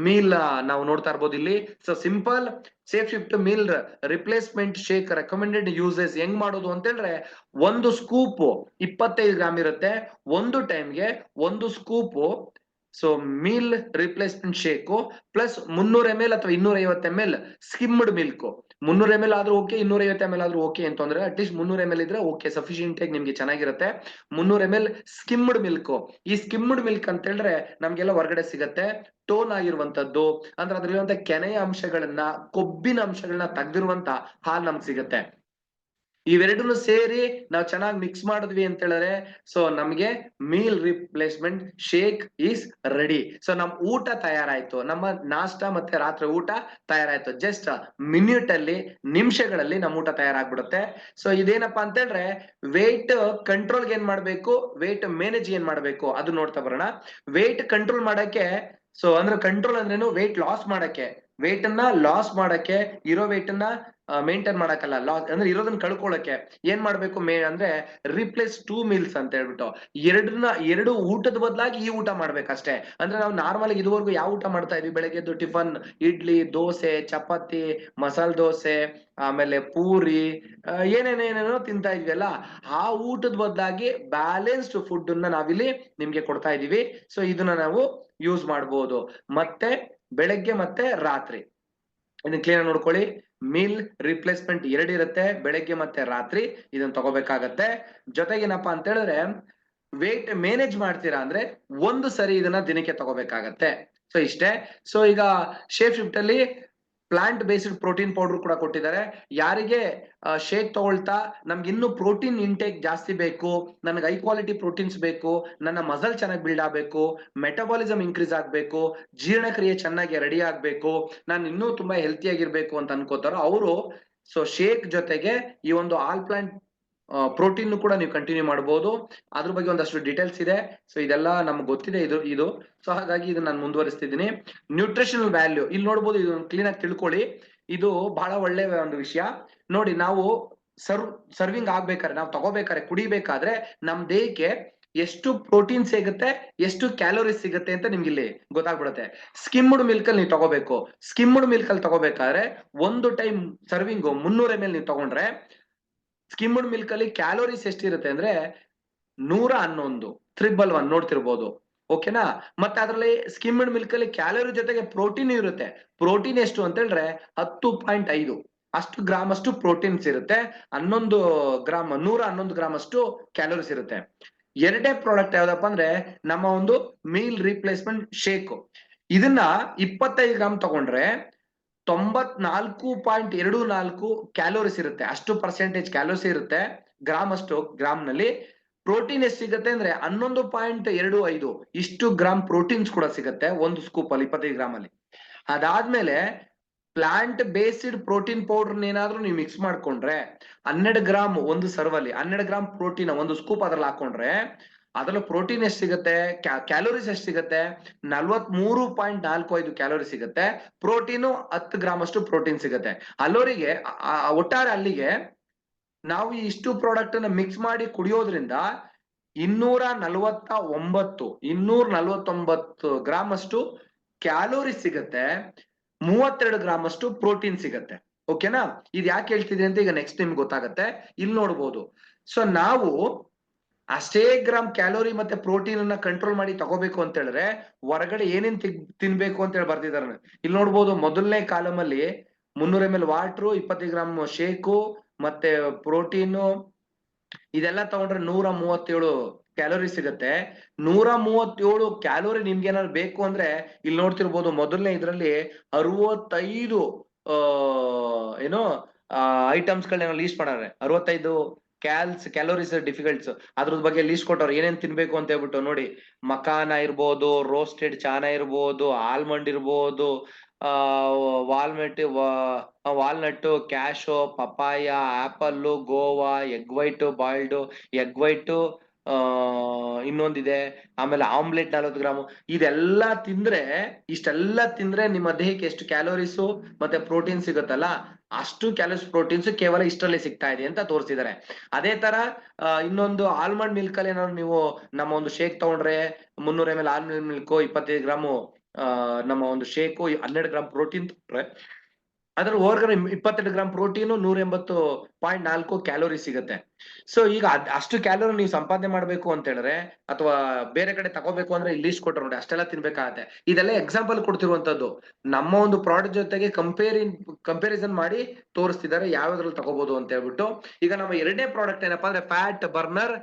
ಮೀಲ್ ನಾವು ನೋಡ್ತಾ ಇರ್ಬೋದು ಇಲ್ಲಿ. So simple safe shift meal replacement shake recommended uses ಹೆಂಗ್ ಮಾಡೋದು ಅಂತ ಹೇಳಿದ್ರೆ, ಒಂದು ಸ್ಕೂಪ್ 25 ಗ್ರಾಮ್ ಇರುತ್ತೆ, ಒಂದು ಟೈಮ್ಗೆ ಒಂದು scoop. So meal replacement shake plus 300 ml ಅಥವಾ 250 ml ಸ್ಕಿಮ್ಡ್ ಮಿಲ್ಕ್. 300 ml ಆದ್ರೂ ಓಕೆ, 250 ml ಆದ್ರೂ ಓಕೆ ಅಂತಂದ್ರೆ ಅಟ್ಲೀಸ್ಟ್ 300 ml ಇದ್ರೆ ಓಕೆ, ಸಫಿಶಿಯಂಟ್ ಆಗಿ ನಿಮ್ಗೆ ಚೆನ್ನಾಗಿರುತ್ತೆ. 300 ml ಸ್ಕಿಮ್ಡ್ ಮಿಲ್ಕ್. ಈ ಸ್ಕಿಮ್ಡ್ ಮಿಲ್ಕ್ ಅಂತ ಹೇಳಿದ್ರೆ ನಮ್ಗೆಲ್ಲ ಹೊರಗಡೆ ಸಿಗತ್ತೆ, ಟೋನ್ ಆಗಿರುವಂತದ್ದು, ಅಂದ್ರೆ ಅದ್ರಲ್ಲಿರುವಂತ ಕೆನೆಯ ಅಂಶಗಳನ್ನ, ಕೊಬ್ಬಿನ ಅಂಶಗಳನ್ನ ತೆಗೆದಿರುವಂತ ಹಾಲು ನಮ್ಗೆ ಸಿಗತ್ತೆ. ಇವೆರಡನ್ನು ಸೇರಿ ನಾವು ಚೆನ್ನಾಗಿ ಮಿಕ್ಸ್ ಮಾಡಿದ್ವಿ ಅಂತ ಹೇಳಿದ್ರೆ ಸೊ ನಮ್ಗೆ meal replacement shake is ready. So ನಮ್ ಊಟ ತಯಾರಾಯ್ತು, ನಮ್ಮ ನಾಷ್ಟ ಮತ್ತೆ ರಾತ್ರಿ ಊಟ ತಯಾರಾಯ್ತು. ಜಸ್ಟ್ ಮಿನಿಟ್ ಅಲ್ಲಿ, ನಿಮಿಷಗಳಲ್ಲಿ ನಮ್ಮ ಊಟ ತಯಾರಾಗ್ಬಿಡುತ್ತೆ. ಸೊ ಇದೇನಪ್ಪಾ ಅಂತ ಹೇಳಿದ್ರೆ ವೇಟ್ ಕಂಟ್ರೋಲ್ಗೆ ಏನ್ ಮಾಡ್ಬೇಕು, ವೇಟ್ ಮ್ಯಾನೇಜ್ ಏನ್ ಮಾಡ್ಬೇಕು ಅದು ನೋಡ್ತಾ ಬರೋಣ. ವೇಟ್ ಕಂಟ್ರೋಲ್ ಮಾಡಕ್ಕೆ ಸೊ ಅಂದ್ರೆ ಕಂಟ್ರೋಲ್ ಅಂದ್ರೇನು, ವೆಯ್ಟ್ ಲಾಸ್ ಮಾಡಕ್ಕೆ, ವೆಯ್ಟ್ ಅನ್ನ ಲಾಸ್ ಮಾಡಕ್ಕೆ, ಇರೋ ವೆಯ್ಟ್ ಅನ್ನ ಮೇಂಟೈನ್ ಮಾಡಕ್ಕಲ್ಲ, ಲಾಸ್ ಅಂದ್ರೆ ಇರೋದನ್ನ ಕಳ್ಕೊಳಕ್ಕೆ ಏನ್ ಮಾಡ್ಬೇಕು ಅಂದ್ರೆ ರಿಪ್ಲೇಸ್ 2 ಮೀಲ್ಸ್ ಅಂತ ಹೇಳ್ಬಿಟ್ಟು, ಎರಡು ಊಟದ ಬದಲಾಗಿ ಈ ಊಟ ಮಾಡ್ಬೇಕಷ್ಟೇ. ಅಂದ್ರೆ ನಾವು ನಾರ್ಮಲ್ ಆಗಿ ಇದುವರೆಗೂ ಯಾವ ಊಟ ಮಾಡ್ತಾ ಇದ್ವಿ, ಬೆಳಗ್ಗೆದ್ದು ಟಿಫನ್ ಇಡ್ಲಿ, ದೋಸೆ, ಚಪಾತಿ, ಮಸಾಲೆ ದೋಸೆ, ಆಮೇಲೆ ಪೂರಿ, ಏನೇನೇನೇನೋ ತಿಂತಾ ಇದ್ವಿ. ಆ ಊಟದ ಬದಲಾಗಿ ಬ್ಯಾಲೆನ್ಸ್ಡ್ ಫುಡ್ ಅನ್ನ ನಾವಿಲ್ಲಿ ನಿಮ್ಗೆ ಕೊಡ್ತಾ ಇದೀವಿ. ಸೊ ಇದನ್ನ ನಾವು ಯೂಸ್ ಮಾಡಬಹುದು. ಮತ್ತೆ ಬೆಳಗ್ಗೆ ಮತ್ತೆ ರಾತ್ರಿ ಇದನ್ನ ಕ್ಲಿಯರ್ ನೋಡ್ಕೊಳ್ಳಿ. ಮೀಲ್ ರಿಪ್ಲೇಸ್ಮೆಂಟ್ 2 ಇರುತ್ತೆ, ಬೆಳಗ್ಗೆ ಮತ್ತೆ ರಾತ್ರಿ ಇದನ್ನ ತಗೋಬೇಕಾಗತ್ತೆ. ಜೊತೆಗೇನಪ್ಪಾ ಅಂತ ಹೇಳಿದ್ರೆ, ವೇಟ್ ಮೇನೇಜ್ ಮಾಡ್ತೀರಾ ಅಂದ್ರೆ ಒಂದು ಸರಿ ಇದನ್ನ ದಿನಕ್ಕೆ ತಗೋಬೇಕಾಗತ್ತೆ. ಸೊ ಇಷ್ಟೇ. ಸೊ ಈಗ ಶೇಪ್ ಶಿಫ್ಟ್ ಅಲ್ಲಿ ಪ್ಲಾಂಟ್ ಬೇಸ್ಡ್ ಪ್ರೋಟೀನ್ ಪೌಡರ್ ಕೂಡ ಕೊಟ್ಟಿದ್ದಾರೆ. ಯಾರಿಗೆ ಶೇಕ್ ತಗೊಳ್ತಾ ನಮ್ಗೆ ಇನ್ನೂ ಪ್ರೋಟೀನ್ ಇಂಟೇಕ್ ಜಾಸ್ತಿ ಬೇಕು, ನನಗೆ ಹೈ ಕ್ವಾಲಿಟಿ ಪ್ರೋಟೀನ್ಸ್ ಬೇಕು, ನನ್ನ ಮಸಲ್ ಚೆನ್ನಾಗಿ ಬಿಲ್ಡ್ ಆಗ್ಬೇಕು, ಮೆಟಬಾಲಿಸಮ್ ಇನ್ಕ್ರೀಸ್ ಆಗ್ಬೇಕು, ಜೀರ್ಣಕ್ರಿಯೆ ಚೆನ್ನಾಗಿ ರೆಡಿ ಆಗ್ಬೇಕು, ನಾನು ಇನ್ನೂ ತುಂಬಾ ಹೆಲ್ತಿ ಆಗಿರ್ಬೇಕು ಅಂತ ಅನ್ಕೋತಾರೋ ಅವರು ಸೊ ಶೇಕ್ ಜೊತೆಗೆ ಈ ಒಂದು ಆಲ್ ಪ್ಲಾಂಟ್ ಪ್ರೋಟೀನ್ ಕೂಡ ನೀವು ಕಂಟಿನ್ಯೂ ಮಾಡಬಹುದು. ಅದ್ರ ಬಗ್ಗೆ ಒಂದಷ್ಟು ಡೀಟೇಲ್ಸ್ ಇದೆ. ಸೊ ಇದೆಲ್ಲ ನಮ್ಗೆ ಗೊತ್ತಿದೆ ಇದು. ಸೊ ಹಾಗಾಗಿ ಇದನ್ನ ನಾನು ಮುಂದುವರಿಸ್ತಿದ್ದೀನಿ. ನ್ಯೂಟ್ರಿಷನಲ್ ವ್ಯಾಲ್ಯೂ ಇಲ್ಲಿ ನೋಡ್ಬೋದು, ಇದು ಕ್ಲೀನ್ ಆಗಿ ತಿಳ್ಕೊಳ್ಳಿ. ಇದು ಬಹಳ ಒಳ್ಳೆ ಒಂದು ವಿಷಯ. ನೋಡಿ, ನಾವು ಸರ್ವಿಂಗ್ ಆಗ್ಬೇಕಾದ್ರೆ, ನಾವು ತಗೋಬೇಕಾದ್ರೆ, ಕುಡಿಬೇಕಾದ್ರೆ ನಮ್ ದೇಹಕ್ಕೆ ಎಷ್ಟು ಪ್ರೋಟೀನ್ ಸಿಗುತ್ತೆ, ಎಷ್ಟು ಕ್ಯಾಲೋರೀಸ್ ಸಿಗುತ್ತೆ ಅಂತ ನಿಮ್ಗೆ ಇಲ್ಲಿ ಗೊತ್ತಾಗ್ಬಿಡುತ್ತೆ. ಸ್ಕಿಮ್ಡ್ ಮಿಲ್ಕ್ ಅಲ್ಲಿ ನೀವು ತಗೋಬೇಕು. ಸ್ಕಿಮ್ಡ್ ಮಿಲ್ಕ್ ಅಲ್ಲಿ ತಗೋಬೇಕಾದ್ರೆ ಒಂದು ಟೈಮ್ ಸರ್ವಿಂಗ್ 300 ml ನೀವು ತಗೊಂಡ್ರೆ, ಸ್ಕಿಮ್ಡ್ ಮಿಲ್ಕ್ ಅಲ್ಲಿ ಕ್ಯಾಲೋರೀಸ್ ಎಷ್ಟಿರುತ್ತೆ ಅಂದ್ರೆ 111, 111 ನೋಡ್ತಿರ್ಬೋದು. ಓಕೆನಾ? ಮತ್ತೆ ಅದರಲ್ಲಿ ಸ್ಕಿಮ್ಡ್ ಮಿಲ್ಕ್ ಅಲ್ಲಿ ಕ್ಯಾಲೋರಿ ಜೊತೆಗೆ ಪ್ರೋಟೀನ್ ಇರುತ್ತೆ. ಪ್ರೋಟೀನ್ ಎಷ್ಟು ಅಂತ ಹೇಳಿದ್ರೆ 10.5 ಅಷ್ಟು ಗ್ರಾಮ್ ಅಷ್ಟು ಪ್ರೋಟೀನ್ಸ್ ಇರುತ್ತೆ. 111 ಗ್ರಾಮ್ ಅಷ್ಟು ಕ್ಯಾಲೋರೀಸ್ ಇರುತ್ತೆ. ಎರಡೇ ಪ್ರಾಡಕ್ಟ್ ಯಾವ್ದಪ್ಪ ಅಂದ್ರೆ ನಮ್ಮ ಒಂದು ಮೀಲ್ ರಿಪ್ಲೇಸ್ಮೆಂಟ್ ಶೇಕ್. ಇದನ್ನ 25 ಗ್ರಾಮ್ ತಗೊಂಡ್ರೆ 94.24 ಕ್ಯಾಲೋರೀಸ್ ಇರುತ್ತೆ. ಅಷ್ಟು ಪರ್ಸೆಂಟೇಜ್ ಕ್ಯಾಲೋರೀಸ್ ಇರುತ್ತೆ. ಗ್ರಾಮ್ ನಲ್ಲಿ. ಪ್ರೋಟೀನ್ ಎಷ್ಟು ಸಿಗುತ್ತೆ ಅಂದ್ರೆ 11.25 ಇಷ್ಟು ಗ್ರಾಮ್ ಪ್ರೋಟೀನ್ಸ್ ಕೂಡ ಸಿಗುತ್ತೆ ಒಂದು ಸ್ಕೂಪ್ ಅಲ್ಲಿ, 25 ಗ್ರಾಮ್ ಅಲ್ಲಿ. ಅದಾದ್ಮೇಲೆ ಪ್ಲಾಂಟ್ ಬೇಸ್ಡ್ ಪ್ರೋಟೀನ್ ಪೌಡರ್ ಏನಾದ್ರೂ ನೀವು ಮಿಕ್ಸ್ ಮಾಡ್ಕೊಂಡ್ರೆ 12 ಗ್ರಾಮ್ ಒಂದು ಸರ್ವಲ್ಲಿ, 12 ಗ್ರಾಮ್ ಪ್ರೋಟೀನ್ ಒಂದು ಸ್ಕೂಪ್ ಅದ್ರಲ್ಲಿ ಹಾಕೊಂಡ್ರೆ ಅದ್ರಲ್ಲಿ ಪ್ರೋಟೀನ್ ಎಷ್ಟು ಸಿಗುತ್ತೆ, ಕ್ಯಾಲೋರೀಸ್ ಎಷ್ಟು ಸಿಗುತ್ತೆ, 43.45 ಕ್ಯಾಲೋರಿ ಸಿಗುತ್ತೆ. ಪ್ರೋಟೀನು 10 ಗ್ರಾಮ್ ಅಷ್ಟು ಪ್ರೋಟೀನ್ ಸಿಗುತ್ತೆ. ಅಲ್ಲೋರಿಗೆ ಒಟ್ಟಾರೆ ಅಲ್ಲಿಗೆ ನಾವು ಇಷ್ಟು ಪ್ರಾಡಕ್ಟ್ ಅನ್ನ ಮಿಕ್ಸ್ ಮಾಡಿ ಕುಡಿಯೋದ್ರಿಂದ 249 ಗ್ರಾಮ್ ಅಷ್ಟು ಕ್ಯಾಲೋರಿ ಸಿಗುತ್ತೆ, 32 ಗ್ರಾಮ್ ಅಷ್ಟು ಪ್ರೋಟೀನ್ ಸಿಗುತ್ತೆ. ಓಕೆನಾ? ಇದು ಯಾಕೆ ಹೇಳ್ತಿದೆ ಅಂತ ಈಗ ನೆಕ್ಸ್ಟ್ ನಿಮ್ಗೆ ಗೊತ್ತಾಗತ್ತೆ. ಇಲ್ಲಿ ನೋಡ್ಬೋದು. ಸೊ ನಾವು ಅಷ್ಟೇ ಗ್ರಾಮ್ ಕ್ಯಾಲೋರಿ ಮತ್ತೆ ಪ್ರೋಟೀನ್ ಅನ್ನ ಕಂಟ್ರೋಲ್ ಮಾಡಿ ತಗೋಬೇಕು ಅಂತ ಹೇಳಿದ್ರೆ ಹೊರಗಡೆ ಏನೇನ್ ತಿನ್ಬೇಕು ಅಂತ ಹೇಳಿ ಬರ್ದಿದ್ದಾರೆ. ಇಲ್ಲಿ ನೋಡ್ಬೋದು, ಮೊದಲನೇ ಕಾಲಮ್ ಅಲ್ಲಿ 300 ml ವಾಟರ್, 25 ಗ್ರಾಮ್ ಶೇಕು ಮತ್ತೆ ಪ್ರೋಟೀನು ಇದೆಲ್ಲ ತಗೊಂಡ್ರೆ 137 ಕ್ಯಾಲೋರಿ ಸಿಗುತ್ತೆ. 137 ಕ್ಯಾಲೋರಿ ನಿಮ್ಗೆ ಏನಾದ್ರು ಬೇಕು ಅಂದ್ರೆ ಇಲ್ಲಿ ನೋಡ್ತಿರ್ಬೋದು, ಮೊದಲನೇ ಇದ್ರಲ್ಲಿ 65 ಏನೋ ಐಟಮ್ಸ್ ಗಳನ್ನ ಲೀಸ್ಟ್ ಮಾಡಾರೆ. 65 ಕ್ಯಾಲೋರೀಸ್ ಡಿಫಿಕಲ್ಟ್ಸ್ ಅದ್ರ ಬಗ್ಗೆ ಲೀಸ್ಟ್ ಕೊಟ್ಟವ್ರು ಏನೇನ್ ತಿನ್ಬೇಕು ಅಂತ ಹೇಳ್ಬಿಟ್ಟು. ನೋಡಿ, ಮಕಾನ ಇರ್ಬೋದು, ರೋಸ್ಟೆಡ್ ಚಾನ ಇರ್ಬೋದು, ಆಲ್ಮಂಡ್ ಇರ್ಬೋದು, walnut, cashew, papaya, apple, guava, egg white, boiled egg white, ಇನ್ನೊಂದಿದೆ, ಆಮೇಲೆ ಆಮ್ಲೆಟ್ 40 ಗ್ರಾಮ್. ಇಷ್ಟೆಲ್ಲ ತಿಂದ್ರೆ ನಿಮ್ಮ ದೇಹಕ್ಕೆ ಎಷ್ಟು ಕ್ಯಾಲೋರೀಸು ಮತ್ತೆ ಪ್ರೋಟೀನ್ ಸಿಗುತ್ತಲ್ಲ, ಅಷ್ಟು ಕ್ಯಾಲೋರೀಸ್ ಪ್ರೋಟೀನ್ಸ್ ಕೇವಲ ಇಷ್ಟರಲ್ಲಿ ಸಿಗ್ತಾ ಇದೆ ಅಂತ ತೋರಿಸಿದ್ದಾರೆ. ಅದೇ ತರ ಇನ್ನೊಂದು ಆಲ್ಮಂಡ್ ಮಿಲ್ಕ್ ಅಲ್ಲಿ ಏನಾದ್ರು ನೀವು ನಮ್ಮ ಒಂದು ಶೇಕ್ ತಗೊಂಡ್ರೆ 300 ml ಆಲ್ಮಂಡ್ ಮಿಲ್ಕ್, 25 ಗ್ರಾಮ್ ನಮ್ಮ ಒಂದು ಶೇಕು, 12 ಗ್ರಾಮ್ ಪ್ರೋಟೀನ್ ತಗೊಂಡ್ರೆ ಅದ್ರಲ್ಲಿ ಹೊರಗಡೆ 22 ಗ್ರಾಮ್ ಪ್ರೋಟೀನು, 180.4 ಕ್ಯಾಲೋರಿ ಸಿಗುತ್ತೆ. ಸೊ ಈಗ ಅಷ್ಟು ಕ್ಯಾಲೋರಿ ನೀವು ಸಂಪಾದನೆ ಮಾಡ್ಬೇಕು ಅಂತ ಹೇಳಿದ್ರೆ ಅಥವಾ ಬೇರೆ ಕಡೆ ತಗೋಬೇಕು ಅಂದ್ರೆ ಇಲ್ಲಿ ಲೀಸ್ಟ್ ಕೊಟ್ಟರು ನೋಡಿ, ಅಷ್ಟೆಲ್ಲ ತಿನ್ಬೇಕಾಗತ್ತೆ. ಇದೆಲ್ಲ ಎಕ್ಸಾಂಪಲ್ ಕೊಡ್ತಿರುವಂತದ್ದು. ನಮ್ಮ ಒಂದು ಪ್ರಾಡಕ್ಟ್ ಜೊತೆಗೆ ಕಂಪ್ಯಾರಿಸನ್ ಮಾಡಿ ತೋರಿಸ್ತಿದ್ದಾರೆ ಯಾವ್ದ್ರಲ್ಲಿ ತಗೋಬಹುದು ಅಂತ ಹೇಳ್ಬಿಟ್ಟು. ಈಗ ನಮ್ಮ ಎರಡನೇ ಪ್ರಾಡಕ್ಟ್ ಏನಪ್ಪಾ ಅಂದ್ರೆ ಫ್ಯಾಟ್ ಬರ್ನರ್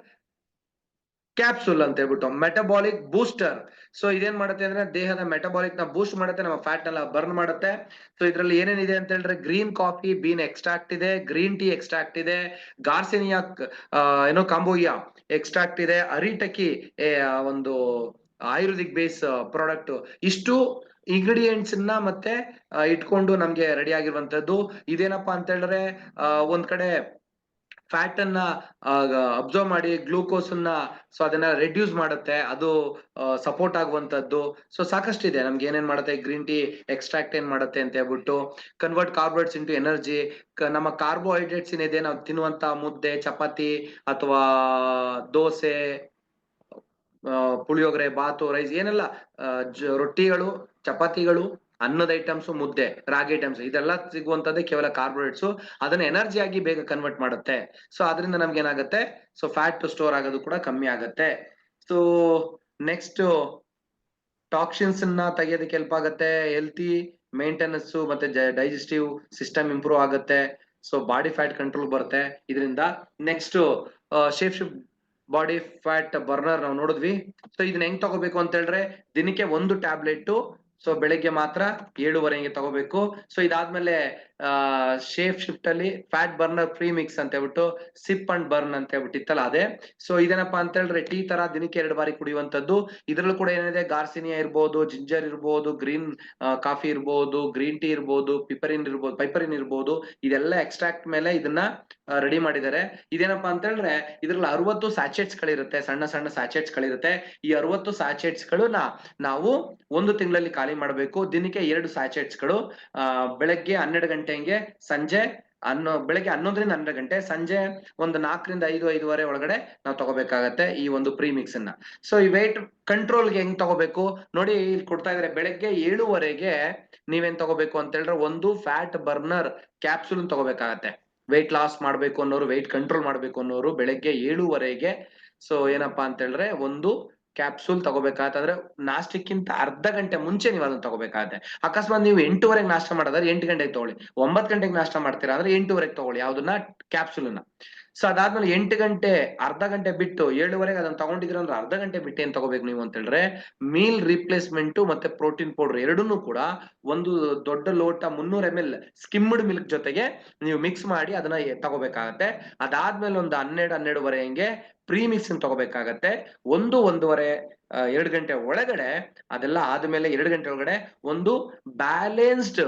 ಕ್ಯಾಪ್ಸೂಲ್ ಅಂತ ಹೇಳ್ಬಿಟ್ಟು, ಮೆಟಬಾಲಿಕ್ ಬೂಸ್ಟರ್. ಸೊ ಇದೇನ್ ಮಾಡುತ್ತೆ ಅಂದ್ರೆ ದೇಹದ ಮೆಟಬಾಲಿಕ್ ನ ಬೂಸ್ಟ್ ಮಾಡುತ್ತೆ, ನಮ್ಮ ಫ್ಯಾಟ್ ನೆಲ್ಲ ಬರ್ನ್ ಮಾಡುತ್ತೆ. ಸೊ ಇದ್ರಲ್ಲಿ ಏನೇನಿದೆ ಅಂತ ಹೇಳಿದ್ರೆ ಗ್ರೀನ್ ಕಾಫಿ ಬೀನ್ ಎಕ್ಸ್ಟ್ರಾಕ್ಟ್ ಇದೆ, ಗ್ರೀನ್ ಟೀ ಎಕ್ಸ್ಟ್ರಾಕ್ಟ್ ಇದೆ, ಗಾರ್ಸಿನಿಯಾ ಕಾಂಬೋಯಿಯಾ ಎಕ್ಸ್ಟ್ರಾಕ್ಟ್ ಇದೆ, ಅರಿಟಕಿ ಒಂದು ಆಯುರ್ವೇದಿಕ್ ಬೇಸ್ ಪ್ರಾಡಕ್ಟ್. ಇಷ್ಟು ಇಂಗ್ರೀಡಿಯೆಂಟ್ಸ್ ನ ಮತ್ತೆ ಇಟ್ಕೊಂಡು ನಮ್ಗೆ ರೆಡಿ ಆಗಿರುವಂತದ್ದು. ಇದೇನಪ್ಪಾ ಅಂತ ಹೇಳಿದ್ರೆ ಒಂದ್ ಕಡೆ ಫ್ಯಾಟ್ ಅನ್ನ ಅಬ್ಸರ್ವ್ ಮಾಡಿ ಗ್ಲೂಕೋಸ್ ಅನ್ನ ಸೊ ಅದನ್ನ ರೆಡ್ಯೂಸ್ ಮಾಡುತ್ತೆ, ಅದು ಸಪೋರ್ಟ್ ಆಗುವಂತದ್ದು. ಸೊ ಸಾಕಷ್ಟಿದೆ ನಮ್ಗೆ ಏನೇನ್ ಮಾಡುತ್ತೆ, ಗ್ರೀನ್ ಟೀ ಎಕ್ಸ್ಟ್ರಾಕ್ಟ್ ಏನ್ ಮಾಡುತ್ತೆ ಅಂತ ಹೇಳ್ಬಿಟ್ಟು, ಕನ್ವರ್ಟ್ ಕಾರ್ಬೋಹೈಡ್ರೇಟ್ಸ್ ಇಂಟು ಎನರ್ಜಿ. ನಮ್ಮ ಕಾರ್ಬೋಹೈಡ್ರೇಟ್ಸ್ ಏನಿದೆ ನಾವು ತಿನ್ನುವಂತ ಮುದ್ದೆ, ಚಪಾತಿ ಅಥವಾ ದೋಸೆ, ಪುಳಿಯೋಗರೆ, ಬಾತು, ರೈಸ್ ಏನೆಲ್ಲ ರೊಟ್ಟಿಗಳು, ಚಪಾತಿಗಳು, ಅನ್ನದ ಐಟಮ್ಸ್, ಮುದ್ದೆ, ರಾಗಿ ಐಟಮ್ಸ್, ಇದೆಲ್ಲ ಸಿಗುವಂತದ್ದೇ ಕೇವಲ ಕಾರ್ಬೋಹೈಡ್ರೇಟ್ಸ್. ಅದನ್ನ ಎನರ್ಜಿ ಆಗಿ ಬೇಗ ಕನ್ವರ್ಟ್ ಮಾಡುತ್ತೆ. ಸೊ ಅದರಿಂದ ನಮ್ಗೆ ಏನಾಗುತ್ತೆ, ಸೊ ಫ್ಯಾಟ್ ಸ್ಟೋರ್ ಆಗೋದು ಕೂಡ ಕಮ್ಮಿ ಆಗುತ್ತೆ. ಸೊ ನೆಕ್ಸ್ಟ್ ಟಾಕ್ಸಿನ್ಸ್ ನ ತೆಗೆಯೋದಕ್ಕೆ ಹೆಲ್ಪ್ ಆಗುತ್ತೆ, ಹೆಲ್ತಿ ಮೇಂಟೆನೆನ್ಸ್ ಮತ್ತೆ ಡೈಜೆಸ್ಟಿವ್ ಸಿಸ್ಟಮ್ ಇಂಪ್ರೂವ್ ಆಗುತ್ತೆ. ಸೊ ಬಾಡಿ ಫ್ಯಾಟ್ ಕಂಟ್ರೋಲ್ ಬರುತ್ತೆ ಇದರಿಂದ. Next shape shift body fat burner ನಾವು ನೋಡಿದ್ವಿ. ಸೊ ಇದನ್ನ ಹೆಂಗ್ ತಗೋಬೇಕು ಅಂತ ಹೇಳಿದ್ರೆ, ದಿನಕ್ಕೆ 1 ಟ್ಯಾಬ್ಲೆಟ್, ಸೊ ಬೆಳಗ್ಗೆ ಮಾತ್ರ 7:30 ತಗೋಬೇಕು. ಸೊ ಇದಾದ್ಮೇಲೆ ಶೇಪ್ ಶಿಫ್ಟ್ ಅಲ್ಲಿ ಫ್ಯಾಟ್ ಬರ್ನರ್ ಪ್ರೀ ಮಿಕ್ಸ್ ಅಂತ ಹೇಳ್ಬಿಟ್ಟು ಸಿಪ್ ಅಂಡ್ ಬರ್ನ್ ಅಂತ ಹೇಳ್ಬಿಟ್ಟು ಇತ್ತಲ್ಲ ಅದೇ. ಸೊ ಇದೇನಪ್ಪಾ ಅಂತ ಹೇಳಿದ್ರೆ ಟೀ ತರ ದಿನಕ್ಕೆ 2 ಬಾರಿ ಕುಡಿಯುವಂತದ್ದು. ಇದ್ರಲ್ಲೂ ಕೂಡ ಏನಿದೆ, ಗಾರ್ಸಿನಿಯಾ ಇರ್ಬೋದು, ಜಿಂಜರ್ ಇರ್ಬೋದು, ಗ್ರೀನ್ ಕಾಫಿ ಇರ್ಬೋದು, ಗ್ರೀನ್ ಟೀ ಇರ್ಬೋದು, ಪೈಪರಿನ್ ಇರ್ಬೋದು, ಇದೆಲ್ಲ ಎಕ್ಸ್ಟ್ರಾಕ್ಟ್ ಮೇಲೆ ಇದನ್ನ ರೆಡಿ ಮಾಡಿದ್ದಾರೆ. ಇದೇನಪ್ಪಾ ಅಂತ ಹೇಳಿದ್ರೆ ಇದ್ರಲ್ಲಿ 60 ಸ್ಯಾಚೆಟ್ಸ್ ಗಳಿರುತ್ತೆ, ಸಣ್ಣ ಸಣ್ಣ ಸ್ಯಾಚೆಟ್ಸ್ ಗಳಿರುತ್ತೆ. ಈ 60 ಸ್ಯಾಚೆಟ್ಸ್ ಗಳು ನಾವು 1 ತಿಂಗಳಲ್ಲಿ ಖಾಲಿ ಮಾಡಬೇಕು. ದಿನಕ್ಕೆ 2 ಸ್ಯಾಚೆಟ್ಸ್ ಗಳು ಬೆಳಗ್ಗೆ 12 ಗಂಟೆಗೆ, ಸಂಜೆ ಬೆಳಗ್ಗೆ 11ರಿಂದ 12 ಗಂಟೆ, ಸಂಜೆ ಒಂದು 4ರಿಂದ 5:30 ಒಳಗಡೆ ನಾವು ತಗೋಬೇಕಾಗತ್ತೆ ಈ ಒಂದು ಪ್ರೀಮಿಕ್ಸ್ ಅನ್ನ. ಸೊ ಈ ವೇಟ್ ಕಂಟ್ರೋಲ್ಗೆ ಹೆಂಗ್ ತಗೋಬೇಕು ನೋಡಿ, ಇಲ್ಲಿ ಕೊಡ್ತಾ ಇದಾರೆ. ಬೆಳಗ್ಗೆ 7:30ಗೆ ನೀವೇನ್ ತಗೋಬೇಕು ಅಂತ ಹೇಳಿದ್ರೆ, ಒಂದು ಫ್ಯಾಟ್ ಬರ್ನರ್ ಕ್ಯಾಪ್ಸೂಲ್ ತಗೋಬೇಕಾಗತ್ತೆ. ವೆಯ್ಟ್ ಲಾಸ್ ಮಾಡ್ಬೇಕು ಅನ್ನೋರು, ವೆಯ್ಟ್ ಕಂಟ್ರೋಲ್ ಮಾಡ್ಬೇಕು ಅನ್ನೋರು ಬೆಳಗ್ಗೆ 7:30ಗೆ ಸೊ ಏನಪ್ಪಾ ಅಂತ ಹೇಳಿದ್ರೆ ಒಂದು ಕ್ಯಾಪ್ಸೂಲ್ ತಗೋಬೇಕಾದ್ರೆ ನಾಷ್ಟಕ್ಕಿಂತ ಅರ್ಧ ಗಂಟೆ ಮುಂಚೆ ನೀವು ಅದನ್ನ ತಗೋಬೇಕಾಗತ್ತೆ. ಅಕಸ್ಮಾತ್ ನೀವು 8:30ಗೆ ನಾಷ್ಟ ಮಾಡೋದಾದ್ರೆ 8 ಗಂಟೆಗೆ ತಗೊಳ್ಳಿ. 9 ಗಂಟೆಗೆ ನಾಷ್ಟ ಮಾಡ್ತೀರಾ ಅಂದ್ರೆ 8:30ಗೆ ತಗೊಳ್ಳಿ ಯಾವ್ದನ್ನ, ಕ್ಯಾಪ್ಸೂಲ್ ಅನ್ನ. ಸೊ ಅದಾದ್ಮೇಲೆ 8 ಗಂಟೆ ಅರ್ಧ ಗಂಟೆ ಬಿಟ್ಟು 7:30ಗೆ ಅದನ್ನ ತಗೊಂಡಿದ್ರ ಅಂದ್ರೆ ಅರ್ಧ ಗಂಟೆ ಬಿಟ್ಟು ಏನ್ ತಗೋಬೇಕು ನೀವು ಅಂತ ಹೇಳಿದ್ರೆ, ಮೀಲ್ ರಿಪ್ಲೇಸ್ಮೆಂಟ್ ಮತ್ತೆ ಪ್ರೋಟೀನ್ ಪೌಡರ್ ಎರಡನ್ನೂ ಕೂಡ ಒಂದು ದೊಡ್ಡ ಲೋಟ 300 ml ಸ್ಕಿಮ್ಡ್ ಮಿಲ್ಕ್ ಜೊತೆಗೆ ನೀವು ಮಿಕ್ಸ್ ಮಾಡಿ ಅದನ್ನ ತಗೋಬೇಕಾಗತ್ತೆ. ಅದಾದ್ಮೇಲೆ ಒಂದು 12:30 ಹಂಗೆ ಪ್ರೀಮಿಕ್ಸ್ ತಗೋಬೇಕಾಗತ್ತೆ. 1-1:30 2 ಗಂಟೆ ಒಳಗಡೆ, ಅದೆಲ್ಲ ಆದ್ಮೇಲೆ 2 ಗಂಟೆ ಒಳಗಡೆ ಒಂದು ಬ್ಯಾಲೆನ್ಸ್ಡ್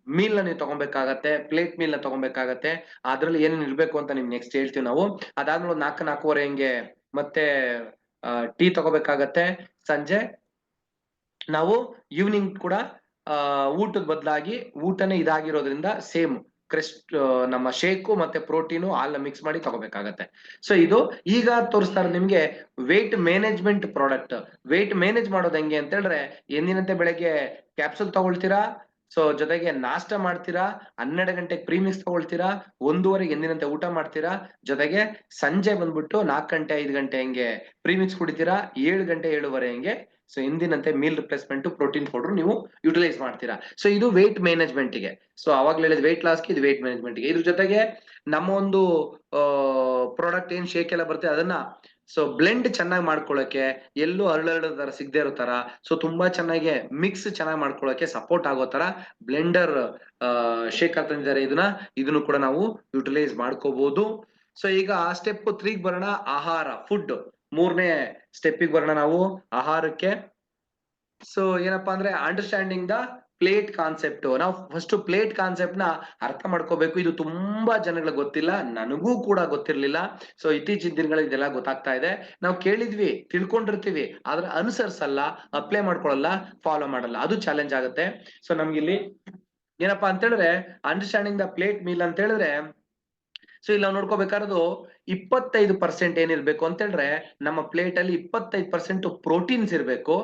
ಮೀಲ್ ನ ನೀವು ತಗೊಬೇಕಾಗತ್ತೆ, ಪ್ಲೇಟ್ ಮೀಲ್ ನ ತಗೊಬೇಕಾಗತ್ತೆ. ಅದ್ರಲ್ಲಿ ಏನೇನ್ ಇರ್ಬೇಕು ಅಂತ ನಿಮ್ಗೆ ನೆಕ್ಸ್ಟ್ ಹೇಳ್ತೀವಿ ನಾವು. ಅದಾದ್ಮೇಲೆ 4-4:15 ಹಂಗೆ ಮತ್ತೆ ಟೀ ತಗೋಬೇಕಾಗತ್ತೆ. ಸಂಜೆ ನಾವು ಈವ್ನಿಂಗ್ ಕೂಡ ಊಟದ ಬದಲಾಗಿ, ಊಟನೇ ಇದಾಗಿರೋದ್ರಿಂದ ಸೇಮ್ ಕ್ರೆಸ್ಟ್ ನಮ್ಮ ಶೇಕು ಮತ್ತೆ ಪ್ರೋಟೀನು ಹಾಲ್ನ ಮಿಕ್ಸ್ ಮಾಡಿ ತಗೋಬೇಕಾಗತ್ತೆ. ಸೊ ಇದು ಈಗ ತೋರಿಸ್ತಾ ಇರೋದು ನಿಮ್ಗೆ weight management product. Weight manage ಮಾಡೋದು ಹೆಂಗೆ ಅಂತ ಹೇಳಿದ್ರೆ, ಎಂದಿನಂತೆ ಬೆಳಗ್ಗೆ ಕ್ಯಾಪ್ಸೂಲ್ ತಗೊಳ್ತೀರಾ, ಸೊ ಜೊತೆಗೆ ನಾಷ್ಟ ಮಾಡ್ತೀರಾ, 12 ಗಂಟೆಗೆ ಪ್ರೀಮಿಕ್ಸ್ ತಗೊಳ್ತೀರಾ, 1:30ಗೆ ಎಂದಿನಂತೆ ಊಟ ಮಾಡ್ತೀರಾ, ಜೊತೆಗೆ ಸಂಜೆ ಬಂದ್ಬಿಟ್ಟು 4 ಗಂಟೆ 5 ಗಂಟೆ ಹಂಗೆ ಪ್ರೀಮಿಕ್ಸ್ ಕುಡಿತೀರಾ, 7 ಗಂಟೆ 7:30 ಹಂಗೆ ಸೊ ಎಂದಿನಂತೆ ಮೀಲ್ ರಿಪ್ಲೇಸ್ಮೆಂಟ್ ಪ್ರೋಟೀನ್ ಪೌಡರ್ ನೀವು ಯುಟಿಲೈಸ್ ಮಾಡ್ತೀರಾ. ಸೊ ಇದು ವೇಟ್ ಮ್ಯಾನೇಜ್ಮೆಂಟ್ ಗೆ. ಸೊ ಅವಾಗ್ಲೇ ಹೇಳಿದ ವೇಟ್ ಲಾಸ್ಗೆ ಇದು ವೇಟ್ ಮ್ಯಾನೇಜ್ಮೆಂಟ್ ಗೆ. ಇದ್ರ ಜೊತೆಗೆ ನಮ್ಮ ಒಂದು ಪ್ರಾಡಕ್ಟ್ ಏನ್ ಶೇಕ್ ಎಲ್ಲ ಬರುತ್ತೆ ಅದನ್ನ ಸೊ ಬ್ಲೆಂಡ್ ಚೆನ್ನಾಗಿ ಮಾಡ್ಕೊಳ್ಳೋಕೆ, ಎಲ್ಲೂ ಹರಳು ತರ ಸಿಗದೆ ಇರೋ ತರ, ಸೊ ತುಂಬಾ ಚೆನ್ನಾಗಿ ಮಿಕ್ಸ್ ಚೆನ್ನಾಗಿ ಮಾಡ್ಕೊಳ್ಳೋಕೆ ಸಪೋರ್ಟ್ ಆಗೋ ತರ ಬ್ಲೆಂಡರ್ ಶೇಕ್ ತಂದಿದ್ದಾರೆ. ಇದನ್ನು ಕೂಡ ನಾವು ಯುಟಿಲೈಸ್ ಮಾಡ್ಕೋಬಹುದು. ಸೊ ಈಗ ಸ್ಟೆಪ್ 3 ಬರೋಣ, ಆಹಾರ, ಫುಡ್. 3ನೇ ಸ್ಟೆಪ್ಪಿಗೆ ಬರೋಣ ನಾವು, ಆಹಾರಕ್ಕೆ. ಸೊ ಏನಪ್ಪಾ ಅಂದ್ರೆ ಅಂಡರ್ಸ್ಟ್ಯಾಂಡಿಂಗ್ ದ ಪ್ಲೇಟ್ ಕಾನ್ಸೆಪ್ಟ್. ನಾವು ಫಸ್ಟ್ ಪ್ಲೇಟ್ ಕಾನ್ಸೆಪ್ಟ್ ನ ಅರ್ಥ ಮಾಡ್ಕೋಬೇಕು. ಇದು ತುಂಬಾ ಜನಗಳಿಗೆ ಗೊತ್ತಿಲ್ಲ, ನನಗೂ ಕೂಡ ಗೊತ್ತಿರ್ಲಿಲ್ಲ. ಸೊ ಇತ್ತೀಚಿನ ದಿನಗಳಲ್ಲಿ ಇದೆಲ್ಲ ಗೊತ್ತಾಗ್ತಾ ಇದೆ. ನಾವು ಕೇಳಿದ್ವಿ, ತಿಳ್ಕೊಂಡಿರ್ತೀವಿ, ಆದ್ರೆ ಅನುಸರಿಸಲ್ಲ, ಅಪ್ಲೈ ಮಾಡ್ಕೊಳಲ್ಲ, ಫಾಲೋ ಮಾಡಲ್ಲ. ಅದು ಚಾಲೆಂಜ್ ಆಗುತ್ತೆ. ಸೊ ನಮ್ಗಿಲ್ಲಿ ಏನಪ್ಪಾ ಅಂತ ಹೇಳಿದ್ರೆ, ಅಂಡರ್ಸ್ಟ್ಯಾಂಡಿಂಗ್ ದ ಪ್ಲೇಟ್ ಮೀಲ್ ಅಂತ ಹೇಳಿದ್ರೆ, ಸೊ ಇಲ್ಲಿ ನಾವು ನೋಡ್ಕೋಬೇಕಾದ್ದು 25% ಏನಿರ್ಬೇಕು ಅಂತ ಹೇಳಿದ್ರೆ, ನಮ್ಮ ಪ್ಲೇಟ್ ಅಲ್ಲಿ 25% ಪ್ರೋಟೀನ್ಸ್ ಇರ್ಬೇಕು,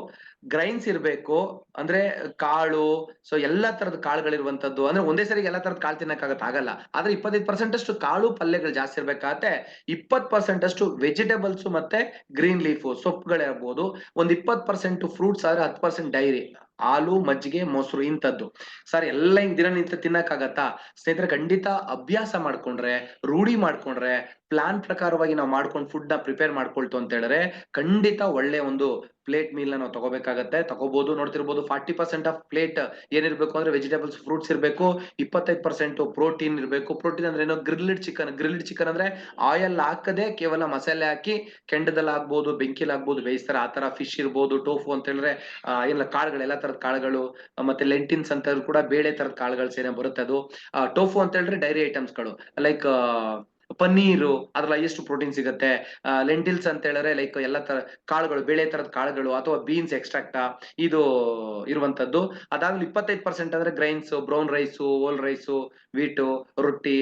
ಗ್ರೈನ್ಸ್ ಇರ್ಬೇಕು, ಅಂದ್ರೆ ಕಾಳು. ಸೊ ಎಲ್ಲಾ ತರದ ಕಾಳುಗಳಿರುವಂತದ್ದು, ಅಂದ್ರೆ ಒಂದೇ ಸರಿ ಎಲ್ಲಾ ತರದ ಕಾಳು ಆಗಲ್ಲ. ಆದ್ರೆ 25% ಅಷ್ಟು ಕಾಳು ಪಲ್ಯಗಳು ಜಾಸ್ತಿ ಇರ್ಬೇಕಾಗತ್ತೆ. 20% ಅಷ್ಟು ವೆಜಿಟೇಬಲ್ಸ್ ಮತ್ತೆ ಗ್ರೀನ್ ಲೀಫ್ ಸೊಪ್ಪುಗಳಿರ್ಬೋದು. ಒಂದ್ 20% ಫ್ರೂಟ್ಸ್ ಆದ್ರೆ 10% ಡೈರಿ, ಹಾಲು, ಮಜ್ಜಿಗೆ, ಮೊಸರು ಇಂಥದ್ದು. ಸರ್ ಎಲ್ಲ ದಿನನಿತ್ಯ ತಿನ್ನಕ್ಕಾಗತ್ತಾ ಸ್ನೇಹಿತರೆ? ಖಂಡಿತ ಅಭ್ಯಾಸ ಮಾಡ್ಕೊಂಡ್ರೆ, ರೂಢಿ ಮಾಡ್ಕೊಂಡ್ರೆ ಪ್ಲಾನ್ ಪ್ರಕಾರವಾಗಿ ನಾವು ಮಾಡ್ಕೊಂಡು ಫುಡ್ ನ ಪ್ರಿಪೇರ್ ಮಾಡ್ಕೊಳ್ತು ಅಂತ ಹೇಳಿದ್ರೆ ಖಂಡಿತ ಒಳ್ಳೆ ಒಂದು ಪ್ಲೇಟ್ ಮೀಲ್ ನ ನಾವು ತಗೋಬೇಕಾಗತ್ತೆ. ತಗೋಬಹುದು, ನೋಡ್ತಿರ್ಬೋದು 40% ಆಫ್ ಪ್ಲೇಟ್ ಏನಿರ್ಬೇಕು ಅಂದ್ರೆ ವೆಜಿಟೇಬಲ್ಸ್ ಫ್ರೂಟ್ಸ್ ಇರ್ಬೇಕು, 25% ಪ್ರೋಟೀನ್ ಇರ್ಬೇಕು. ಪ್ರೋಟೀನ್ ಅಂದ್ರೆ ಏನೋ ಗ್ರಿಲ್ಡ್ ಚಿಕನ್ ಅಂದ್ರೆ ಆಯಿಲ್ ಹಾಕದೆ ಕೇವಲ ಮಸಾಲೆ ಹಾಕಿ ಕೆಂಡದಲ್ಲಿ ಆಗ್ಬೋದು, ಬೆಂಕಿಲ್ ಆಗ್ಬೋದು ಬೇಯಿಸ್ತಾರೆ, ಆ ತರ ಫಿಶ್ ಇರ್ಬೋದು. ಟೋಫು ಅಂತ ಹೇಳಿದ್ರೆ ಎಲ್ಲ ಕಾಳುಗಳು, ಎಲ್ಲಾ ತರದ ಕಾಳುಗಳು, ಮತ್ತೆ ಲೆಂಟಿನ್ಸ್ ಅಂತ ಕೂಡ ಬೇಳೆ ತರದ ಕಾಳುಗಳು ಸೇನೆ ಬರುತ್ತೆ ಅದು. ಟೋಫು ಅಂತ ಹೇಳಿದ್ರೆ ಡೈರಿ ಐಟಮ್ಸ್ ಗಳು ಲೈಕ್ ಪನ್ನೀರು, ಅದ್ರಲ್ಲಿ ಎಷ್ಟು ಪ್ರೋಟೀನ್ ಸಿಗುತ್ತೆ. ಲೆಂಟಿಲ್ಸ್ ಅಂತ ಹೇಳಿದ್ರೆ ಲೈಕ್ ಎಲ್ಲ ತರ ಕಾಳುಗಳು, ಬೇಳೆ ತರದ ಕಾಳುಗಳು ಅಥವಾ ಬೀನ್ಸ್ ಎಕ್ಸ್ಟ್ರಾಕ್ಟ್ ಇದು ಇರುವಂತದ್ದು. ಅದಾದ್ಮೇಲೆ 25% ಅಂದ್ರೆ ಗ್ರೈನ್ಸ್, ಬ್ರೌನ್ ರೈಸು, ಓಲ್ ರೈಸು, ವೀಟು, ರೊಟ್ಟಿ,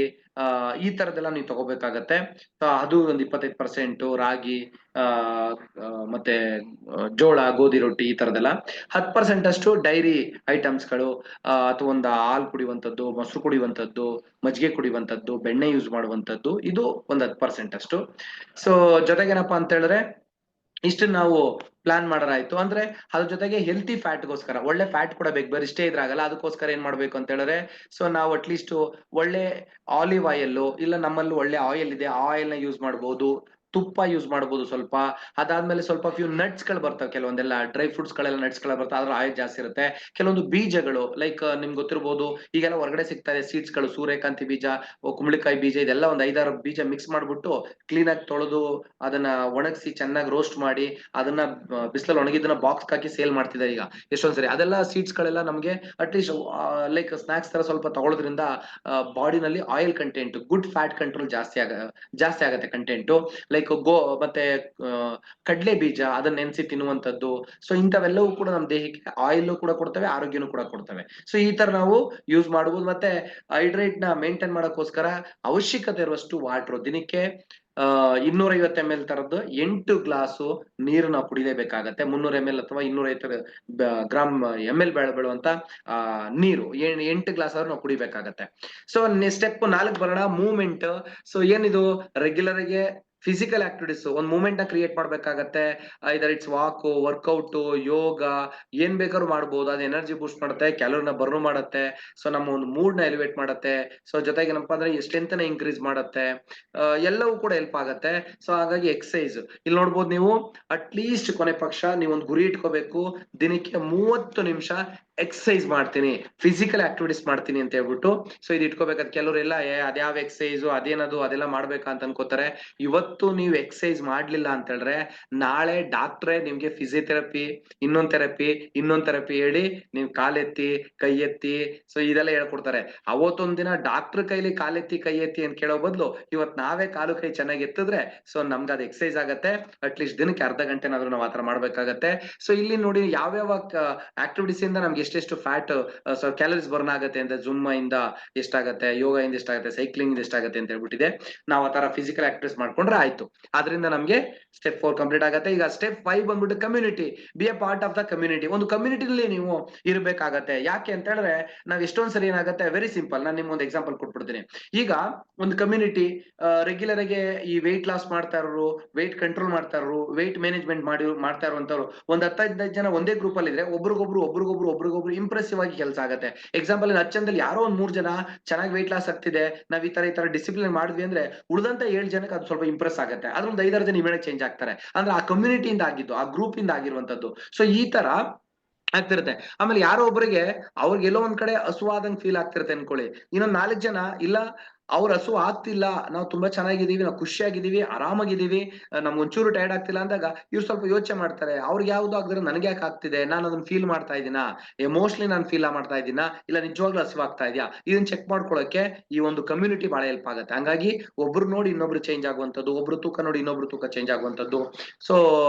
ಈ ತರದೆಲ್ಲ ನೀವು ತಗೋಬೇಕಾಗತ್ತೆ. ಅದು ಒಂದು 25%, ರಾಗಿ, ಆ ಮತ್ತೆ ಜೋಳ, ಗೋಧಿ ರೊಟ್ಟಿ, ಈ ತರದೆಲ್ಲ. 10% ಅಷ್ಟು ಡೈರಿ ಐಟಮ್ಸ್ಗಳು, ಅಥವಾ ಒಂದು ಹಾಲು ಕುಡಿಯುವಂಥದ್ದು, ಮೊಸರು ಕುಡಿಯುವಂಥದ್ದು, ಮಜ್ಜಿಗೆ ಕುಡಿಯುವಂಥದ್ದು, ಬೆಣ್ಣೆ ಯೂಸ್ ಮಾಡುವಂಥದ್ದು, ಇದು ಒಂದು 10% ಅಷ್ಟು. ಸೊ ಜೊತೆಗೇನಪ್ಪಾ ಅಂತ ಹೇಳಿದ್ರೆ ಇಷ್ಟು ನಾವು ಪ್ಲಾನ್ ಮಾಡರಾಯ್ತು ಅಂದ್ರೆ ಅದ್ರ ಜೊತೆಗೆ ಹೆಲ್ತಿ ಫ್ಯಾಟ್ಗೋಸ್ಕರ ಒಳ್ಳೆ ಫ್ಯಾಟ್ ಕೂಡ ಬೇಕು, ಬರೀ ಇಷ್ಟೇ ಇದ್ರಾಗಲ್ಲ. ಅದಕ್ಕೋಸ್ಕರ ಏನ್ ಮಾಡ್ಬೇಕು ಅಂತ ಹೇಳಿದ್ರೆ, ಸೊ ನಾವು ಅಟ್ಲೀಸ್ಟ್ ಒಳ್ಳೆ ಆಲಿವ್ ಆಯಿಲ್, ಇಲ್ಲ ನಮ್ಮಲ್ಲಿ ಒಳ್ಳೆ ಆಯಿಲ್ ಇದೆ, ಆ ಆಯಿಲ್ ನ ಯೂಸ್ ಮಾಡಬಹುದು, ತುಪ್ಪ ಯೂಸ್ ಮಾಡಬಹುದು ಸ್ವಲ್ಪ. ಅದಾದ್ಮೇಲೆ ಸ್ವಲ್ಪ ಫ್ಯೂ ನಟ್ಸ್ ಗಳು ಬರ್ತವೆ, ಕೆಲವೊಂದೆಲ್ಲ ಡ್ರೈ ಫ್ರೂಟ್ಸ್ ಗಳೆಲ್ಲ ನಟ್ಸ್ ಗಳು ಬರ್ತವೆ, ಅದ್ರ ಆಯಿಲ್ ಜಾಸ್ತಿ ಇರುತ್ತೆ. ಕೆಲವೊಂದು ಬೀಜಗಳು ಲೈಕ್ ನಿಮ್ಗೆ ಗೊತ್ತಿರ್ಬೋದು, ಈಗೆಲ್ಲ ಹೊರಗಡೆ ಸಿಗ್ತಾ ಇದೆ ಸೀಡ್ಸ್ ಗಳು, ಸೂರ್ಯಕಾಂತಿ ಬೀಜ, ಕುಂಬಳಿಕಾಯಿ ಬೀಜ, ಇದೆಲ್ಲ ಒಂದ್ 5-6 ಬೀಜ ಮಿಕ್ಸ್ ಮಾಡ್ಬಿಟ್ಟು ಕ್ಲೀನ್ ಆಗಿ ತೊಳೆದು ಅದನ್ನ ಒಣಗಿಸಿ ಚೆನ್ನಾಗಿ ರೋಸ್ಟ್ ಮಾಡಿ ಅದನ್ನ ಬಿಸಿಲಲ್ಲಿ ಒಣಗಿದ್ದನ್ನ ಬಾಕ್ಸ್ ಹಾಕಿ ಸೇಲ್ ಮಾಡ್ತಿದ್ದಾರೆ ಈಗ ಎಷ್ಟೊಂದ್ಸರಿ. ಅದೆಲ್ಲ ಸೀಡ್ಸ್ ಗಳೆಲ್ಲ ನಮಗೆ ಅಟ್ಲೀಸ್ಟ್ ಲೈಕ್ ಸ್ನಾಕ್ಸ್ ತರ ಸ್ವಲ್ಪ ತಗೊಳ್ಳೋದ್ರಿಂದ ಬಾಡಿನಲ್ಲಿ oil content, good fat control ಜಾಸ್ತಿ ಆಗತ್ತೆ ಕಂಟೆಂಟ್. ಲೈಕ್ ಮತ್ತೆ ಕಡ್ಲೆ ಬೀಜ, ಅದನ್ನ ನೆನೆಸಿ ತಿನ್ನುವಂಥದ್ದು. ಸೊ ಇಂಥವೆಲ್ಲವೂ ಕೂಡ ನಮ್ಮ ದೇಹಕ್ಕೆ ಆಯಿಲ್ ಕೂಡ ಕೊಡ್ತವೆ, ಆರೋಗ್ಯನೂ ಕೂಡ ಕೊಡ್ತವೆ. ಸೊ ಈ ತರ ನಾವು ಯೂಸ್ ಮಾಡಬಹುದು. ಮತ್ತೆ ಹೈಡ್ರೇಟ್ ನ ಮೇಂಟೈನ್ ಮಾಡಕ್ಕೋಸ್ಕರ ಅವಶ್ಯಕತೆ ಇರುವಷ್ಟು ವಾಟರ್ ದಿನಕ್ಕೆ 250 ml ತರದ್ದು 8 ಗ್ಲಾಸು ನೀರು ನಾವು ಕುಡಿಲೇಬೇಕಾಗತ್ತೆ. 300 ml ಅಥವಾ 250 ಗ್ರಾಮ್ ml ಬೀಳುವಂತ ನೀರು 8 ಗ್ಲಾಸ್ ಆದ್ರೂ ನಾವು ಕುಡಿಬೇಕಾಗತ್ತೆ. ಸೊ ಸ್ಟೆಪ್ 4 ಬರೋಣ, ಮೂವ್ಮೆಂಟ್. ಸೊ ಏನಿದು ರೆಗ್ಯುಲರ್ ಆಗಿ ಫಿಸಿಕಲ್ ಆಕ್ಟಿವಿಟೀಸ್, ಒಂದು ಮೂವ್ಮೆಂಟ್ ನ ಕ್ರಿಯೇಟ್ ಮಾಡ್ಬೇಕಾಗತ್ತೆ. ಇದರ್ ಇಟ್ಸ್ ವಾಕ್, ವರ್ಕೌಟ್, ಯೋಗ, ಏನ್ ಬೇಕಾದ್ರೂ ಮಾಡ್ಬೋದು. ಅದು ಎನರ್ಜಿ ಬೂಸ್ಟ್ ಮಾಡುತ್ತೆ, ಕ್ಯಾಲೋರಿನ ಬರ್ನ್ ಮಾಡುತ್ತೆ, ಸೊ ನಮ್ಮ ಒಂದು ಮೂಡ್ ನ ಎಲಿವೇಟ್ ಮಾಡುತ್ತೆ. ಸೊ ಜೊತೆಗೆ ಏನಪ್ಪಾ ಅಂದ್ರೆ ಸ್ಟ್ರೆಂತ್ ನ ಇನ್ಕ್ರೀಸ್ ಮಾಡುತ್ತೆ, ಎಲ್ಲವೂ ಕೂಡ ಹೆಲ್ಪ್ ಆಗತ್ತೆ. ಸೊ ಹಾಗಾಗಿ ಎಕ್ಸಸೈಸ್ ಇಲ್ಲಿ ನೋಡ್ಬೋದು ನೀವು, ಅಟ್ಲೀಸ್ಟ್ ಕೊನೆ ಪಕ್ಷ ನೀವು ಒಂದು ಗುರಿ ಇಟ್ಕೋಬೇಕು, ದಿನಕ್ಕೆ 30 ನಿಮಿಷ ಎಕ್ಸಸೈಸ್ ಮಾಡ್ತೀನಿ, ಫಿಸಿಕಲ್ ಆಕ್ಟಿವಿಟೀಸ್ ಮಾಡ್ತೀನಿ ಅಂತ ಹೇಳ್ಬಿಟ್ಟು. ಸೊ ಇದು ಇಟ್ಕೋಬೇಕಾದ. ಕೆಲವರೆಲ್ಲ ಅದ್ಯಾವ ಎಕ್ಸಸೈಸ್, ಅದೇನದು, ಅದೆಲ್ಲ ಮಾಡ್ಬೇಕಾ ಅಂತ ಅನ್ಕೋತಾರೆ. ಇವತ್ತು ನೀವು ಎಕ್ಸಸೈಸ್ ಮಾಡ್ಲಿಲ್ಲ ಅಂತ ಹೇಳಿದ್ರೆ ನಾಳೆ ಡಾಕ್ಟ್ರೇ ನಿಮ್ಗೆ ಫಿಸಿಯೋಥೆರಪಿ, ಇನ್ನೊಂದ್ ಥೆರಪಿ ಹೇಳಿ ನೀವು ಕಾಲೆತ್ತಿ ಕೈ ಎತ್ತಿ, ಸೊ ಇದೆಲ್ಲ ಹೇಳ್ಕೊಡ್ತಾರೆ. ಅವತ್ತೊಂದ್ ದಿನ ಡಾಕ್ಟರ್ ಕೈಲಿ ಕಾಲೆತ್ತಿ ಕೈ ಎತ್ತಿ ಅಂತ ಕೇಳೋ ಬದಲು ಇವತ್ತು ನಾವೇ ಕಾಲು ಕೈ ಚೆನ್ನಾಗಿ ಎತ್ತಿದ್ರೆ ಸೊ ನಮ್ಗೆ ಅದು ಎಕ್ಸಸೈಸ್ ಆಗತ್ತೆ. ಅಟ್ಲೀಸ್ಟ್ ದಿನಕ್ಕೆ ಅರ್ಧ ಗಂಟೆನಾದ್ರೂ ನಾವು ಆತರ ಮಾಡ್ಬೇಕಾಗತ್ತೆ. ಸೊ ಇಲ್ಲಿ ನೋಡಿ ಯಾವ್ಯಾವ ಆಕ್ಟಿವಿಟೀಸ್ ಇಂದ ನಮ್ಗೆ ಎಷ್ಟೆಷ್ಟು ಫ್ಯಾಟ್, ಕ್ಯಾಲರೀಸ್ ಬರ್ನ್ ಆಗುತ್ತೆ ಅಂತ, ಜುಮ್ ಇಂದ ಎಷ್ಟಾಗತ್ತೆ, ಯೋಗ ಇಂದ ಎಷ್ಟಾಗತ್ತೆ, ಸೈಕ್ಲಿಂಗ್ ಇಂದ ಎಷ್ಟಾಗತ್ತೆ ಅಂತ ಹೇಳ್ಬಿಟ್ಟಿದೆ. ನಾವು ಆ ತರ ಫಿಸಿಕಲ್ ಆಕ್ಟಿವಿಟೀಸ್ ಮಾಡ್ಕೊಂಡ್ರೆ ಆಯ್ತು. ಅದರಿಂದ ನಮ್ಗೆ ಸ್ಟೆಪ್ 4 ಕಂಪ್ಲೀಟ್ ಆಗುತ್ತೆ. ಈಗ ಸ್ಟೆಪ್ 5 ಬಂದ್ಬಿಟ್ಟು community. B A part of the community. ಒಂದು ಕಮ್ಯುನಿಟಿಲಿ ನೀವು ಇರ್ಬೇಕಾಗತ್ತೆ. ಯಾಕೆ ಅಂತ ಹೇಳಿದ್ರೆ ನಾವ್ ಎಷ್ಟೊಂದ್ ಸರಿ ಏನಾಗುತ್ತೆ, ವೆರಿ ಸಿಂಪಲ್, ನಾನು ನಿಮ್ಗೆ ಒಂದು ಎಕ್ಸಾಂಪಲ್ ಕೊಟ್ಬಿಡ್ತೀನಿ. ಈಗ ಒಂದು ಕಮ್ಯುನಿಟಿ ರೆಗ್ಯುಲರ್ ಆಗಿ ಈ ವೆಯ್ಟ್ ಲಾಸ್ ಮಾಡ್ತಾ ಇರೋರು, ವೆಯ್ಟ್ ಕಂಟ್ರೋಲ್ ಮಾಡ್ತಾ ಇರೋರು, ವೆಯ್ಟ್ ಮ್ಯಾನೇಜ್ಮೆಂಟ್ ಮಾಡ್ತಾ ಇರುವಂತವ್ರು ಒಂದು 10-15 ಜನ ಒಂದೇ ಗ್ರೂಪ್ ಅಲ್ಲಿ ಇದ್ರೆ ಒಬ್ರಿಗೊಬ್ರು ಇಂಪ್ರೆಸಿವ್ ಆಗಿ ಕೆಲಸ ಆಗುತ್ತೆ. ಎಕ್ಸಾಂಪಲ್ 10 ಜನದಲ್ಲಿ ಯಾರೋ ಒಂದ್ 3 ಜನ ಚೆನ್ನಾಗಿ ವೆಯ್ಟ್ ಲಾಸ್ ಆಗ್ತಿದೆ, ನಾವ್ ಈ ತರ ಡಿಸಿಪ್ಲಿನ್ ಮಾಡಿದ್ವಿ ಅಂದ್ರೆ ಉಳಿದಂತ 7 ಜನಕ್ಕೆ ಅದು ಸ್ವಲ್ಪ ಇಂಪ್ರೆಸ್ ಆಗುತ್ತೆ. ಅದ್ರೊಂದು 5-6 ಜನ ಇಮಿಡಿಯೇಟ್ ಚೇಂಜ್ ಆಗ್ತಾರೆ. ಅಂದ್ರೆ ಆ ಕಮ್ಯುನಿಟಿಯಿಂದ ಆಗಿದ್ದು, ಆ ಗ್ರೂಪ್ ಇಂದ ಆಗಿರುವಂತದ್ದು. ಸೊ ಈ ತರ ಆಗ್ತಿರುತ್ತೆ. ಆಮೇಲೆ ಯಾರೋ ಒಬ್ಬರಿಗೆ ಅವ್ರಿಗೆ ಎಲ್ಲೋ ಒಂದ್ ಕಡೆ ಹಸುವಾದಂಗ್ ಫೀಲ್ ಆಗ್ತಿರುತ್ತೆ ಅನ್ಕೊಳ್ಳಿ. ಇನ್ನೊಂದ್ 4 ಜನ ಇಲ್ಲ, ಅವ್ರ ಹಸು ಆಗ್ತಿಲ್ಲ, ನಾವು ತುಂಬಾ ಚೆನ್ನಾಗಿದೀವಿ, ನಾವು ಖುಷಿಯಾಗಿದ್ದೀವಿ, ಆರಾಮಾಗಿದ್ದೀವಿ, ನಮ್ಗೆ ಒಂಚೂರು ಟೈರ್ಡ್ ಆಗ್ತಿಲ್ಲ ಅಂದಾಗ ಇವ್ರು ಸ್ವಲ್ಪ ಯೋಚನೆ ಮಾಡ್ತಾರೆ, ಅವ್ರಿಗೆ ಯಾವ್ದು ಆಗದ್ರೆ ನನ್ಗೆ ಯಾಕೆ ಆಗ್ತಿದೆ, ನಾನು ಅದನ್ನ ಫೀಲ್ ಮಾಡ್ತಾ ಇದೀನಾ, ಎಮೋಷನಲಿ ನಾನು ಫೀಲ್ ಮಾಡ್ತಾ ಇದೀನಾ, ಇಲ್ಲ ನಿಜವಾಗ್ಲೂ ಹಸು ಆಗ್ತಾ ಇದೆಯಾ, ಇದನ್ನ ಚೆಕ್ ಮಾಡ್ಕೊಳಕ್ಕೆ ಈ ಒಂದು ಕಮ್ಯುನಿಟಿ ಬಹಳ ಹೆಲ್ಪ್ ಆಗುತ್ತೆ. ಹಂಗಾಗಿ ಒಬ್ರು ನೋಡಿ ಇನ್ನೊಬ್ರು ಚೇಂಜ್ ಆಗುವಂತದ್ದು, ಒಬ್ರು ತೂಕ ನೋಡಿ ಇನ್ನೊಬ್ರು ತೂಕ ಚೇಂಜ್ ಆಗುವಂತದ್ದು. ಸೊ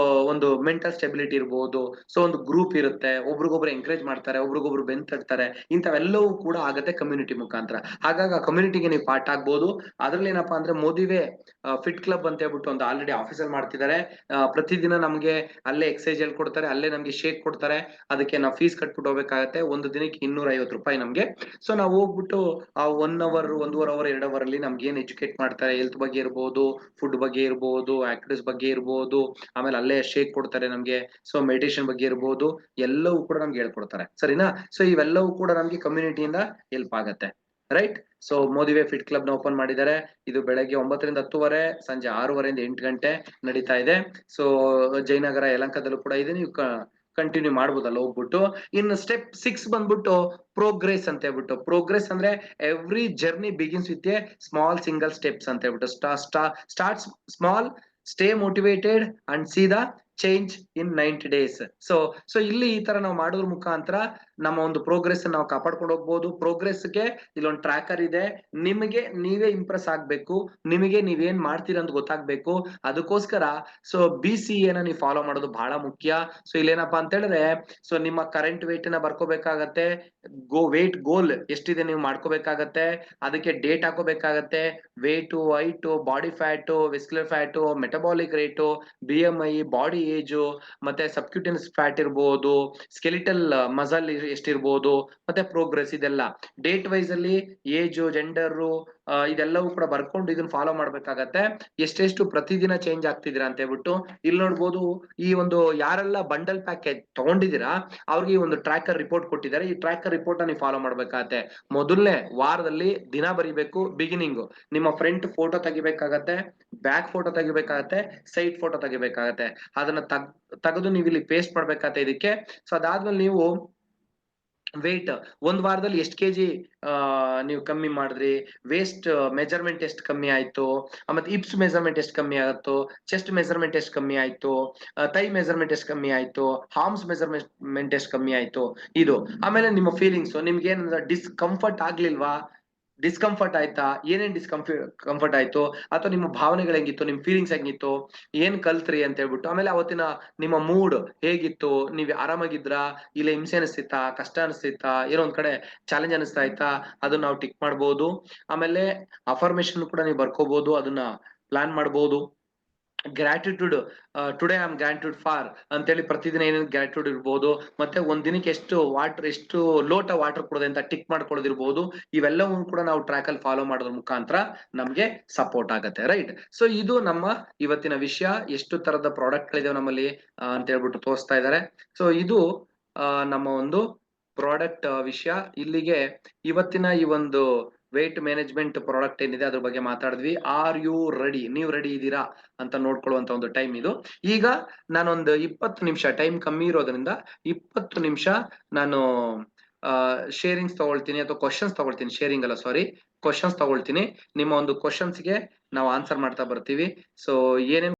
ಒಂದು ಮೆಂಟಲ್ ಸ್ಟೆಬಿಲಿಟಿ ಇರ್ಬೋದು. ಸೊ ಒಂದು ಗ್ರೂಪ್ ಇರುತ್ತೆ, ಒಬ್ರಿಗೊಬ್ರು ಎಂಕರೇಜ್ ಮಾಡ್ತಾರೆ, ಒಬ್ರಿಗೊಬ್ರು ಬೆನ್ ತಟ್ತಾರೆ, ಇಂಥವೆಲ್ಲವೂ ಕೂಡ ಆಗತ್ತೆ ಕಮ್ಯುನಿಟಿ ಮುಖಾಂತರ. ಹಾಗಾಗಿ ಆ ಕಮ್ಯುನಿಟಿಗೆ ನೀವು ಪಾರ್ಟ್ ಆಗ್ಬೋದು. ಅದ್ರಲ್ಲಿ ಏನಪ್ಪಾ ಅಂದ್ರೆ ಮೋದಿವೇ ಫಿಟ್ ಕ್ಲಬ್ ಅಂತ ಹೇಳ್ಬಿಟ್ಟು ಒಂದು ಆಲ್ರೆಡಿ ಆಫೀಸಲ್ಲಿ ಮಾಡ್ತಿದ್ದಾರೆ. ಪ್ರತಿದಿನ ನಮ್ಗೆ ಅಲ್ಲೇ ಎಕ್ಸಸೈಸ್ ಹೇಳ್ಕೊಡ್ತಾರೆ, ಅಲ್ಲೇ ನಮ್ಗೆ ಶೇಕ್ ಕೊಡ್ತಾರೆ. ಅದಕ್ಕೆ ನಾವು ಫೀಸ್ ಕಟ್ಬಿಟ್ಟು ಹೋಗ್ಬೇಕಾಗತ್ತೆ. ಒಂದು ದಿನಕ್ಕೆ 250 ರೂಪಾಯಿ ನಮ್ಗೆ. ಸೊ ನಾವು ಹೋಗ್ಬಿಟ್ಟು ಆ 1 ಅವರ್, 1.5 ಅವರ್, 2 ಅವರ್ ಅಲ್ಲಿ ನಮ್ಗೆ ಏನ್ ಎಜುಕೇಟ್ ಮಾಡ್ತಾರೆ, ಹೆಲ್ತ್ ಬಗ್ಗೆ ಇರ್ಬೋದು, ಫುಡ್ ಬಗ್ಗೆ ಇರ್ಬೋದು, ಆಕ್ಟಿವಿಟೀಸ್ ಬಗ್ಗೆ ಇರ್ಬೋದು, ಆಮೇಲೆ ಅಲ್ಲೇ ಶೇಕ್ ಕೊಡ್ತಾರೆ ನಮ್ಗೆ. ಸೊ ಮೆಡಿಟೇಷನ್ ಬಗ್ಗೆ ಇರ್ಬೋದು, ಎಲ್ಲವೂ ಕೂಡ ನಮ್ಗೆ ಹೇಳ್ಕೊಡ್ತಾರೆ, ಸರಿನಾ. ಸೊ ಇವೆಲ್ಲವೂ ಕೂಡ ನಮ್ಗೆ ಕಮ್ಯುನಿಟಿಯಿಂದ ಹೆಲ್ಪ್ ಆಗತ್ತೆ. Right. So Modi way fit club ನ ಓಪನ್ ಮಾಡಿದ್ದಾರೆ. ಇದು ಬೆಳಗ್ಗೆ 9ರಿಂದ 10:30, ಸಂಜೆ 6:30 8 ಗಂಟೆ ನಡೀತಾ ಇದೆ. ಸೊ ಜಯನಗರ ಯಲಹಂಕದಲ್ಲೂ ಕೂಡ ಇದೆ. ನೀವು ಕಂಟಿನ್ಯೂ ಮಾಡ್ಬೋದಲ್ಲ ಹೋಗ್ಬಿಟ್ಟು. ಇನ್ನು ಸ್ಟೆಪ್ 6 ಬಂದ್ಬಿಟ್ಟು ಪ್ರೋಗ್ರೆಸ್ ಅಂತ ಹೇಳ್ಬಿಟ್ಟು. ಪ್ರೋಗ್ರೆಸ್ ಅಂದ್ರೆ every journey begins with A small single steps ಅಂತ ಹೇಳ್ಬಿಟ್ಟು. Start small, stay motivated and C the change in 90 days. So ಇಲ್ಲಿ ಈ ತರ ನಾವು ಮಾಡೋದ್ರ ಮುಖಾಂತರ ನಮ್ಮ ಒಂದು ಪ್ರೋಗ್ರೆಸ್ ನಾವು ಕಾಪಾಡ್ಕೊಂಡು ಹೋಗ್ಬೋದು. ಪ್ರೋಗ್ರೆಸ್ಗೆ ಇಲ್ಲೊಂದು ಟ್ರ್ಯಾಕರ್ ಇದೆ. ನಿಮಗೆ ನೀವೇ ಇಂಪ್ರೆಸ್ ಆಗ್ಬೇಕು, ನಿಮಗೆ ನೀವೇನ್ ಮಾಡ್ತೀರಾ ಅಂತ ಗೊತ್ತಾಗ್ಬೇಕು. ಅದಕ್ಕೋಸ್ಕರ ಸೊ BCA ನ ನೀವು ಫಾಲೋ ಮಾಡೋದು ಬಹಳ ಮುಖ್ಯ. ಸೊ ಇಲ್ಲೇನಪ್ಪಾ ಅಂತ ಹೇಳಿದ್ರೆ, ಸೊ ನಿಮ್ಮ ಕರೆಂಟ್ ವೇಟ್ ನ ಬರ್ಕೋಬೇಕಾಗತ್ತೆ, ವೇಟ್ ಗೋಲ್ ಎಷ್ಟಿದೆ ನೀವು ಮಾಡ್ಕೋಬೇಕಾಗತ್ತೆ, ಅದಕ್ಕೆ ಡೇಟ್ ಹಾಕೋಬೇಕಾಗತ್ತೆ, weight, height, body fat, visceral fat, metabolic rate, BMI, body age, ಮತ್ತೆ ಸಬ್ಕ್ಯೂಟೇನಿಯಸ್ ಫ್ಯಾಟ್ ಇರ್ಬೋದು, ಸ್ಕೆಲಿಟಲ್ ಮಸಲ್ ಎಷ್ಟಿರ್ಬೋದು, ಮತ್ತೆ ಪ್ರೋಗ್ರೆಸ್ ಇದೆಲ್ಲ ಡೇಟ್ ವೈಸ್ ಅಲ್ಲಿ ಏಜು, ಜೆಂಡರು ಇದೆಲ್ಲವೂ ಕೂಡ ಬರ್ಕೊಂಡು ಇದನ್ನ ಫಾಲೋ ಮಾಡ್ಬೇಕಾಗತ್ತೆ. ಎಷ್ಟೆಷ್ಟು ಪ್ರತಿದಿನ ಚೇಂಜ್ ಆಗ್ತಿದ್ದೀರಾ ಅಂತ ಹೇಳ್ಬಿಟ್ಟು ಇಲ್ಲಿ ನೋಡ್ಬೋದು. ಈ ಒಂದು ಯಾರೆಲ್ಲ ಬಂಡಲ್ ಪ್ಯಾಕೇಜ್ ತಗೊಂಡಿದ್ದೀರಾ ಅವ್ರಿಗೆ ಈ ಒಂದು ಟ್ರ್ಯಾಕರ್ ರಿಪೋರ್ಟ್ ಕೊಟ್ಟಿದ್ದಾರೆ. ಈ ಟ್ರ್ಯಾಕರ್ ರಿಪೋರ್ಟ್ ನೀವು ಫಾಲೋ ಮಾಡ್ಬೇಕಾಗತ್ತೆ. ಮೊದಲನೇ ವಾರದಲ್ಲಿ ದಿನ ಬರಿಬೇಕು. ಬಿಗಿನಿಂಗ್ ನಿಮ್ಮ ಫ್ರಂಟ್ ಫೋಟೋ ತೆಗಿಬೇಕಾಗತ್ತೆ, ಬ್ಯಾಕ್ ಫೋಟೋ ತೆಗಿಬೇಕಾಗತ್ತೆ, ಸೈಡ್ ಫೋಟೋ ತೆಗಿಬೇಕಾಗತ್ತೆ. ಅದನ್ನ ತೆಗೆದು ನೀವು ಇಲ್ಲಿ ಪೇಸ್ಟ್ ಮಾಡ್ಬೇಕಾಗತ್ತೆ ಇದಕ್ಕೆ. ಸೊ ಅದಾದ್ಮೇಲೆ ನೀವು ವೇಟ್ ಒಂದ್ ವಾರದಲ್ಲಿ ಎಷ್ಟು ಕೆಜಿ ನೀವು ಕಮ್ಮಿ ಮಾಡಿದ್ರಿ, ವೇಸ್ಟ್ ಮೆಜರ್ಮೆಂಟ್ ಎಷ್ಟು ಕಮ್ಮಿ ಆಯ್ತು, ಮತ್ತೆ ಹಿಪ್ಸ್ ಮೆಜರ್ಮೆಂಟ್ ಎಷ್ಟು ಕಮ್ಮಿ ಆಯ್ತು, ಚೆಸ್ಟ್ ಮೆಜರ್ಮೆಂಟ್ ಎಷ್ಟು ಕಮ್ಮಿ ಆಯ್ತು, ಥೈ ಮೆಜರ್ಮೆಂಟ್ ಎಷ್ಟು ಕಮ್ಮಿ ಆಯ್ತು, ಹಾರ್ಮ್ಸ್ ಮೆಜರ್ಮೆಂಟ್ ಎಷ್ಟು ಕಮ್ಮಿ ಆಯ್ತು, ಇದು. ಆಮೇಲೆ ನಿಮ್ಮ ಫೀಲಿಂಗ್ಸ್, ನಿಮ್ಗೆ ಏನಾದ್ರು ಡಿಸ್ಕಂಫರ್ಟ್ ಆಗ್ಲಿಲ್ವಾ, ಡಿಸ್ಕಂಫರ್ಟ್ ಆಯ್ತಾ, ಏನೇನ್ ಕಂಫರ್ಟ್ ಆಯ್ತು, ಅಥವಾ ನಿಮ್ಮ ಭಾವನೆಗಳು ಹೆಂಗಿತ್ತು, ನಿಮ್ ಫೀಲಿಂಗ್ಸ್ ಹೆಂಗಿತ್ತು, ಏನ್ ಕಲ್ತ್ರಿ ಅಂತ ಹೇಳ್ಬಿಟ್ಟು. ಆಮೇಲೆ ಅವತ್ತಿನ ನಿಮ್ಮ ಮೂಡ್ ಹೇಗಿತ್ತು, ನೀವ್ ಆರಾಮಾಗಿದ್ರಾ, ಇಲ್ಲ ಹಿಂಸೆ ಅನಿಸ್ತಿತ್ತಾ, ಕಷ್ಟ ಅನಿಸ್ತಿತ್ತಾ, ಏನೋ ಒಂದ್ ಕಡೆ ಚಾಲೆಂಜ್ ಅನಿಸ್ತಾ ಇತ್ತಾ, ಅದನ್ನ ನಾವು ಟಿಕ್ ಮಾಡ್ಬೋದು. ಆಮೇಲೆ ಅಫರ್ಮೇಶನ್ ಕೂಡ ನೀವು ಬರ್ಕೋಬಹುದು, ಅದನ್ನ ಪ್ಲಾನ್ ಮಾಡ್ಬೋದು. Gratitude, today I am gratitude for ಅಂತೇಳಿ ಪ್ರತಿದಿನ ಏನೇನು ಗ್ರಾಟಿಟ್ಯೂಡ್ ಇರ್ಬೋದು. ಮತ್ತೆ ಒಂದ್ ದಿನಕ್ಕೆ ಎಷ್ಟು ಲೋಟ ವಾಟರ್ ಕೊಡೋದೆ ಅಂತ ಟಿಕ್ ಮಾಡ್ಕೊಳ್ಳೋದಿರ್ಬೋದು. ಇವೆಲ್ಲವೂ ಕೂಡ ನಾವು ಟ್ರ್ಯಾಕ್ ಅಲ್ಲಿ ಫಾಲೋ ಮಾಡೋದ್ರ ಮುಖಾಂತರ ನಮ್ಗೆ ಸಪೋರ್ಟ್ ಆಗತ್ತೆ. ರೈಟ್. ಸೊ ಇದು ನಮ್ಮ ಇವತ್ತಿನ ವಿಷಯ. ಎಷ್ಟು ತರದ ಪ್ರಾಡಕ್ಟ್ ಗಳಿದಾವೆ ನಮ್ಮಲ್ಲಿ ಅಂತ ಹೇಳ್ಬಿಟ್ಟು ತೋರಿಸ್ತಾ ಇದ್ದಾರೆ. ಸೊ ಇದು ನಮ್ಮ ಒಂದು ಪ್ರಾಡಕ್ಟ್ ವಿಷಯ. ಇಲ್ಲಿಗೆ ಇವತ್ತಿನ ಈ ಒಂದು ವೇಟ್ ಮ್ಯಾನೇಜ್ಮೆಂಟ್ ಪ್ರಾಡಕ್ಟ್ ಏನಿದೆ ಅದ್ರ ಬಗ್ಗೆ ಮಾತಾಡಿದ್ವಿ. ಆರ್ ಯು ರೆಡಿ, ನೀವು ರೆಡಿ ಇದ್ದೀರಾ ಅಂತ ನೋಡ್ಕೊಳ್ಳುವಂತ ಒಂದು ಟೈಮ್ ಇದು. ಈಗ ನಾನೊಂದು 20 ನಿಮಿಷ, ಟೈಮ್ ಕಮ್ಮಿ ಇರೋದ್ರಿಂದ 20 ನಿಮಿಷ ನಾನು ಶೇರಿಂಗ್ಸ್ ತಗೊಳ್ತೀನಿ ಅಥವಾ ಕ್ವಶನ್ಸ್ ತಗೊಳ್ತೀನಿ. ಶೇರಿಂಗ್ ಅಲ್ಲ, ಸಾರಿ, ಕ್ವಶನ್ಸ್ ತಗೊಳ್ತೀನಿ. ನಿಮ್ಮ ಒಂದು ಕ್ವಶನ್ಸ್ಗೆ ನಾವು ಆನ್ಸರ್ ಮಾಡ್ತಾ ಬರ್ತೀವಿ. ಸೊ ಏನೇನ್